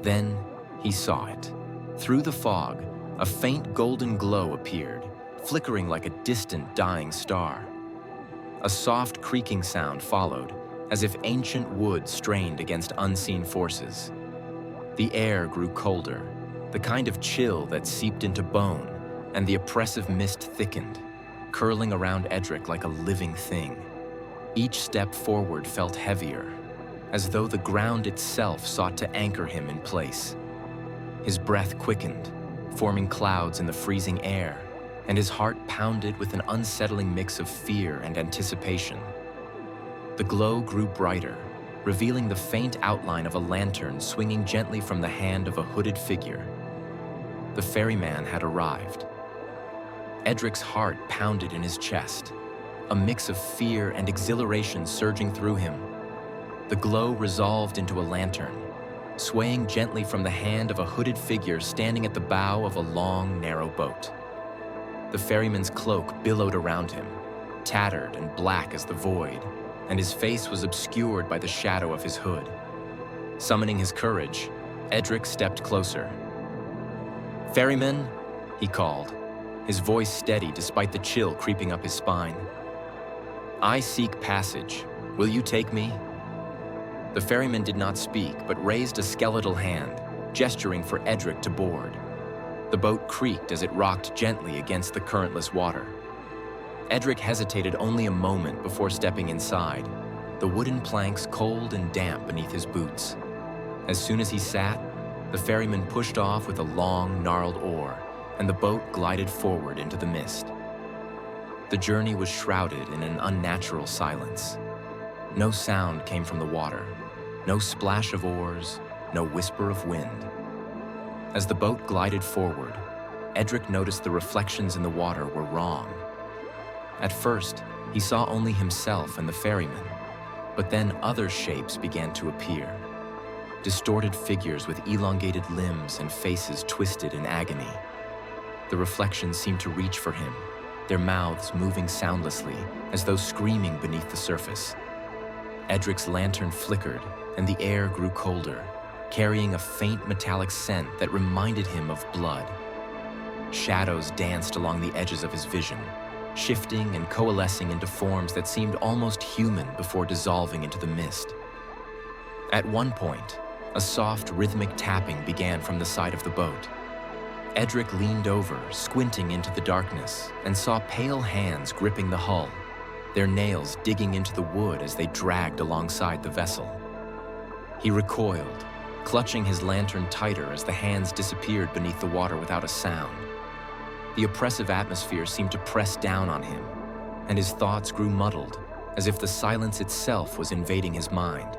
Then, he saw it. Through the fog, a faint golden glow appeared, flickering like a distant dying star. A soft creaking sound followed, as if ancient wood strained against unseen forces. The air grew colder, the kind of chill that seeped into bone, and the oppressive mist thickened, curling around Edric like a living thing. Each step forward felt heavier, as though the ground itself sought to anchor him in place. His breath quickened, forming clouds in the freezing air, and his heart pounded with an unsettling mix of fear and anticipation. The glow grew brighter, revealing the faint outline of a lantern swinging gently from the hand of a hooded figure. The ferryman had arrived. Edric's heart pounded in his chest, a mix of fear and exhilaration surging through him. The glow resolved into a lantern, swaying gently from the hand of a hooded figure standing at the bow of a long, narrow boat. The ferryman's cloak billowed around him, tattered and black as the void, and his face was obscured by the shadow of his hood. Summoning his courage, Edric stepped closer. "Ferryman," he called, his voice steady despite the chill creeping up his spine. "I seek passage. Will you take me?" The ferryman did not speak, but raised a skeletal hand, gesturing for Edric to board. The boat creaked as it rocked gently against the currentless water. Edric hesitated only a moment before stepping inside, the wooden planks cold and damp beneath his boots. As soon as he sat, the ferryman pushed off with a long, gnarled oar, and the boat glided forward into the mist. The journey was shrouded in an unnatural silence. No sound came from the water, no splash of oars, no whisper of wind. As the boat glided forward, Edric noticed the reflections in the water were wrong. At first, he saw only himself and the ferryman, but then other shapes began to appear. Distorted figures with elongated limbs and faces twisted in agony. The reflections seemed to reach for him, their mouths moving soundlessly as though screaming beneath the surface. Edric's lantern flickered, and the air grew colder, carrying a faint metallic scent that reminded him of blood. Shadows danced along the edges of his vision, shifting and coalescing into forms that seemed almost human before dissolving into the mist. At one point, a soft, rhythmic tapping began from the side of the boat. Edric leaned over, squinting into the darkness, and saw pale hands gripping the hull, their nails digging into the wood as they dragged alongside the vessel. He recoiled, clutching his lantern tighter as the hands disappeared beneath the water without a sound. The oppressive atmosphere seemed to press down on him, and his thoughts grew muddled, as if the silence itself was invading his mind.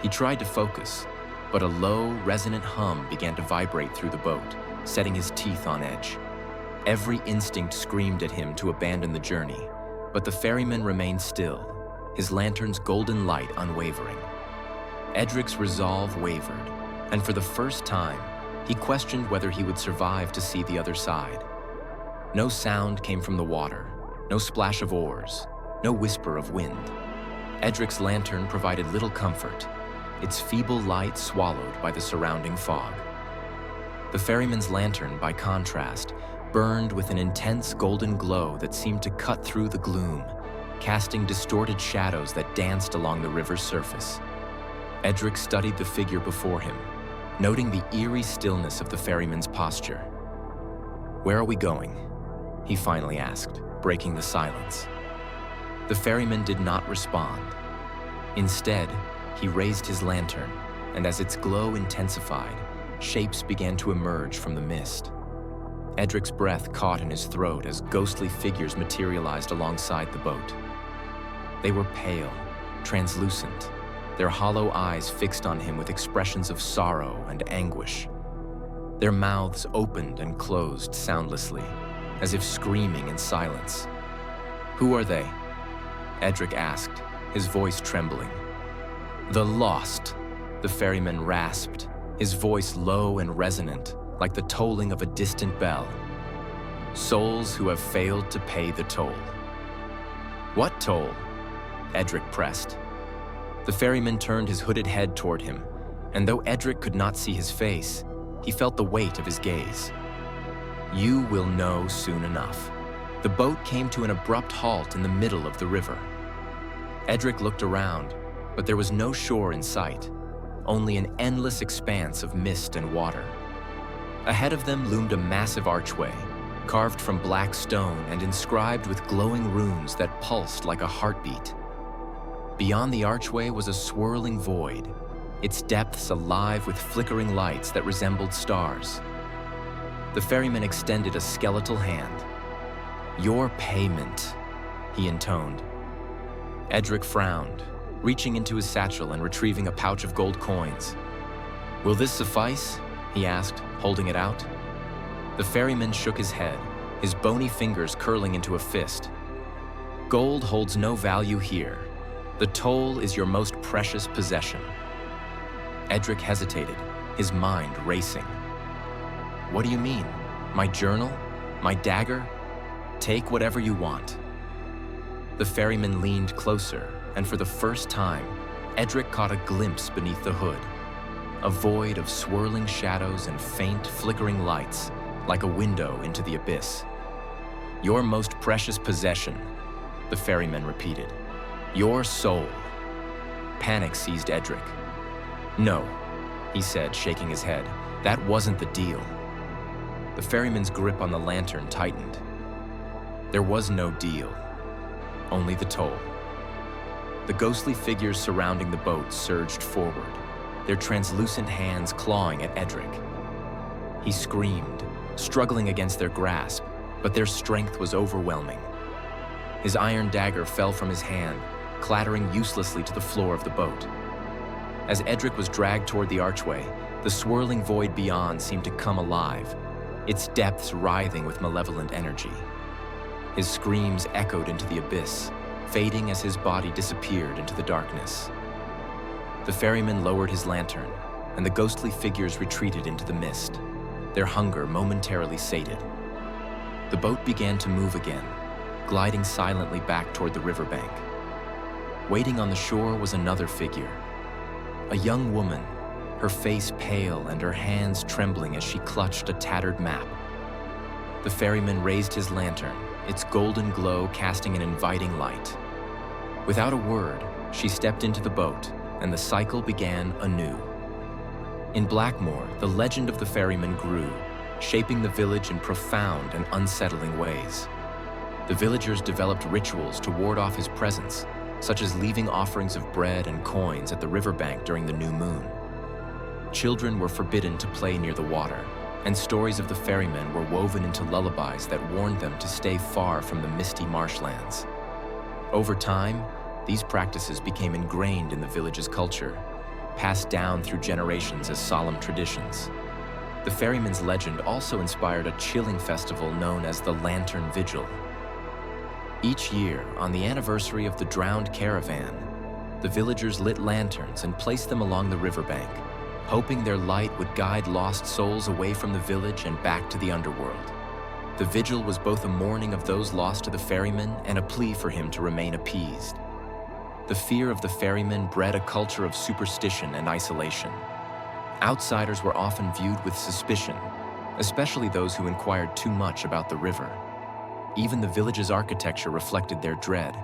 He tried to focus, but a low, resonant hum began to vibrate through the boat, setting his teeth on edge. Every instinct screamed at him to abandon the journey, but the ferryman remained still, his lantern's golden light unwavering. Edric's resolve wavered, and for the first time, he questioned whether he would survive to see the other side. No sound came from the water, no splash of oars, no whisper of wind. Edric's lantern provided little comfort, its feeble light swallowed by the surrounding fog. The ferryman's lantern, by contrast, burned with an intense golden glow that seemed to cut through the gloom, casting distorted shadows that danced along the river's surface. Edric studied the figure before him, noting the eerie stillness of the ferryman's posture. "Where are we going?" he finally asked, breaking the silence. The ferryman did not respond. Instead, he raised his lantern, and as its glow intensified, shapes began to emerge from the mist. Edric's breath caught in his throat as ghostly figures materialized alongside the boat. They were pale, translucent, their hollow eyes fixed on him with expressions of sorrow and anguish. Their mouths opened and closed soundlessly, as if screaming in silence. "Who are they?" Edric asked, his voice trembling. "The lost," the ferryman rasped, his voice low and resonant, like the tolling of a distant bell. "Souls who have failed to pay the toll." "What toll?" Edric pressed. The ferryman turned his hooded head toward him, and though Edric could not see his face, he felt the weight of his gaze. "You will know soon enough." The boat came to an abrupt halt in the middle of the river. Edric looked around, but there was no shore in sight, only an endless expanse of mist and water. Ahead of them loomed a massive archway, carved from black stone and inscribed with glowing runes that pulsed like a heartbeat. Beyond the archway was a swirling void, its depths alive with flickering lights that resembled stars. The ferryman extended a skeletal hand. "Your payment," he intoned. Edric frowned, reaching into his satchel and retrieving a pouch of gold coins. "Will this suffice?" he asked, holding it out. The ferryman shook his head, his bony fingers curling into a fist. "Gold holds no value here. The toll is your most precious possession." Edric hesitated, his mind racing. "What do you mean? My journal? My dagger? Take whatever you want." The ferryman leaned closer, and for the first time, Edric caught a glimpse beneath the hood. A void of swirling shadows and faint, flickering lights, like a window into the abyss. "Your most precious possession," the ferryman repeated. "Your soul." Panic seized Edric. "No," he said, shaking his head. "That wasn't the deal." The ferryman's grip on the lantern tightened. There was no deal, only the toll. The ghostly figures surrounding the boat surged forward, their translucent hands clawing at Edric. He screamed, struggling against their grasp, but their strength was overwhelming. His iron dagger fell from his hand, clattering uselessly to the floor of the boat. As Edric was dragged toward the archway, the swirling void beyond seemed to come alive, its depths writhing with malevolent energy. His screams echoed into the abyss, fading as his body disappeared into the darkness. The ferryman lowered his lantern, and the ghostly figures retreated into the mist, their hunger momentarily sated. The boat began to move again, gliding silently back toward the riverbank. Waiting on the shore was another figure, a young woman, her face pale and her hands trembling as she clutched a tattered map. The ferryman raised his lantern, its golden glow casting an inviting light. Without a word, she stepped into the boat, and the cycle began anew. In Blackmore, the legend of the ferryman grew, shaping the village in profound and unsettling ways. The villagers developed rituals to ward off his presence, such as leaving offerings of bread and coins at the riverbank during the new moon. Children were forbidden to play near the water, and stories of the ferryman were woven into lullabies that warned them to stay far from the misty marshlands. Over time, these practices became ingrained in the village's culture, passed down through generations as solemn traditions. The ferryman's legend also inspired a chilling festival known as the Lantern Vigil. Each year, on the anniversary of the drowned caravan, the villagers lit lanterns and placed them along the riverbank, hoping their light would guide lost souls away from the village and back to the underworld. The vigil was both a mourning of those lost to the ferryman and a plea for him to remain appeased. The fear of the ferryman bred a culture of superstition and isolation. Outsiders were often viewed with suspicion, especially those who inquired too much about the river. Even the village's architecture reflected their dread.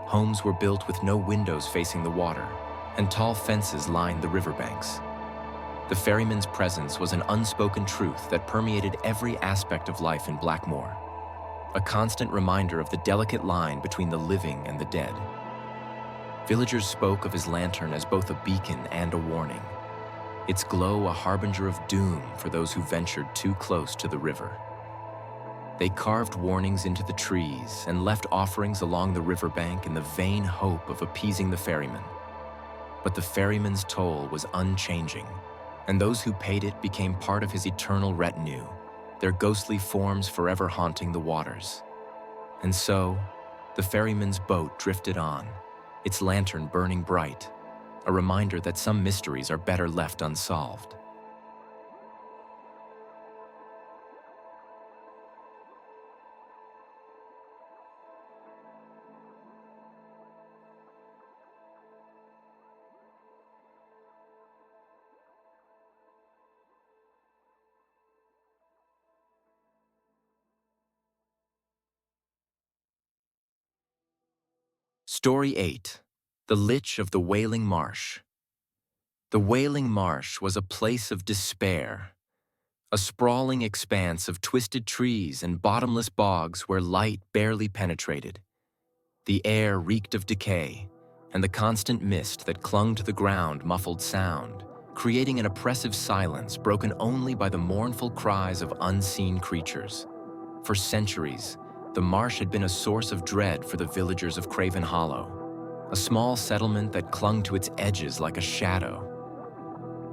Homes were built with no windows facing the water, and tall fences lined the riverbanks. The ferryman's presence was an unspoken truth that permeated every aspect of life in Blackmore, a constant reminder of the delicate line between the living and the dead. Villagers spoke of his lantern as both a beacon and a warning, its glow a harbinger of doom for those who ventured too close to the river. They carved warnings into the trees and left offerings along the riverbank in the vain hope of appeasing the ferryman. But the ferryman's toll was unchanging, and those who paid it became part of his eternal retinue, their ghostly forms forever haunting the waters. And so, the ferryman's boat drifted on, its lantern burning bright, a reminder that some mysteries are better left unsolved. Story 8. The Lich of the Wailing Marsh. The Wailing Marsh was a place of despair, a sprawling expanse of twisted trees and bottomless bogs where light barely penetrated. The air reeked of decay, and the constant mist that clung to the ground muffled sound, creating an oppressive silence broken only by the mournful cries of unseen creatures. For centuries, the marsh had been a source of dread for the villagers of Craven Hollow, a small settlement that clung to its edges like a shadow.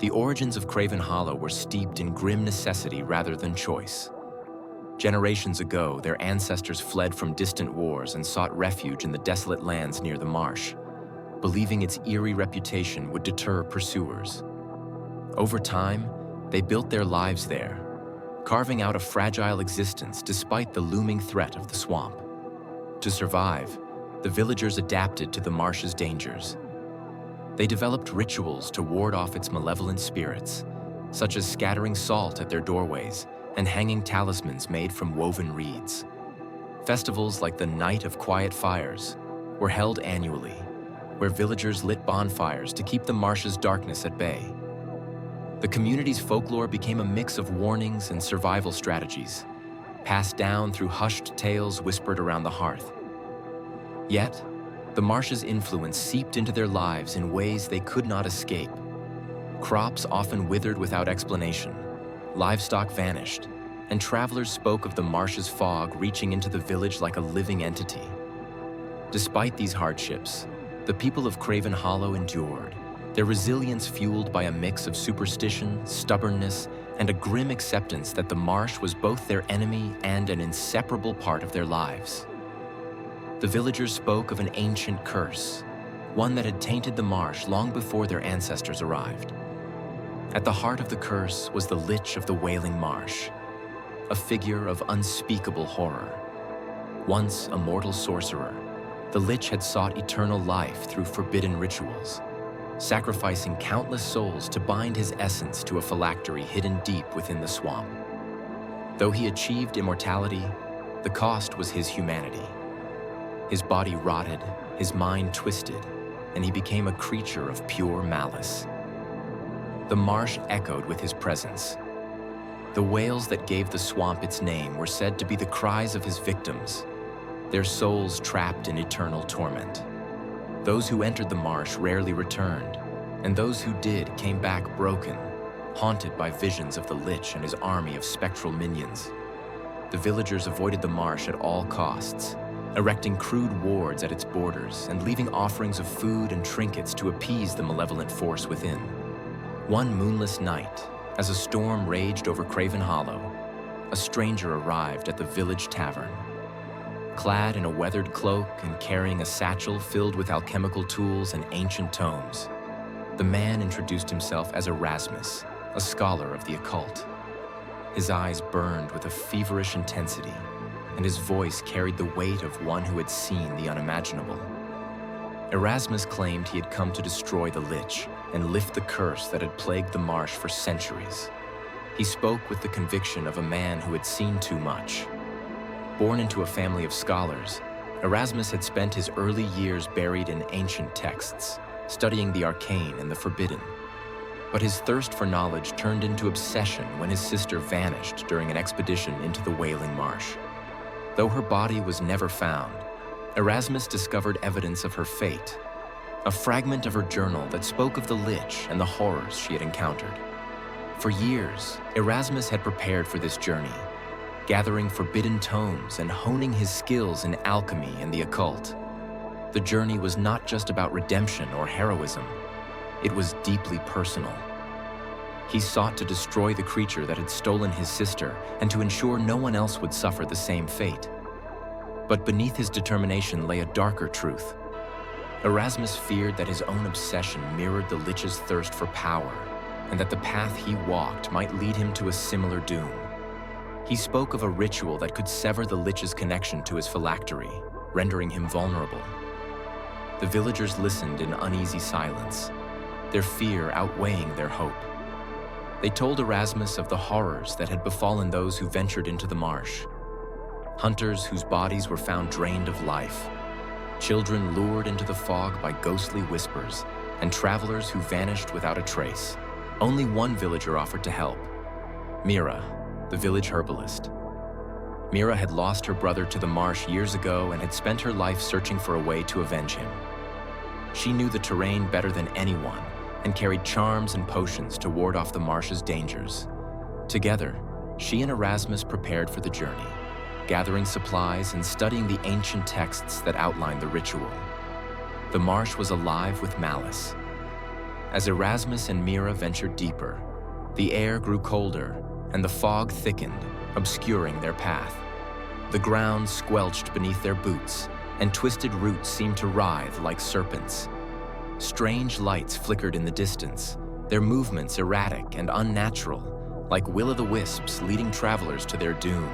The origins of Craven Hollow were steeped in grim necessity rather than choice. Generations ago, their ancestors fled from distant wars and sought refuge in the desolate lands near the marsh, believing its eerie reputation would deter pursuers. Over time, they built their lives there, carving out a fragile existence despite the looming threat of the swamp. To survive, the villagers adapted to the marsh's dangers. They developed rituals to ward off its malevolent spirits, such as scattering salt at their doorways and hanging talismans made from woven reeds. Festivals like the Night of Quiet Fires were held annually, where villagers lit bonfires to keep the marsh's darkness at bay. The community's folklore became a mix of warnings and survival strategies, passed down through hushed tales whispered around the hearth. Yet, the marsh's influence seeped into their lives in ways they could not escape. Crops often withered without explanation, livestock vanished, and travelers spoke of the marsh's fog reaching into the village like a living entity. Despite these hardships, the people of Craven Hollow endured, their resilience fueled by a mix of superstition, stubbornness, and a grim acceptance that the marsh was both their enemy and an inseparable part of their lives. The villagers spoke of an ancient curse, one that had tainted the marsh long before their ancestors arrived. At the heart of the curse was the Lich of the Wailing Marsh, a figure of unspeakable horror. Once a mortal sorcerer, the Lich had sought eternal life through forbidden rituals, sacrificing countless souls to bind his essence to a phylactery hidden deep within the swamp. Though he achieved immortality, the cost was his humanity. His body rotted, his mind twisted, and he became a creature of pure malice. The marsh echoed with his presence. The wails that gave the swamp its name were said to be the cries of his victims, their souls trapped in eternal torment. Those who entered the marsh rarely returned, and those who did came back broken, haunted by visions of the Lich and his army of spectral minions. The villagers avoided the marsh at all costs, erecting crude wards at its borders and leaving offerings of food and trinkets to appease the malevolent force within. One moonless night, as a storm raged over Craven Hollow, a stranger arrived at the village tavern. Clad in a weathered cloak and carrying a satchel filled with alchemical tools and ancient tomes, the man introduced himself as Erasmus, a scholar of the occult. His eyes burned with a feverish intensity, and his voice carried the weight of one who had seen the unimaginable. Erasmus claimed he had come to destroy the Lich and lift the curse that had plagued the marsh for centuries. He spoke with the conviction of a man who had seen too much. Born into a family of scholars, Erasmus had spent his early years buried in ancient texts, studying the arcane and the forbidden. But his thirst for knowledge turned into obsession when his sister vanished during an expedition into the Wailing Marsh. Though her body was never found, Erasmus discovered evidence of her fate, a fragment of her journal that spoke of the Lich and the horrors she had encountered. For years, Erasmus had prepared for this journey, gathering forbidden tomes and honing his skills in alchemy and the occult. The journey was not just about redemption or heroism, it was deeply personal. He sought to destroy the creature that had stolen his sister and to ensure no one else would suffer the same fate. But beneath his determination lay a darker truth. Erasmus feared that his own obsession mirrored the Lich's thirst for power, and that the path he walked might lead him to a similar doom. He spoke of a ritual that could sever the Lich's connection to his phylactery, rendering him vulnerable. The villagers listened in uneasy silence, their fear outweighing their hope. They told Erasmus of the horrors that had befallen those who ventured into the marsh. Hunters whose bodies were found drained of life, children lured into the fog by ghostly whispers, and travelers who vanished without a trace. Only one villager offered to help, Mira, the village herbalist. Mira had lost her brother to the marsh years ago and had spent her life searching for a way to avenge him. She knew the terrain better than anyone and carried charms and potions to ward off the marsh's dangers. Together, she and Erasmus prepared for the journey, gathering supplies and studying the ancient texts that outlined the ritual. The marsh was alive with malice. As Erasmus and Mira ventured deeper, the air grew colder and the fog thickened, obscuring their path. The ground squelched beneath their boots, and twisted roots seemed to writhe like serpents. Strange lights flickered in the distance, their movements erratic and unnatural, like will-o'-the-wisps leading travelers to their doom.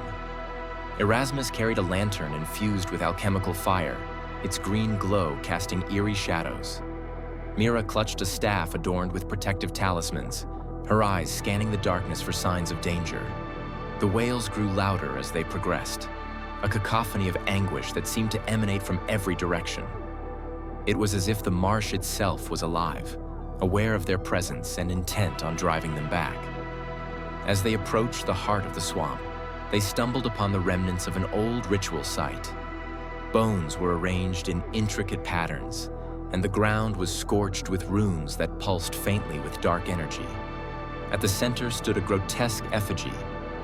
Erasmus carried a lantern infused with alchemical fire, its green glow casting eerie shadows. Mira clutched a staff adorned with protective talismans, her eyes scanning the darkness for signs of danger. The wails grew louder as they progressed, a cacophony of anguish that seemed to emanate from every direction. It was as if the marsh itself was alive, aware of their presence and intent on driving them back. As they approached the heart of the swamp, they stumbled upon the remnants of an old ritual site. Bones were arranged in intricate patterns, and the ground was scorched with runes that pulsed faintly with dark energy. At the center stood a grotesque effigy,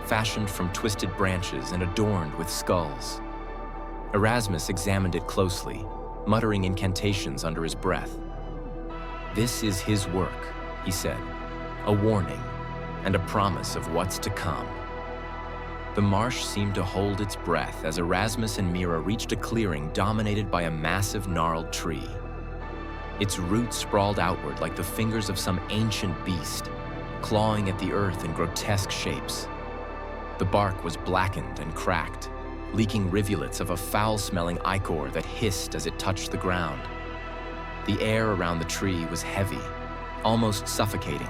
fashioned from twisted branches and adorned with skulls. Erasmus examined it closely, muttering incantations under his breath. "This is his work," he said, "a warning and a promise of what's to come." The marsh seemed to hold its breath as Erasmus and Mira reached a clearing dominated by a massive gnarled tree. Its roots sprawled outward like the fingers of some ancient beast, clawing at the earth in grotesque shapes. The bark was blackened and cracked, leaking rivulets of a foul-smelling ichor that hissed as it touched the ground. The air around the tree was heavy, almost suffocating,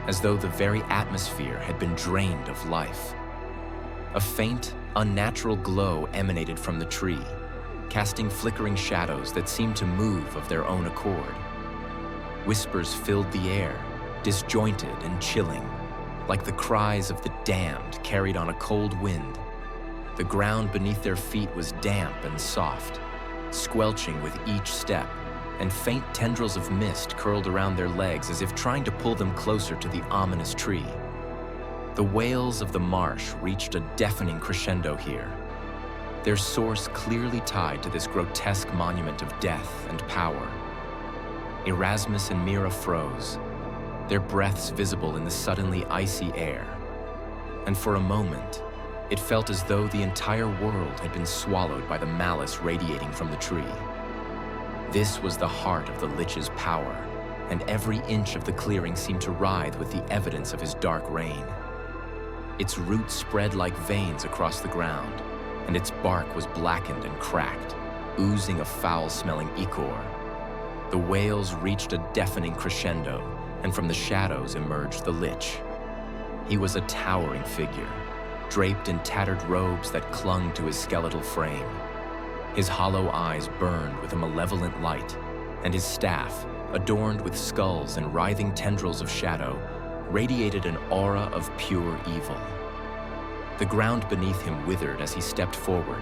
as though the very atmosphere had been drained of life. A faint, unnatural glow emanated from the tree, casting flickering shadows that seemed to move of their own accord. Whispers filled the air, disjointed and chilling, like the cries of the damned carried on a cold wind. The ground beneath their feet was damp and soft, squelching with each step, and faint tendrils of mist curled around their legs as if trying to pull them closer to the ominous tree. The wails of the marsh reached a deafening crescendo here, their source clearly tied to this grotesque monument of death and power. Erasmus and Mira froze, their breaths visible in the suddenly icy air. And for a moment, it felt as though the entire world had been swallowed by the malice radiating from the tree. This was the heart of the Lich's power, and every inch of the clearing seemed to writhe with the evidence of his dark reign. Its roots spread like veins across the ground, and its bark was blackened and cracked, oozing a foul-smelling ichor. The wails reached a deafening crescendo, and from the shadows emerged the Lich. He was a towering figure, draped in tattered robes that clung to his skeletal frame. His hollow eyes burned with a malevolent light, and his staff, adorned with skulls and writhing tendrils of shadow, radiated an aura of pure evil. The ground beneath him withered as he stepped forward,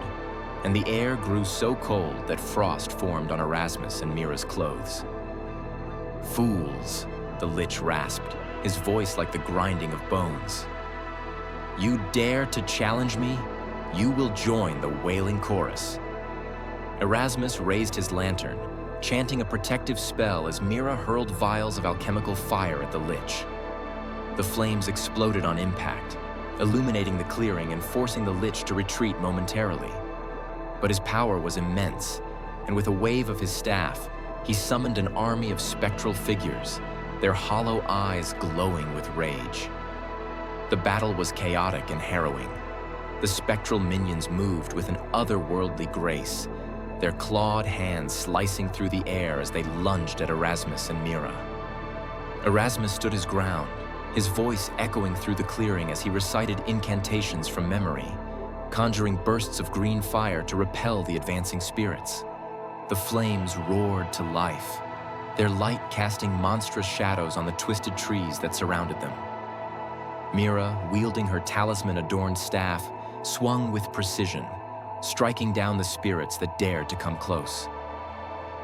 and the air grew so cold that frost formed on Erasmus and Mira's clothes. "Fools," the Lich rasped, his voice like the grinding of bones. "You dare to challenge me? You will join the wailing chorus." Erasmus raised his lantern, chanting a protective spell as Mira hurled vials of alchemical fire at the Lich. The flames exploded on impact, illuminating the clearing and forcing the Lich to retreat momentarily. But his power was immense, and with a wave of his staff, he summoned an army of spectral figures, their hollow eyes glowing with rage. The battle was chaotic and harrowing. The spectral minions moved with an otherworldly grace, their clawed hands slicing through the air as they lunged at Erasmus and Mira. Erasmus stood his ground, his voice echoing through the clearing as he recited incantations from memory, conjuring bursts of green fire to repel the advancing spirits. The flames roared to life, their light casting monstrous shadows on the twisted trees that surrounded them. Mira, wielding her talisman-adorned staff, swung with precision, striking down the spirits that dared to come close.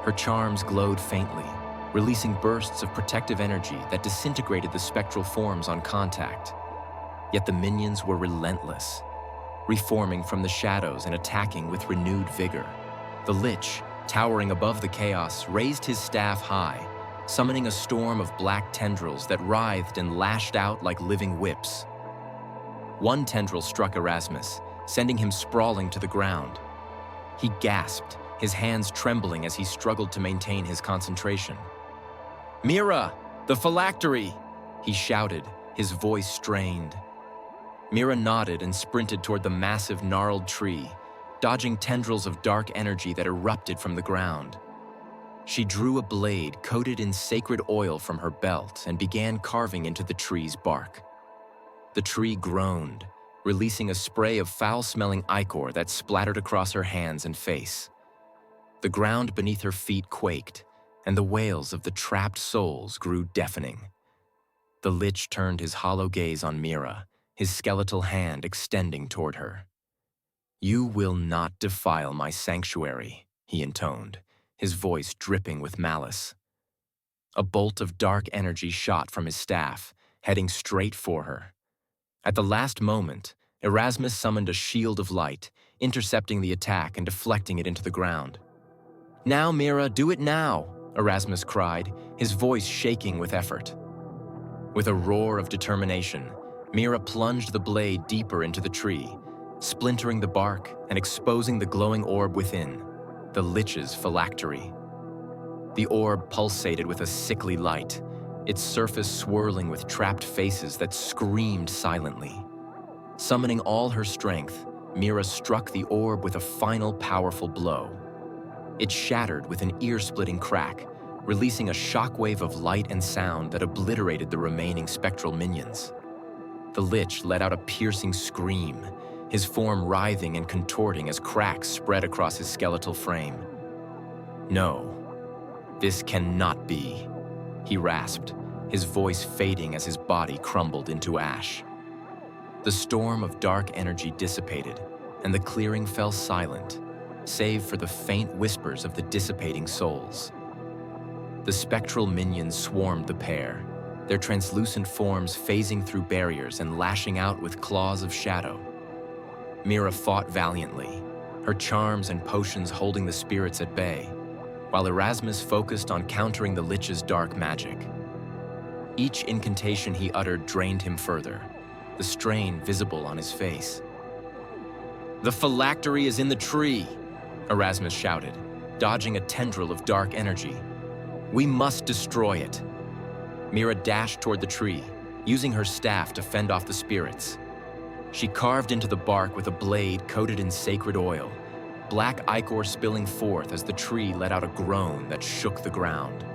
Her charms glowed faintly, releasing bursts of protective energy that disintegrated the spectral forms on contact. Yet the minions were relentless, reforming from the shadows and attacking with renewed vigor. The Lich, towering above the chaos, raised his staff high, summoning a storm of black tendrils that writhed and lashed out like living whips. One tendril struck Erasmus, sending him sprawling to the ground. He gasped, his hands trembling as he struggled to maintain his concentration. "Mira, the phylactery!" he shouted, his voice strained. Mira nodded and sprinted toward the massive, gnarled tree, dodging tendrils of dark energy that erupted from the ground. She drew a blade coated in sacred oil from her belt and began carving into the tree's bark. The tree groaned, releasing a spray of foul-smelling ichor that splattered across her hands and face. The ground beneath her feet quaked, and the wails of the trapped souls grew deafening. The Lich turned his hollow gaze on Mira, his skeletal hand extending toward her. "You will not defile my sanctuary," he intoned, his voice dripping with malice. A bolt of dark energy shot from his staff, heading straight for her. At the last moment, Erasmus summoned a shield of light, intercepting the attack and deflecting it into the ground. "Now, Mira, do it now!" Erasmus cried, his voice shaking with effort. With a roar of determination, Mira plunged the blade deeper into the tree, splintering the bark and exposing the glowing orb within, the Lich's phylactery. The orb pulsated with a sickly light, its surface swirling with trapped faces that screamed silently. Summoning all her strength, Mira struck the orb with a final powerful blow. It shattered with an ear-splitting crack, releasing a shockwave of light and sound that obliterated the remaining spectral minions. The Lich let out a piercing scream, his form writhing and contorting as cracks spread across his skeletal frame. "No, this cannot be," he rasped, his voice fading as his body crumbled into ash. The storm of dark energy dissipated, and the clearing fell silent, save for the faint whispers of the dissipating souls. The spectral minions swarmed the pair, their translucent forms phasing through barriers and lashing out with claws of shadow. Mira fought valiantly, her charms and potions holding the spirits at bay, while Erasmus focused on countering the Lich's dark magic. Each incantation he uttered drained him further, the strain visible on his face. "The phylactery is in the tree," Erasmus shouted, dodging a tendril of dark energy. "We must destroy it." Mira dashed toward the tree, using her staff to fend off the spirits. She carved into the bark with a blade coated in sacred oil, black ichor spilling forth as the tree let out a groan that shook the ground.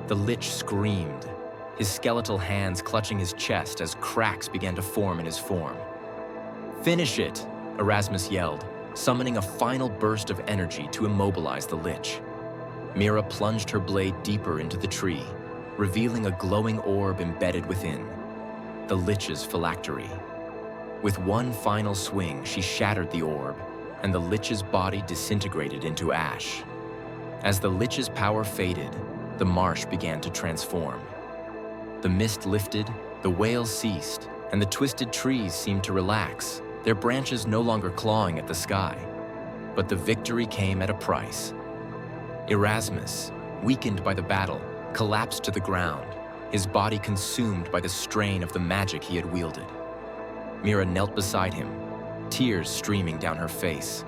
The Lich screamed, his skeletal hands clutching his chest as cracks began to form in his form. "Finish it," Erasmus yelled, summoning a final burst of energy to immobilize the Lich. Mira plunged her blade deeper into the tree, revealing a glowing orb embedded within, the Lich's phylactery. With one final swing, she shattered the orb, and the Lich's body disintegrated into ash. As the Lich's power faded, the marsh began to transform. The mist lifted, the wails ceased, and the twisted trees seemed to relax, their branches no longer clawing at the sky. But the victory came at a price. Erasmus, weakened by the battle, collapsed to the ground, his body consumed by the strain of the magic he had wielded. Mira knelt beside him, tears streaming down her face.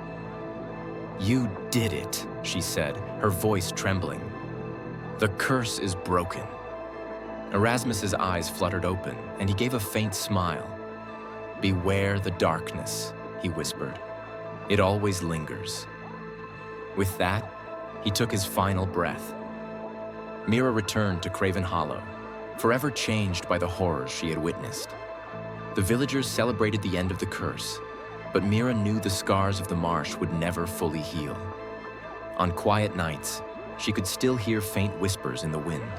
"You did it," she said, her voice trembling. "The curse is broken." Erasmus's eyes fluttered open, and he gave a faint smile. "Beware the darkness," he whispered. "It always lingers." With that, he took his final breath. Mira returned to Craven Hollow, forever changed by the horrors she had witnessed. The villagers celebrated the end of the curse, but Mira knew the scars of the marsh would never fully heal. On quiet nights, she could still hear faint whispers in the wind,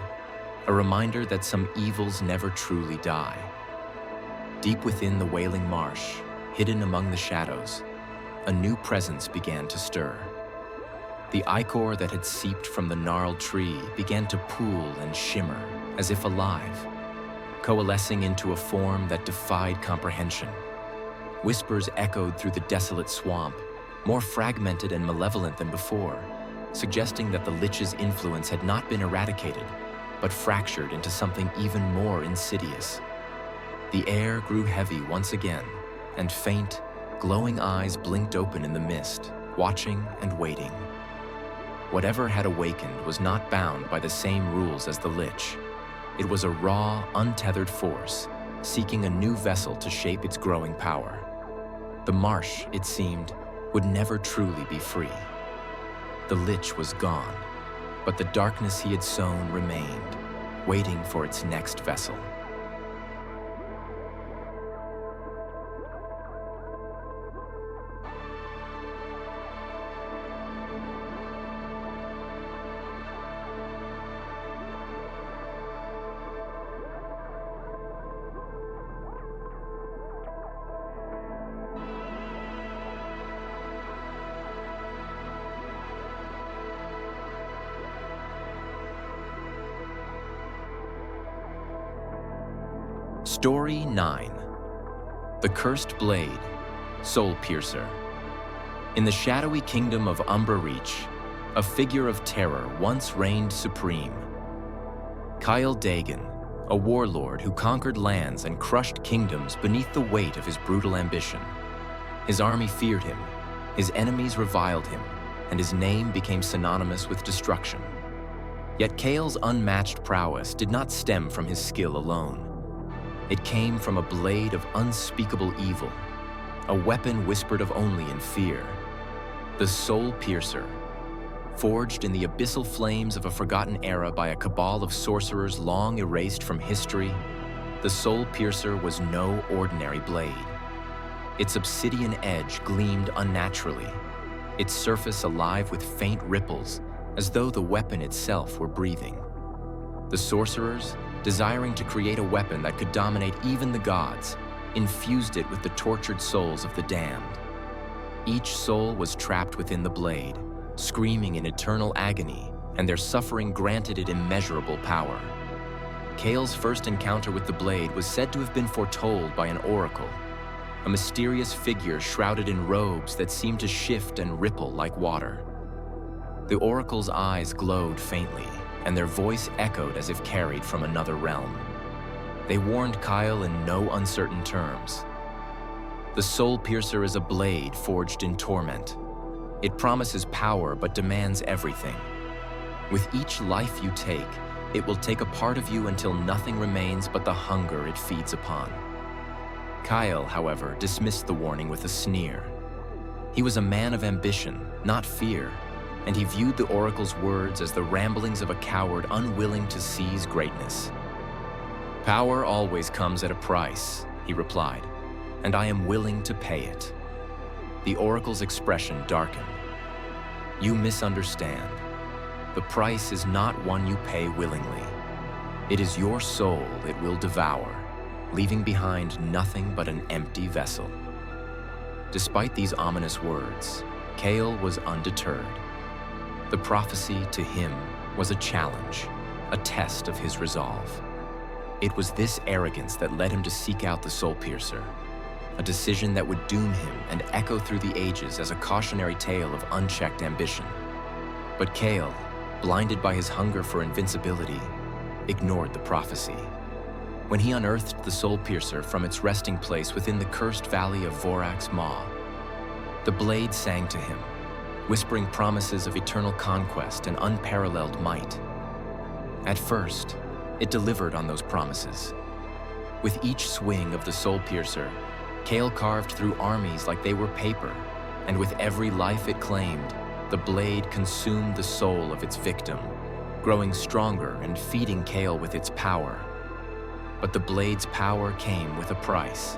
a reminder that some evils never truly die. Deep within the wailing marsh, hidden among the shadows, a new presence began to stir. The ichor that had seeped from the gnarled tree began to pool and shimmer, as if alive, coalescing into a form that defied comprehension. Whispers echoed through the desolate swamp, more fragmented and malevolent than before, suggesting that the lich's influence had not been eradicated, but fractured into something even more insidious. The air grew heavy once again, and faint, glowing eyes blinked open in the mist, watching and waiting. Whatever had awakened was not bound by the same rules as the lich. It was a raw, untethered force, seeking a new vessel to shape its growing power. The marsh, it seemed, would never truly be free. The lich was gone, but the darkness he had sown remained, waiting for its next vessel. Story 9. The Cursed Blade, Soul Piercer. In the shadowy kingdom of Umbra Reach, a figure of terror once reigned supreme. Kyle Dagon, a warlord who conquered lands and crushed kingdoms beneath the weight of his brutal ambition. His army feared him, his enemies reviled him, and his name became synonymous with destruction. Yet Kale's unmatched prowess did not stem from his skill alone. It came from a blade of unspeakable evil, a weapon whispered of only in fear. The Soul Piercer. Forged in the abyssal flames of a forgotten era by a cabal of sorcerers long erased from history, the Soul Piercer was no ordinary blade. Its obsidian edge gleamed unnaturally, its surface alive with faint ripples, as though the weapon itself were breathing. The sorcerers, desiring to create a weapon that could dominate even the gods, infused it with the tortured souls of the damned. Each soul was trapped within the blade, screaming in eternal agony, and their suffering granted it immeasurable power. Kale's first encounter with the blade was said to have been foretold by an oracle, a mysterious figure shrouded in robes that seemed to shift and ripple like water. The oracle's eyes glowed faintly, and their voice echoed as if carried from another realm. They warned Kyle in no uncertain terms. The Soul Piercer is a blade forged in torment. It promises power but demands everything. With each life you take, it will take a part of you until nothing remains but the hunger it feeds upon. Kyle, however, dismissed the warning with a sneer. He was a man of ambition, not fear, and he viewed the oracle's words as the ramblings of a coward unwilling to seize greatness. "Power always comes at a price," he replied, "and I am willing to pay it." The oracle's expression darkened. "You misunderstand. The price is not one you pay willingly. It is your soul it will devour, leaving behind nothing but an empty vessel." Despite these ominous words, Kale was undeterred. The prophecy to him was a challenge, a test of his resolve. It was this arrogance that led him to seek out the Soul Piercer, a decision that would doom him and echo through the ages as a cautionary tale of unchecked ambition. But Kale, blinded by his hunger for invincibility, ignored the prophecy. When he unearthed the Soul Piercer from its resting place within the cursed valley of Vorax Maw, the blade sang to him, whispering promises of eternal conquest and unparalleled might. At first, it delivered on those promises. With each swing of the Soul Piercer, Kale carved through armies like they were paper, and with every life it claimed, the blade consumed the soul of its victim, growing stronger and feeding Kale with its power. But the blade's power came with a price.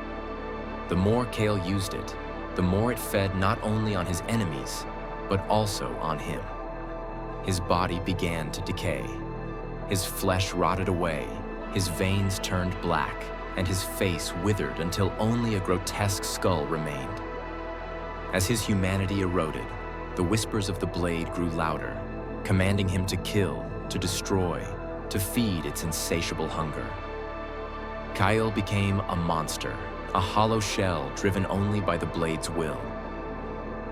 The more Kale used it, the more it fed not only on his enemies, but also on him. His body began to decay. His flesh rotted away, his veins turned black, and his face withered until only a grotesque skull remained. As his humanity eroded, the whispers of the blade grew louder, commanding him to kill, to destroy, to feed its insatiable hunger. Kyle became a monster, a hollow shell driven only by the blade's will.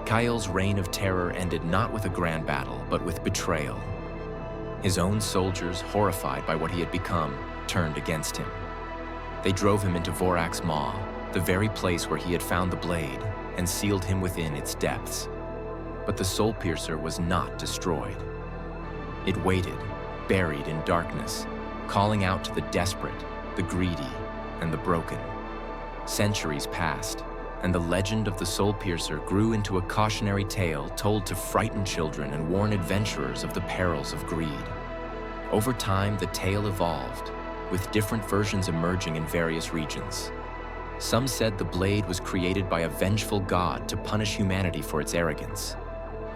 Kyle's reign of terror ended not with a grand battle, but with betrayal. His own soldiers, horrified by what he had become, turned against him. They drove him into Vorax's Maw, the very place where he had found the blade, and sealed him within its depths. But the soul piercer was not destroyed. It waited, buried in darkness, calling out to the desperate, the greedy, and the broken. Centuries passed, and the legend of the soul piercer grew into a cautionary tale told to frighten children and warn adventurers of the perils of greed. Over time, the tale evolved, with different versions emerging in various regions. Some said the blade was created by a vengeful god to punish humanity for its arrogance,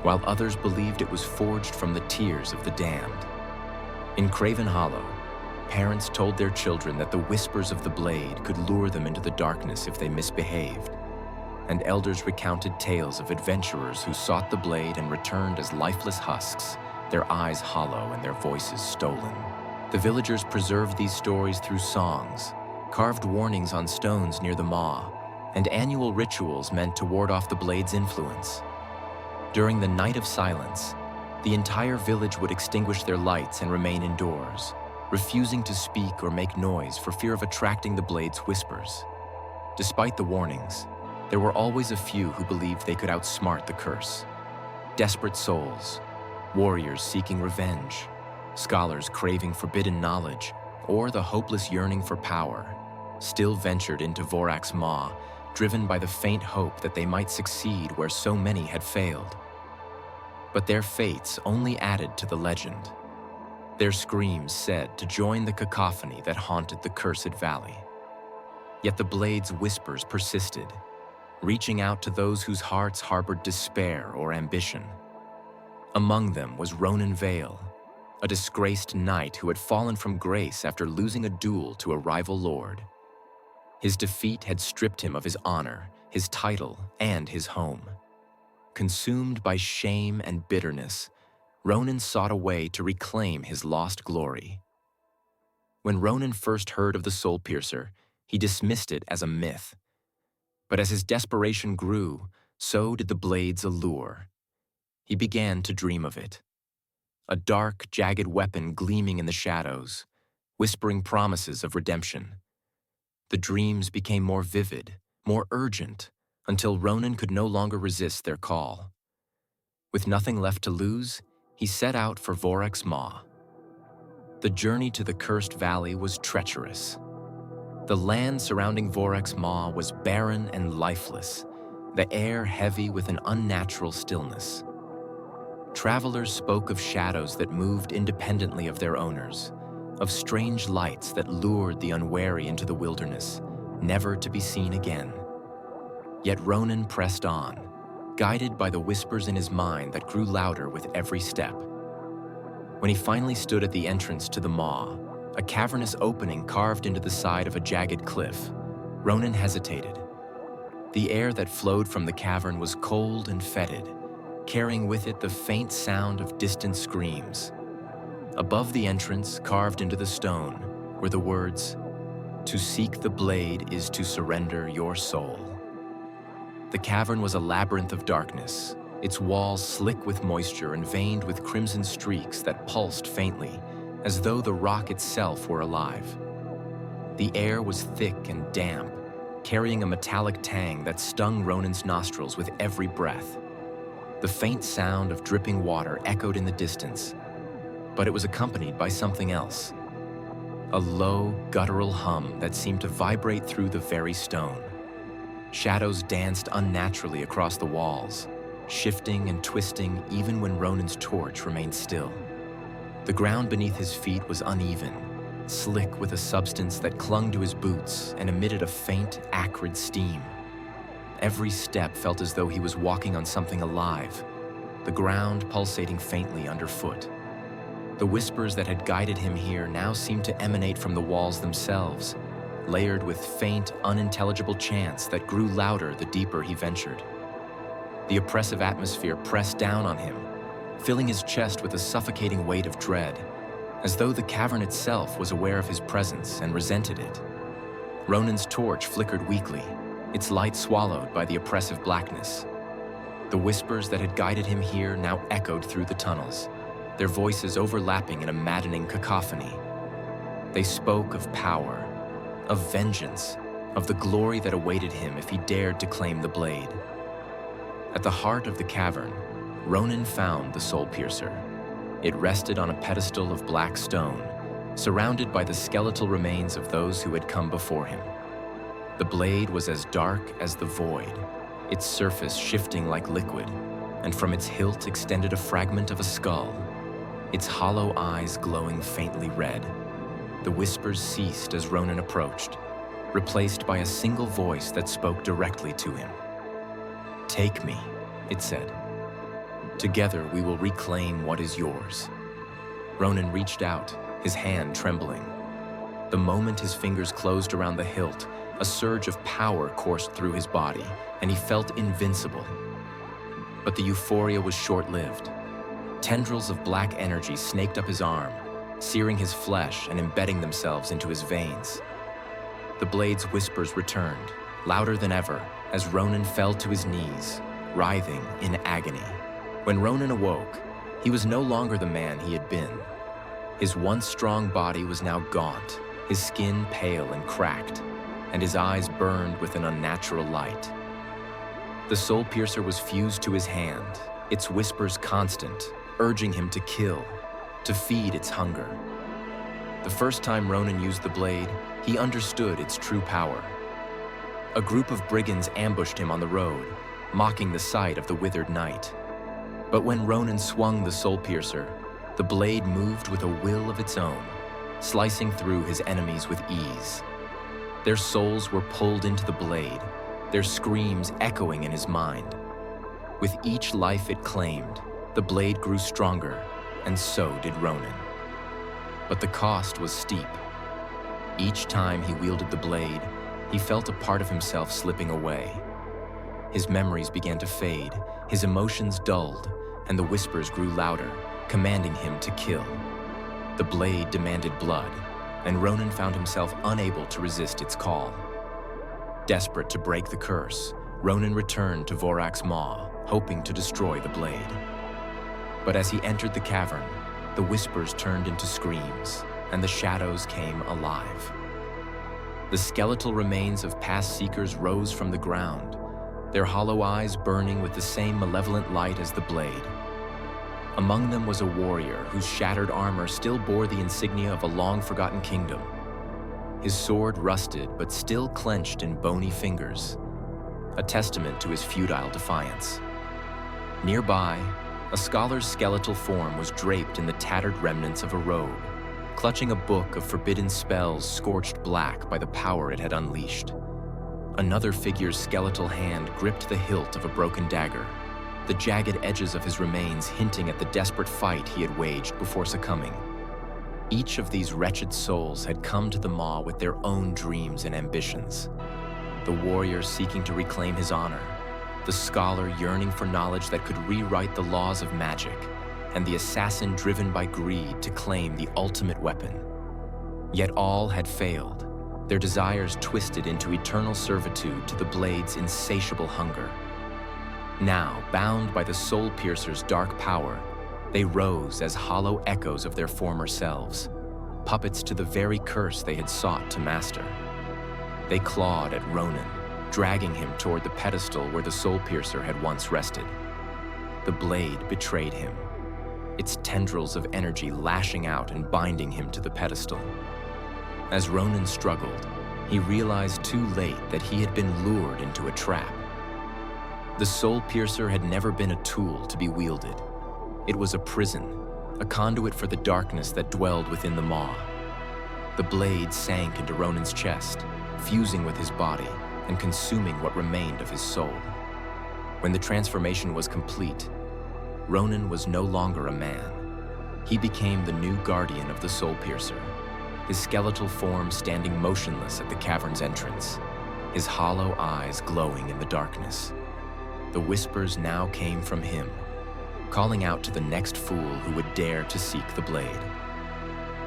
while others believed it was forged from the tears of the damned. In Craven Hollow, parents told their children that the whispers of the blade could lure them into the darkness if they misbehaved, and elders recounted tales of adventurers who sought the blade and returned as lifeless husks, their eyes hollow and their voices stolen. The villagers preserved these stories through songs, carved warnings on stones near the maw, and annual rituals meant to ward off the blade's influence. During the night of silence, the entire village would extinguish their lights and remain indoors, refusing to speak or make noise for fear of attracting the blade's whispers. Despite the warnings, there were always a few who believed they could outsmart the curse. Desperate souls, warriors seeking revenge, scholars craving forbidden knowledge, or the hopeless yearning for power, still ventured into Vorax's Maw, driven by the faint hope that they might succeed where so many had failed. But their fates only added to the legend. Their screams said to join the cacophony that haunted the cursed valley. Yet the blade's whispers persisted, reaching out to those whose hearts harbored despair or ambition. Among them was Ronan Vale, a disgraced knight who had fallen from grace after losing a duel to a rival lord. His defeat had stripped him of his honor, his title, and his home. Consumed by shame and bitterness, Ronan sought a way to reclaim his lost glory. When Ronan first heard of the soul piercer, he dismissed it as a myth. But as his desperation grew, so did the blade's allure. He began to dream of it. A dark, jagged weapon gleaming in the shadows, whispering promises of redemption. The dreams became more vivid, more urgent, until Ronan could no longer resist their call. With nothing left to lose, he set out for Vorax's Maw. The journey to the cursed valley was treacherous. The land surrounding Vorax's Maw was barren and lifeless, the air heavy with an unnatural stillness. Travelers spoke of shadows that moved independently of their owners, of strange lights that lured the unwary into the wilderness, never to be seen again. Yet Ronan pressed on, guided by the whispers in his mind that grew louder with every step. When he finally stood at the entrance to the maw, a cavernous opening carved into the side of a jagged cliff, Ronan hesitated. The air that flowed from the cavern was cold and fetid, carrying with it the faint sound of distant screams. Above the entrance, carved into the stone, were the words, "To seek the blade is to surrender your soul." The cavern was a labyrinth of darkness, its walls slick with moisture and veined with crimson streaks that pulsed faintly, as though the rock itself were alive. The air was thick and damp, carrying a metallic tang that stung Ronan's nostrils with every breath. The faint sound of dripping water echoed in the distance, but it was accompanied by something else. A low, guttural hum that seemed to vibrate through the very stone. Shadows danced unnaturally across the walls, shifting and twisting even when Ronan's torch remained still. The ground beneath his feet was uneven, slick with a substance that clung to his boots and emitted a faint, acrid steam. Every step felt as though he was walking on something alive, the ground pulsating faintly underfoot. The whispers that had guided him here now seemed to emanate from the walls themselves, layered with faint, unintelligible chants that grew louder the deeper he ventured. The oppressive atmosphere pressed down on him, filling his chest with a suffocating weight of dread, as though the cavern itself was aware of his presence and resented it. Ronan's torch flickered weakly, its light swallowed by the oppressive blackness. The whispers that had guided him here now echoed through the tunnels, their voices overlapping in a maddening cacophony. They spoke of power, of vengeance, of the glory that awaited him if he dared to claim the blade. At the heart of the cavern, Ronan found the soul piercer. It rested on a pedestal of black stone, surrounded by the skeletal remains of those who had come before him. The blade was as dark as the void, its surface shifting like liquid, and from its hilt extended a fragment of a skull, its hollow eyes glowing faintly red. The whispers ceased as Ronan approached, replaced by a single voice that spoke directly to him. "Take me," it said. "Together we will reclaim what is yours." Ronan reached out, his hand trembling. The moment his fingers closed around the hilt, a surge of power coursed through his body, and he felt invincible. But the euphoria was short-lived. Tendrils of black energy snaked up his arm, searing his flesh and embedding themselves into his veins. The blade's whispers returned, louder than ever, as Ronan fell to his knees, writhing in agony. When Ronan awoke, he was no longer the man he had been. His once strong body was now gaunt, his skin pale and cracked, and his eyes burned with an unnatural light. The soul piercer was fused to his hand, its whispers constant, urging him to kill, to feed its hunger. The first time Ronan used the blade, he understood its true power. A group of brigands ambushed him on the road, mocking the sight of the withered knight. But when Ronan swung the soul piercer, the blade moved with a will of its own, slicing through his enemies with ease. Their souls were pulled into the blade, their screams echoing in his mind. With each life it claimed, the blade grew stronger, and so did Ronan. But the cost was steep. Each time he wielded the blade, he felt a part of himself slipping away. His memories began to fade, his emotions dulled, and the whispers grew louder, commanding him to kill. The blade demanded blood, and Ronan found himself unable to resist its call. Desperate to break the curse, Ronan returned to Vorak's maw, hoping to destroy the blade. But as he entered the cavern, the whispers turned into screams, and the shadows came alive. The skeletal remains of past seekers rose from the ground, their hollow eyes burning with the same malevolent light as the blade. Among them was a warrior whose shattered armor still bore the insignia of a long-forgotten kingdom. His sword rusted but still clenched in bony fingers, a testament to his futile defiance. Nearby, a scholar's skeletal form was draped in the tattered remnants of a robe, clutching a book of forbidden spells scorched black by the power it had unleashed. Another figure's skeletal hand gripped the hilt of a broken dagger, the jagged edges of his remains hinting at the desperate fight he had waged before succumbing. Each of these wretched souls had come to the maw with their own dreams and ambitions. The warrior seeking to reclaim his honor, the scholar yearning for knowledge that could rewrite the laws of magic, and the assassin driven by greed to claim the ultimate weapon. Yet all had failed, their desires twisted into eternal servitude to the blade's insatiable hunger. Now, bound by the soul piercer's dark power, they rose as hollow echoes of their former selves, puppets to the very curse they had sought to master. They clawed at Ronan, dragging him toward the pedestal where the soul piercer had once rested. The blade betrayed him, its tendrils of energy lashing out and binding him to the pedestal. As Ronan struggled, he realized too late that he had been lured into a trap. The soul piercer had never been a tool to be wielded. It was a prison, a conduit for the darkness that dwelled within the maw. The blade sank into Ronan's chest, fusing with his body and consuming what remained of his soul. When the transformation was complete, Ronan was no longer a man. He became the new guardian of the soul piercer, his skeletal form standing motionless at the cavern's entrance, his hollow eyes glowing in the darkness. the whispers now came from him, calling out to the next fool who would dare to seek the blade.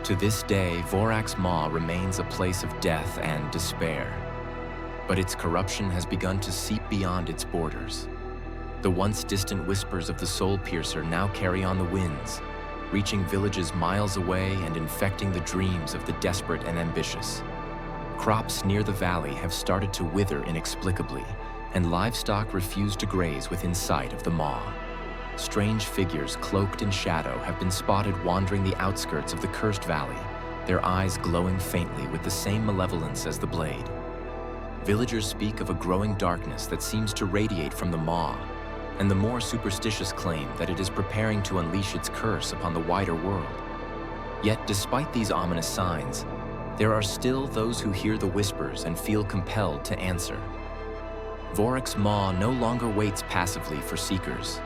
To this day, Vorax Maw remains a place of death and despair, but its corruption has begun to seep beyond its borders. The once distant whispers of the Soul Piercer now carry on the winds, reaching villages miles away and infecting the dreams of the desperate and ambitious. Crops near the valley have started to wither inexplicably, and livestock refuse to graze within sight of the maw. Strange figures cloaked in shadow have been spotted wandering the outskirts of the cursed valley, their eyes glowing faintly with the same malevolence as the blade. Villagers speak of a growing darkness that seems to radiate from the maw, and the more superstitious claim that it is preparing to unleash its curse upon the wider world. Yet, despite these ominous signs, there are still those who hear the whispers and feel compelled to answer. Vorax Maw no longer waits passively for seekers.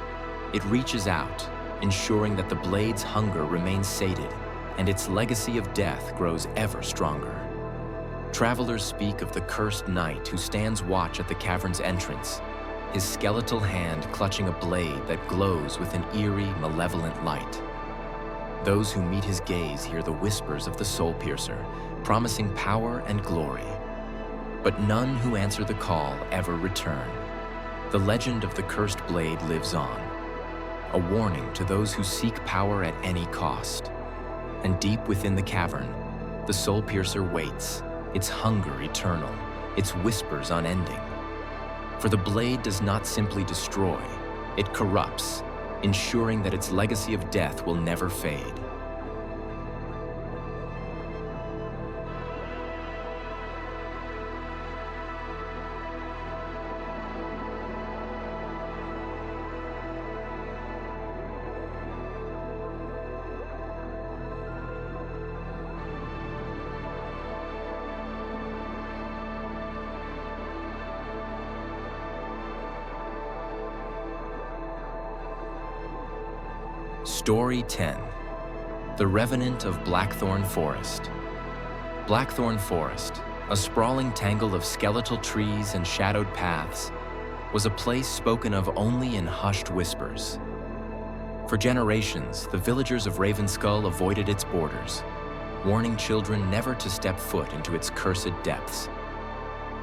It reaches out, ensuring that the blade's hunger remains sated and its legacy of death grows ever stronger. Travelers speak of the cursed knight who stands watch at the cavern's entrance, his skeletal hand clutching a blade that glows with an eerie, malevolent light. Those who meet his gaze hear the whispers of the Soul Piercer, promising power and glory. But none who answer the call ever return. The legend of the cursed blade lives on, a warning to those who seek power at any cost. And deep within the cavern, the Soul Piercer waits, its hunger eternal, its whispers unending. For the blade does not simply destroy, it corrupts, ensuring that its legacy of death will never fade. Story 10. The Revenant of Blackthorn Forest. Blackthorn Forest, a sprawling tangle of skeletal trees and shadowed paths, was a place spoken of only in hushed whispers. For generations, the villagers of Ravenskull avoided its borders, warning children never to step foot into its cursed depths.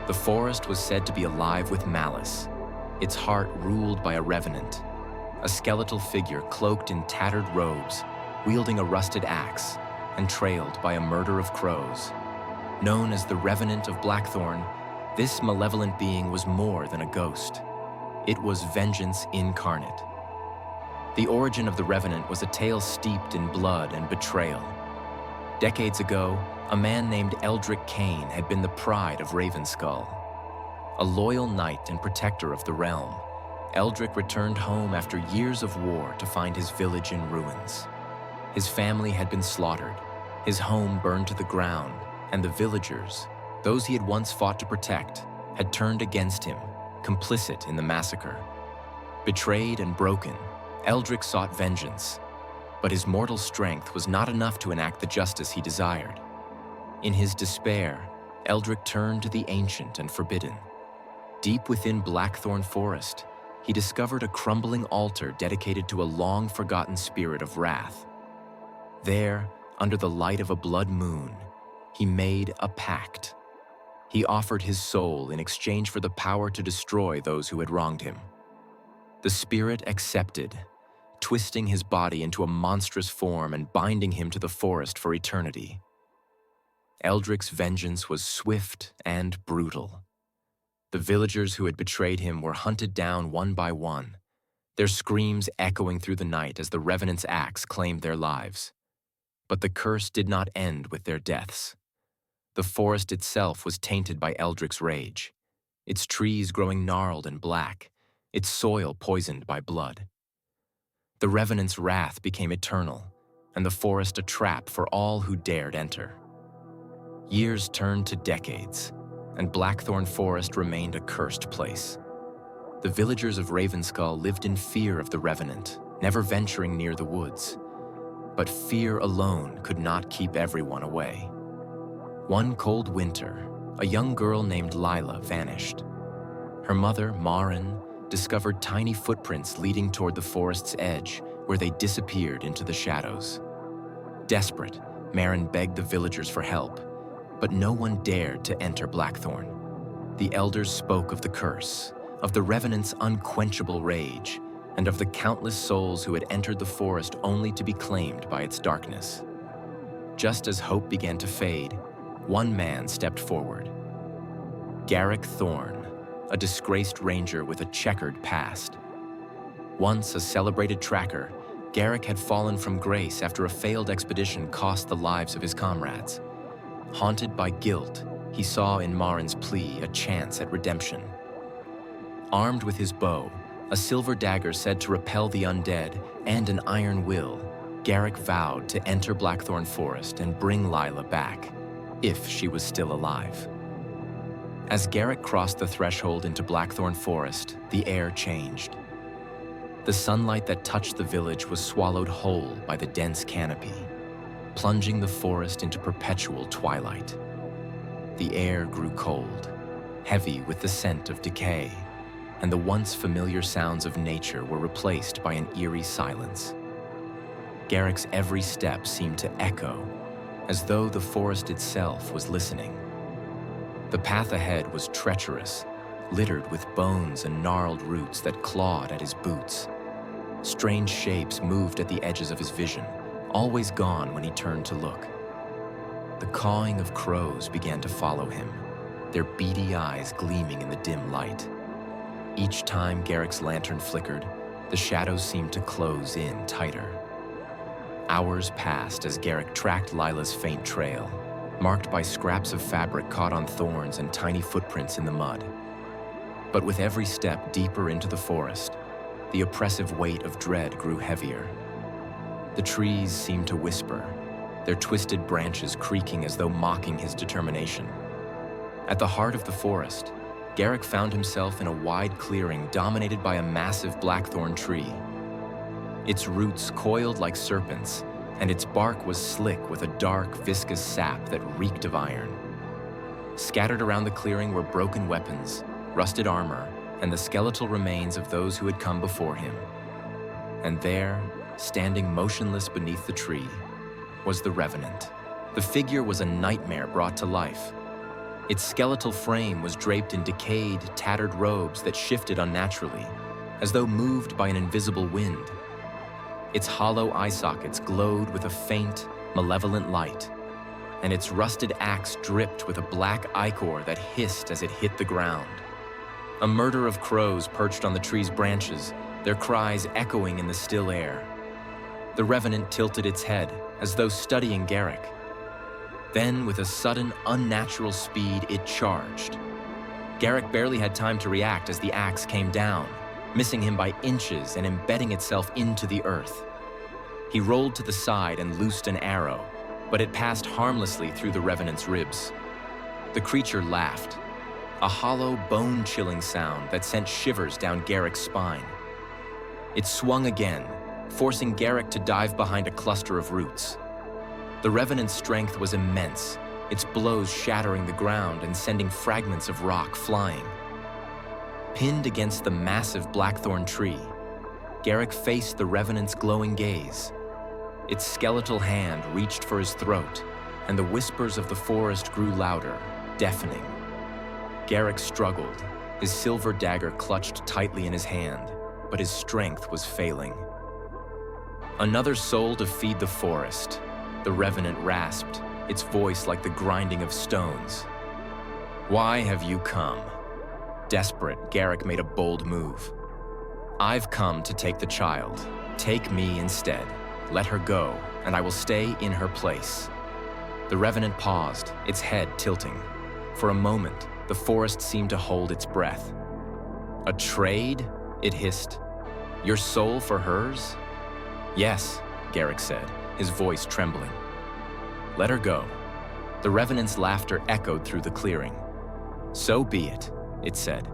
The forest was said to be alive with malice, its heart ruled by a revenant, a skeletal figure cloaked in tattered robes, wielding a rusted axe, and trailed by a murder of crows. Known as the Revenant of Blackthorn, this malevolent being was more than a ghost. It was vengeance incarnate. The origin of the Revenant was a tale steeped in blood and betrayal. Decades ago, a man named Eldrick Kane had been the pride of Ravenskull. A loyal knight and protector of the realm, Eldrick returned home after years of war to find his village in ruins. His family had been slaughtered, his home burned to the ground, and the villagers, those he had once fought to protect, had turned against him, complicit in the massacre. Betrayed and broken, Eldrick sought vengeance, but his mortal strength was not enough to enact the justice he desired. In his despair, Eldrick turned to the ancient and forbidden. Deep within Blackthorn Forest, he discovered a crumbling altar dedicated to a long-forgotten spirit of wrath. There, under the light of a blood moon, he made a pact. He offered his soul in exchange for the power to destroy those who had wronged him. The spirit accepted, twisting his body into a monstrous form and binding him to the forest for eternity. Eldrick's vengeance was swift and brutal. The villagers who had betrayed him were hunted down one by one, their screams echoing through the night as the Revenant's axe claimed their lives. But the curse did not end with their deaths. The forest itself was tainted by Eldrick's rage, its trees growing gnarled and black, its soil poisoned by blood. The Revenant's wrath became eternal, and the forest a trap for all who dared enter. Years turned to decades, and Blackthorn Forest remained a cursed place. The villagers of Ravenskull lived in fear of the Revenant, never venturing near the woods. But fear alone could not keep everyone away. One cold winter, a young girl named Lila vanished. Her mother, Marin, discovered tiny footprints leading toward the forest's edge, where they disappeared into the shadows. Desperate, Marin begged the villagers for help, but no one dared to enter Blackthorn. The elders spoke of the curse, of the revenant's unquenchable rage, and of the countless souls who had entered the forest only to be claimed by its darkness. Just as hope began to fade, one man stepped forward. Garrick Thorne, a disgraced ranger with a checkered past. Once a celebrated tracker, Garrick had fallen from grace after a failed expedition cost the lives of his comrades. Haunted by guilt, he saw in Marin's plea a chance at redemption. Armed with his bow, a silver dagger said to repel the undead, and an iron will, Garrick vowed to enter Blackthorn Forest and bring Lila back, if she was still alive. As Garrick crossed the threshold into Blackthorn Forest, the air changed. The sunlight that touched the village was swallowed whole by the dense canopy, plunging the forest into perpetual twilight. The air grew cold, heavy with the scent of decay, and the once familiar sounds of nature were replaced by an eerie silence. Garrick's every step seemed to echo, as though the forest itself was listening. The path ahead was treacherous, littered with bones and gnarled roots that clawed at his boots. Strange shapes moved at the edges of his vision, always gone when he turned to look. The cawing of crows began to follow him, their beady eyes gleaming in the dim light. Each time Garrick's lantern flickered, the shadows seemed to close in tighter. Hours passed as Garrick tracked Lila's faint trail, marked by scraps of fabric caught on thorns and tiny footprints in the mud. But with every step deeper into the forest, the oppressive weight of dread grew heavier. The trees seemed to whisper, their twisted branches creaking as though mocking his determination. At the heart of the forest, Garrick found himself in a wide clearing dominated by a massive blackthorn tree. Its roots coiled like serpents, and its bark was slick with a dark, viscous sap that reeked of iron. Scattered around the clearing were broken weapons, rusted armor, and the skeletal remains of those who had come before him. And there, standing motionless beneath the tree, was the Revenant. The figure was a nightmare brought to life. Its skeletal frame was draped in decayed, tattered robes that shifted unnaturally, as though moved by an invisible wind. Its hollow eye sockets glowed with a faint, malevolent light, and its rusted axe dripped with a black ichor that hissed as it hit the ground. A murder of crows perched on the tree's branches, their cries echoing in the still air. The Revenant tilted its head, as though studying Garrick. Then, with a sudden, unnatural speed, it charged. Garrick barely had time to react as the axe came down, missing him by inches and embedding itself into the earth. He rolled to the side and loosed an arrow, but it passed harmlessly through the Revenant's ribs. The creature laughed, a hollow, bone-chilling sound that sent shivers down Garrick's spine. It swung again, forcing Garrick to dive behind a cluster of roots. The Revenant's strength was immense, its blows shattering the ground and sending fragments of rock flying. Pinned against the massive blackthorn tree, Garrick faced the Revenant's glowing gaze. Its skeletal hand reached for his throat, and the whispers of the forest grew louder, deafening. Garrick struggled, his silver dagger clutched tightly in his hand, but his strength was failing. Another soul to feed the forest, the Revenant rasped, its voice like the grinding of stones. Why have you come? Desperate, Garrick made a bold move. I've come to take the child. Take me instead. Let her go, and I will stay in her place. The Revenant paused, its head tilting. For a moment, the forest seemed to hold its breath. A trade? It hissed. Your soul for hers? Yes, Garrick said, his voice trembling. Let her go. The Revenant's laughter echoed through the clearing. So be it, it said.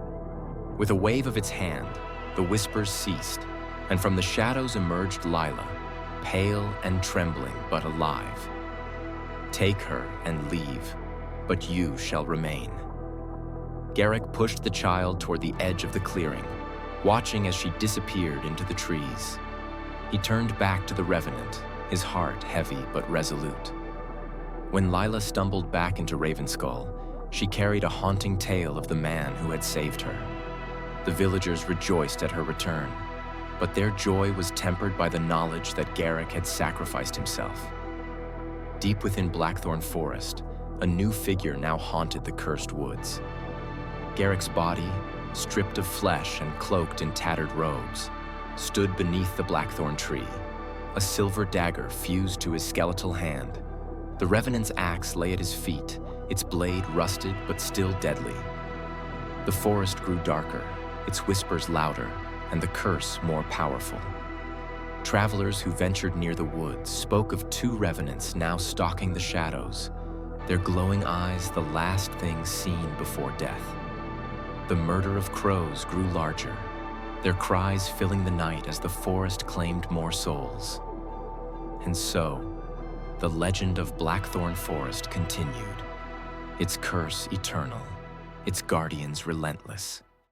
With a wave of its hand, the whispers ceased, and from the shadows emerged Lila, pale and trembling but alive. Take her and leave, but you shall remain. Garrick pushed the child toward the edge of the clearing, watching as she disappeared into the trees. He turned back to the revenant, his heart heavy but resolute. When Lila stumbled back into Ravenskull, she carried a haunting tale of the man who had saved her. The villagers rejoiced at her return, but their joy was tempered by the knowledge that Garrick had sacrificed himself. Deep within Blackthorn Forest, a new figure now haunted the cursed woods. Garrick's body, stripped of flesh and cloaked in tattered robes, stood beneath the blackthorn tree, a silver dagger fused to his skeletal hand. The Revenant's axe lay at his feet, its blade rusted but still deadly. The forest grew darker, its whispers louder, and the curse more powerful. Travelers who ventured near the woods spoke of two revenants now stalking the shadows, their glowing eyes the last things seen before death. The murder of crows grew larger, their cries filling the night as the forest claimed more souls. And so, the legend of Blackthorn Forest continued, its curse eternal, its guardians relentless.